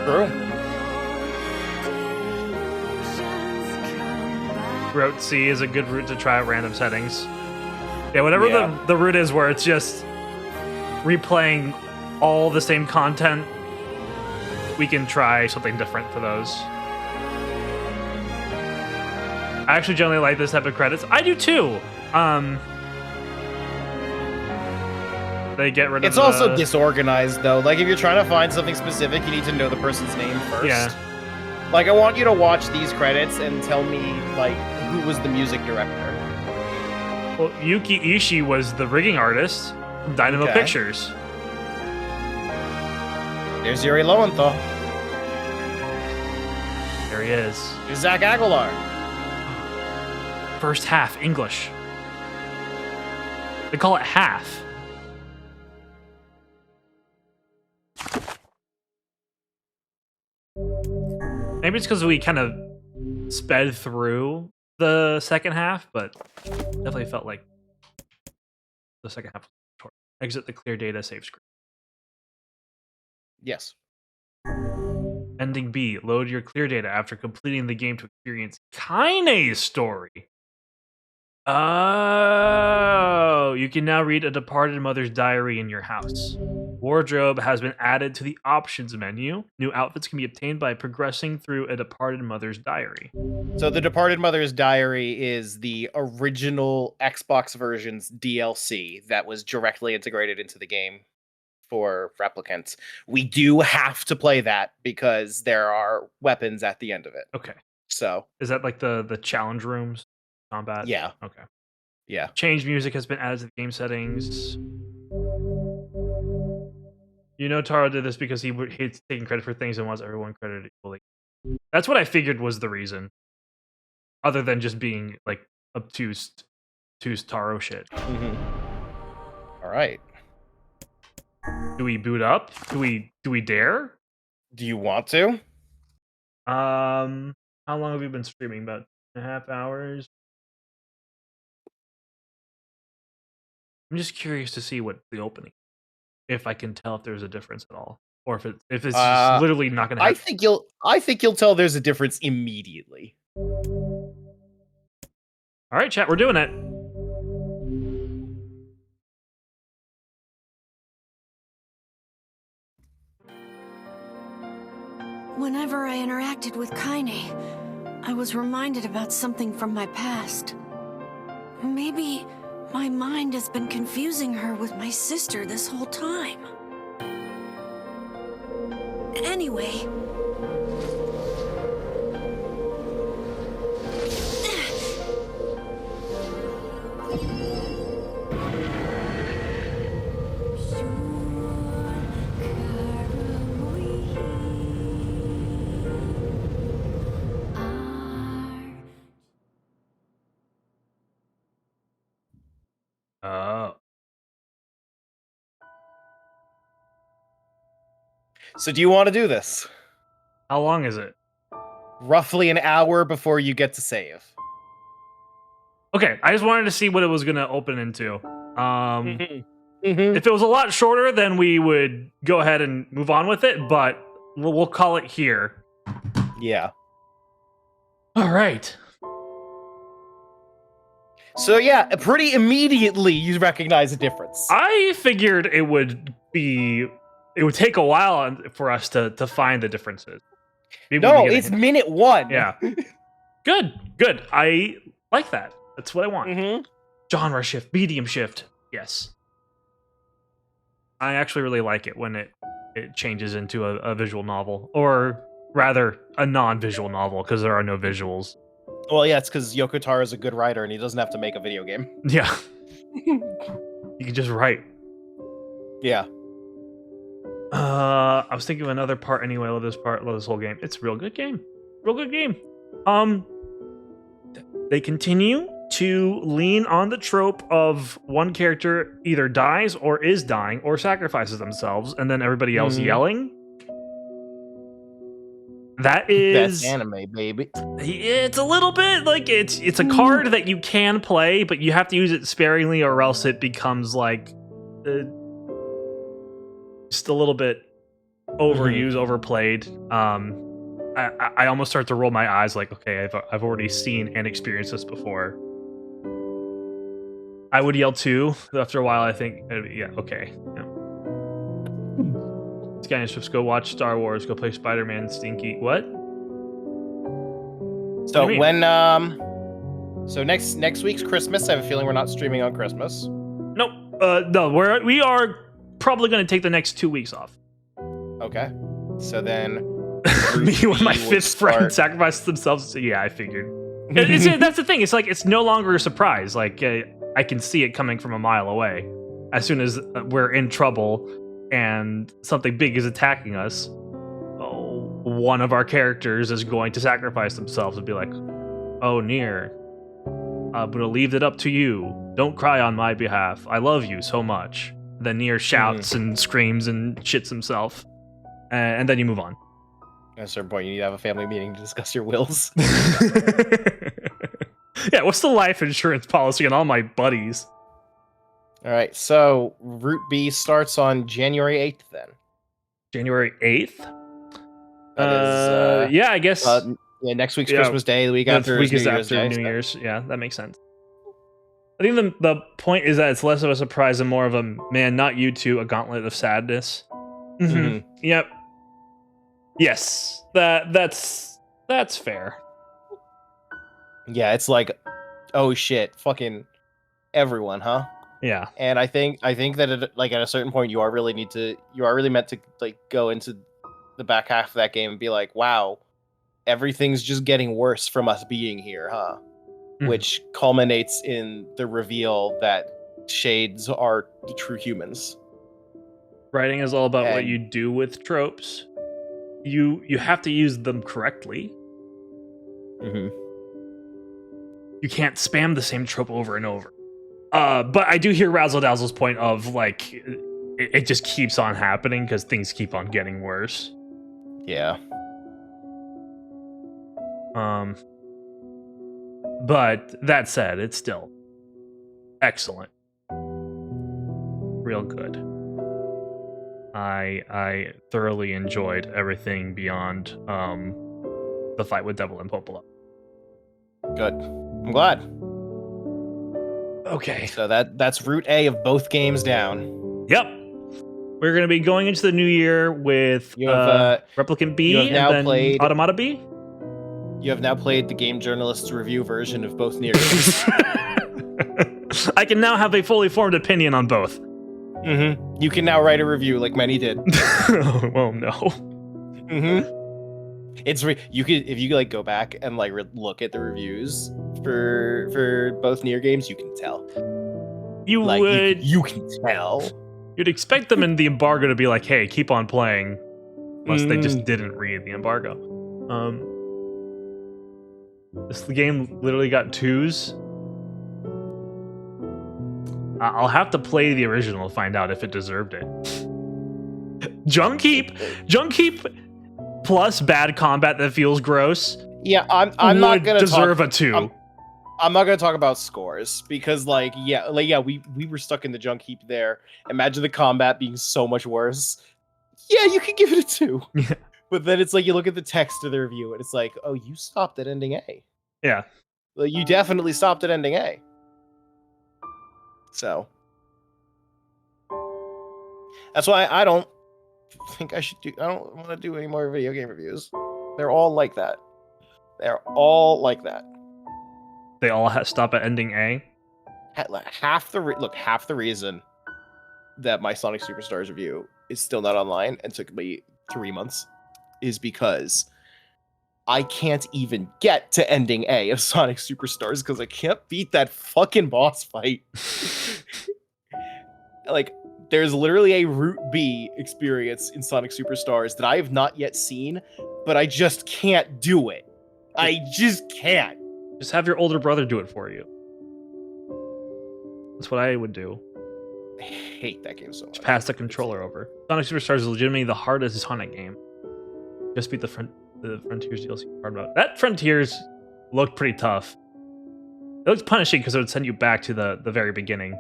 True. Route C is a good route to try out random settings. Yeah, whatever the route is where it's just replaying all the same content, we can try something different for those. I actually generally like this type of credits. I do too. They get rid of It's also disorganized though. Like if you're trying to find something specific, you need to know the person's name first. Yeah. Like I want you to watch these credits and tell me like who was the music director. Well, Yuki Ishii was the rigging artist from Dynamo Pictures. There's Yuri Lowenthal. There he is. There's Zach Aguilar. First half English. They call it half. Maybe it's because we kind of sped through the second half, but definitely felt like the second half was short. Exit the clear data save screen. Yes. Ending B. Load your clear data after completing the game to experience Kaine's story. Oh, you can now read a departed mother's diary in your house. Wardrobe has been added to the options menu. New outfits can be obtained by progressing through a departed mother's diary. So the Departed Mother's Diary is the original Xbox version's DLC that was directly integrated into the game for Replicants. We do have to play that because there are weapons at the end of it. Okay. So is that like the challenge rooms combat? Yeah. Okay. Yeah. Change music has been added to the game settings. You know Taro did this because he hates taking credit for things and wants everyone credited equally. That's what I figured was the reason. Other than just being like obtuse Taro shit. All right. Do we boot up? Do we dare? Do you want to? How long have you been streaming? About 2.5 hours. I'm just curious to see what the opening, if I can tell if there's a difference at all, or if it's just literally not gonna happen. I think you'll tell there's a difference immediately. All right, chat, we're doing it. Whenever I interacted with Kaine, I was reminded about something from my past. Maybe my mind has been confusing her with my sister this whole time. Anyway... Oh. So do you want to do this? How long is it? Roughly an hour before you get to save. Okay, I just wanted to see what it was gonna open into. If it was a lot shorter, then we would go ahead and move on with it, but we'll call it here. Yeah. All right. So yeah, pretty immediately you recognize a difference. I figured it would take a while for us to find the differences. Maybe no, it's minute 1. Yeah. Good. I like that. That's what I want. Genre shift, medium shift. Yes. I actually really like it when it changes into a visual novel, or rather, a non-visual novel, because there are no visuals. Well, yeah, it's because Yoko Taro is a good writer, and he doesn't have to make a video game. Yeah. You can just write. Yeah. I was thinking of another part anyway. I love this part. Love this whole game. It's a real good game. Real good game. They continue to lean on the trope of one character either dies or is dying or sacrifices themselves, and then everybody else yelling. That is that's anime, baby. It's a little bit like it's a card that you can play, but you have to use it sparingly, or else it becomes like just a little bit overused, overplayed. I almost start to roll my eyes, like, okay, I've already seen and experienced this before. I would yell too. After a while, I think, yeah, okay. Yeah. Scanner strips, go watch Star Wars, go play Spider-Man, Stinky. What? So when so next week's Christmas. I have a feeling we're not streaming on Christmas. Nope. No, we are probably going to take the next 2 weeks off. Okay. So then me when my 5th friend sacrificed themselves. Yeah, I figured. That's the thing. It's like it's no longer a surprise. Like I can see it coming from a mile away. As soon as we're in trouble and something big is attacking us, one of our characters is going to sacrifice themselves and be like, "Oh, Nier, I'm gonna leave it up to you. Don't cry on my behalf. I love you so much." Then Nier shouts and screams and shits himself, and then you move on. At a certain point, you need to have a family meeting to discuss your wills. Yeah, what's the life insurance policy on all my buddies? All right, so Route B starts on January 8th then. January 8th? That is, yeah, I guess. Yeah, next week's Christmas Day, the week after week is is New Year's after Day. New Year's. Yeah, that makes sense. I think the point is that it's less of a surprise and more of a, man, not you two, a gauntlet of sadness. Mhm. Yep. Yes, that's fair. Yeah, it's like, oh shit, fucking everyone, huh? Yeah. And I think that at a certain point you are really meant to like go into the back half of that game and be like, wow, everything's just getting worse from us being here, huh? Which culminates in the reveal that shades are the true humans. Writing is all about what you do with tropes. You have to use them correctly. You can't spam the same trope over and over. But I do hear Razzle Dazzle's point of, like, it just keeps on happening because things keep on getting worse. Yeah. But that said, it's still excellent. Real good. I thoroughly enjoyed everything beyond the fight with Devil and Popola. Good. I'm glad. Okay. So that's Route A of both games down. Yep. We're going to be going into the new year with Replicant B and then Automata B. You have now played the Game Journalist's review version of both Nier games. I can now have a fully formed opinion on both. You can now write a review like many did. Well, no. It's you could, if you like go back and like look at the reviews for both Nier games, you can tell. You like, would. You can tell. You'd expect them in the embargo to be like, "Hey, keep on playing," unless they just didn't read the embargo. This game literally got 2s. I'll have to play the original to find out if it deserved it. Junk heap plus bad combat that feels gross. Yeah, I'm not gonna deserve a 2. I'm not gonna talk about scores because we were stuck in the junk heap there. Imagine the combat being so much worse. Yeah, you could give it a 2. Yeah. But then it's like you look at the text of the review and it's like, oh, you stopped at ending A. Yeah. Like, you definitely stopped at ending A. So that's why I don't think I should do. I don't want to do any more video game reviews. They're all like that. They're all like that. They all stop at ending A. Half the reason that my Sonic Superstars review is still not online and took me 3 months is because I can't even get to ending A of Sonic Superstars because I can't beat that fucking boss fight. Like, there's literally a Route B experience in Sonic Superstars that I have not yet seen, but I just can't do it. I just can't. Just have your older brother do it for you. That's what I would do. I hate that game so much. Just pass the controller over. Sonic Superstars is legitimately the hardest Sonic game. Just beat the Frontiers DLC part about. That Frontiers looked pretty tough. It looked punishing because it would send you back to the very beginning.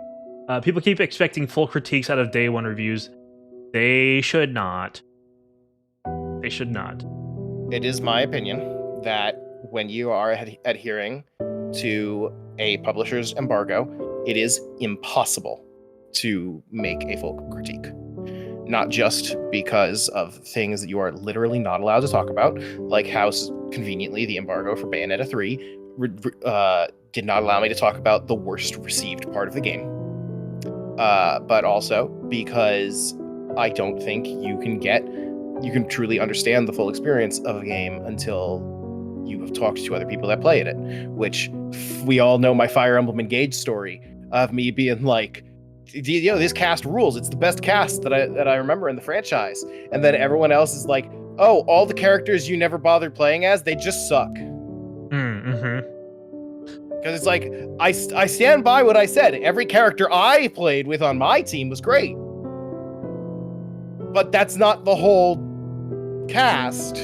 People keep expecting full critiques out of day one reviews. They should not. They should not. It is my opinion that when you are adhering to a publisher's embargo, it is impossible to make a full critique. Not just because of things that you are literally not allowed to talk about, like how conveniently the embargo for Bayonetta 3 did not allow me to talk about the worst received part of the game. But also because I don't think you can truly understand the full experience of a game until you have talked to other people that played it, which we all know my Fire Emblem Engage story of me being like, this cast rules. It's the best cast that I remember in the franchise. And then everyone else is like, oh, all the characters you never bothered playing as, they just suck. Because it's like, I stand by what I said. Every character I played with on my team was great. But that's not the whole cast.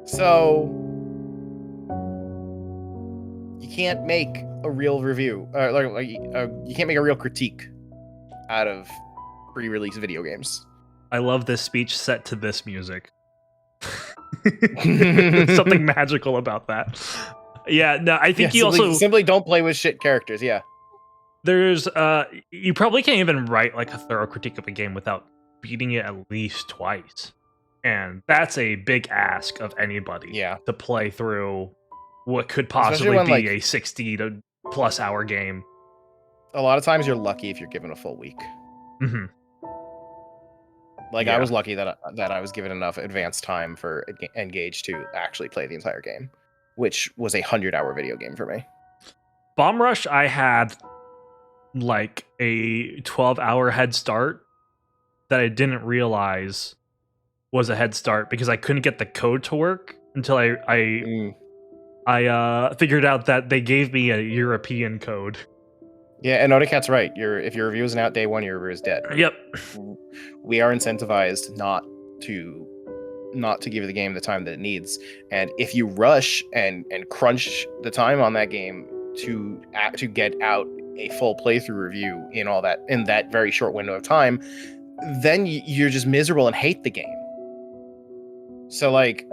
So you can't make a real review, you can't make a real critique out of pre-release video games. I love this speech set to this music. There's something magical about that. Yeah, no, I think you also simply don't play with shit characters. Yeah, there's you probably can't even write like a thorough critique of a game without beating it at least twice, and that's a big ask of anybody. Yeah, to play through what could possibly be a 60 to plus hour game. A lot of times you're lucky if you're given a full week. Mm-hmm. Like, I was lucky that I was given enough advance time for Engage to actually play the entire game, which was a 100-hour video game for me. Bomb Rush, I had like a 12-hour head start that I didn't realize was a head start because I couldn't get the code to work until I figured out that they gave me a European code. Yeah, and Odicat's right. If your review isn't out day one, your review is dead. Yep. We are incentivized not to give the game the time that it needs, and if you rush and crunch the time on that game to get out a full playthrough review in that very short window of time, then you're just miserable and hate the game. So like,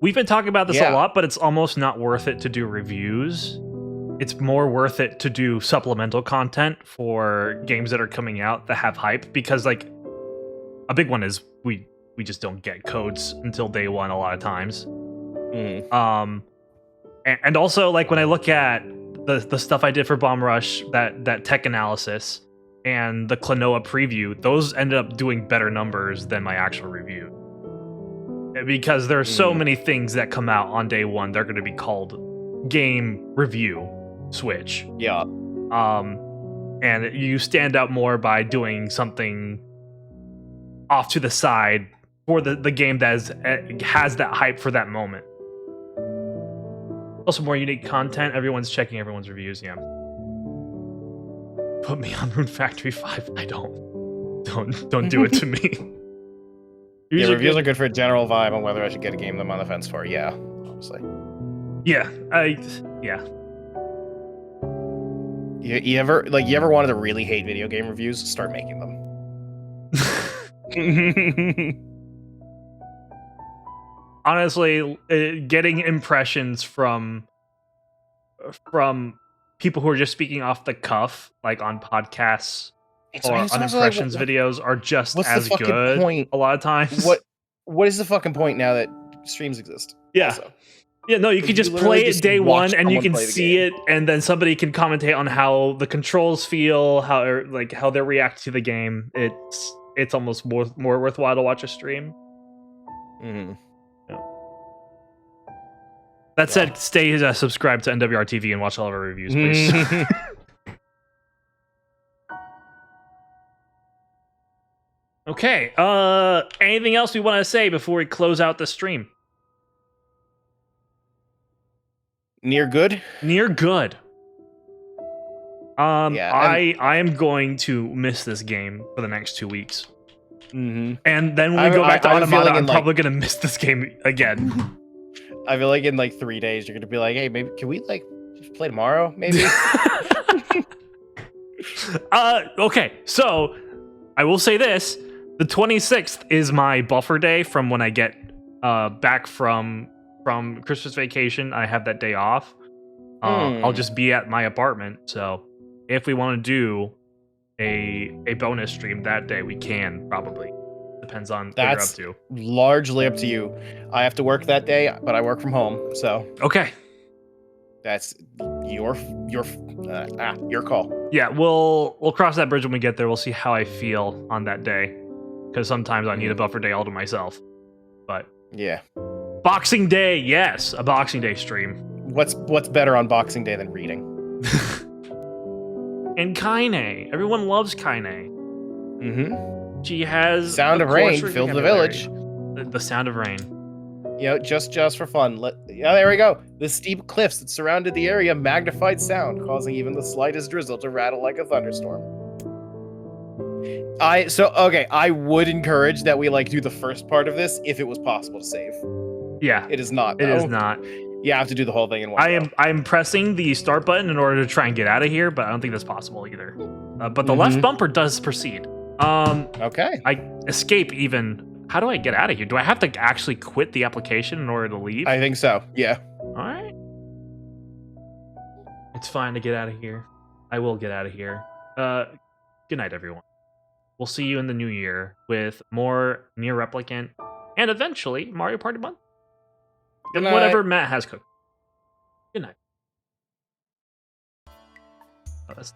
we've been talking about this a lot, but it's almost not worth it to do reviews. It's more worth it to do supplemental content for games that are coming out that have hype, because like a big one is we just don't get codes until day one a lot of times. And also like when I look at the stuff I did for Bomb Rush, that tech analysis and the Klonoa preview, those ended up doing better numbers than my actual review. Because there are so many things that come out on day one, they're going to be called game review switch. Yeah. And you stand out more by doing something off to the side for the game that has that hype for that moment. Also, more unique content. Everyone's checking everyone's reviews. Yeah. Put me on Rune Factory 5. I don't do it to me. Reviews are good for a general vibe on whether I should get a game that I'm on the fence for. Yeah, obviously. Yeah, You ever wanted to really hate video game reviews? Start making them. Honestly, getting impressions from people who are just speaking off the cuff, like on podcasts or on impressions videos, are just as good. Point? A lot of times. What is the fucking point now that streams exist? Yeah. Also? Yeah, no, you can just play it day one and you can see it, and then somebody can commentate on how the controls feel, how they react to the game. It's almost more worthwhile to watch a stream. Mm-hmm. Yeah. That said, stay subscribed to NWR TV and watch all of our reviews, please. Okay, anything else we want to say before we close out the stream? Nier good? Nier good. I am going to miss this game for the next 2 weeks. Mm-hmm. And then when we go back to Automata, I'm probably going to miss this game again. I feel like in like 3 days, you're going to be like, hey, maybe can we like play tomorrow? Maybe? Okay, so I will say this. The 26th is my buffer day from when I get back from Christmas vacation. I have that day off. I'll just be at my apartment. So if we want to do a bonus stream that day, we can probably. Depends on what you're up to. Largely up to you. I have to work that day, but I work from home. So okay, that's your call. Yeah, we'll cross that bridge when we get there. We'll see how I feel on that day, because sometimes I need a buffer day all to myself. But yeah. Boxing Day, yes, a Boxing Day stream. What's better on Boxing Day than reading? And Kaine. Everyone loves Kaine. Mm-hmm. She has Sound of Rain filled the village. The Sound of Rain. Just for fun. There we go. The steep cliffs that surrounded the area magnified sound, causing even the slightest drizzle to rattle like a thunderstorm. I would encourage that we like do the first part of this if it was possible to save. Yeah, It is not. it though. is not. You have to do the whole thing in one. I'm pressing the start button in order to try and get out of here, but I don't think that's possible either. But the left bumper does proceed. Okay. I escape even. How do I get out of here? Do I have to actually quit the application in order to leave? I think so. Yeah. All right. It's fine to get out of here. I will get out of here. Good night, everyone. We'll see you in the new year with more Nier Replicant and eventually Mario Party Month. Good And night. whatever Matt has cooked. Good night. Oh, that's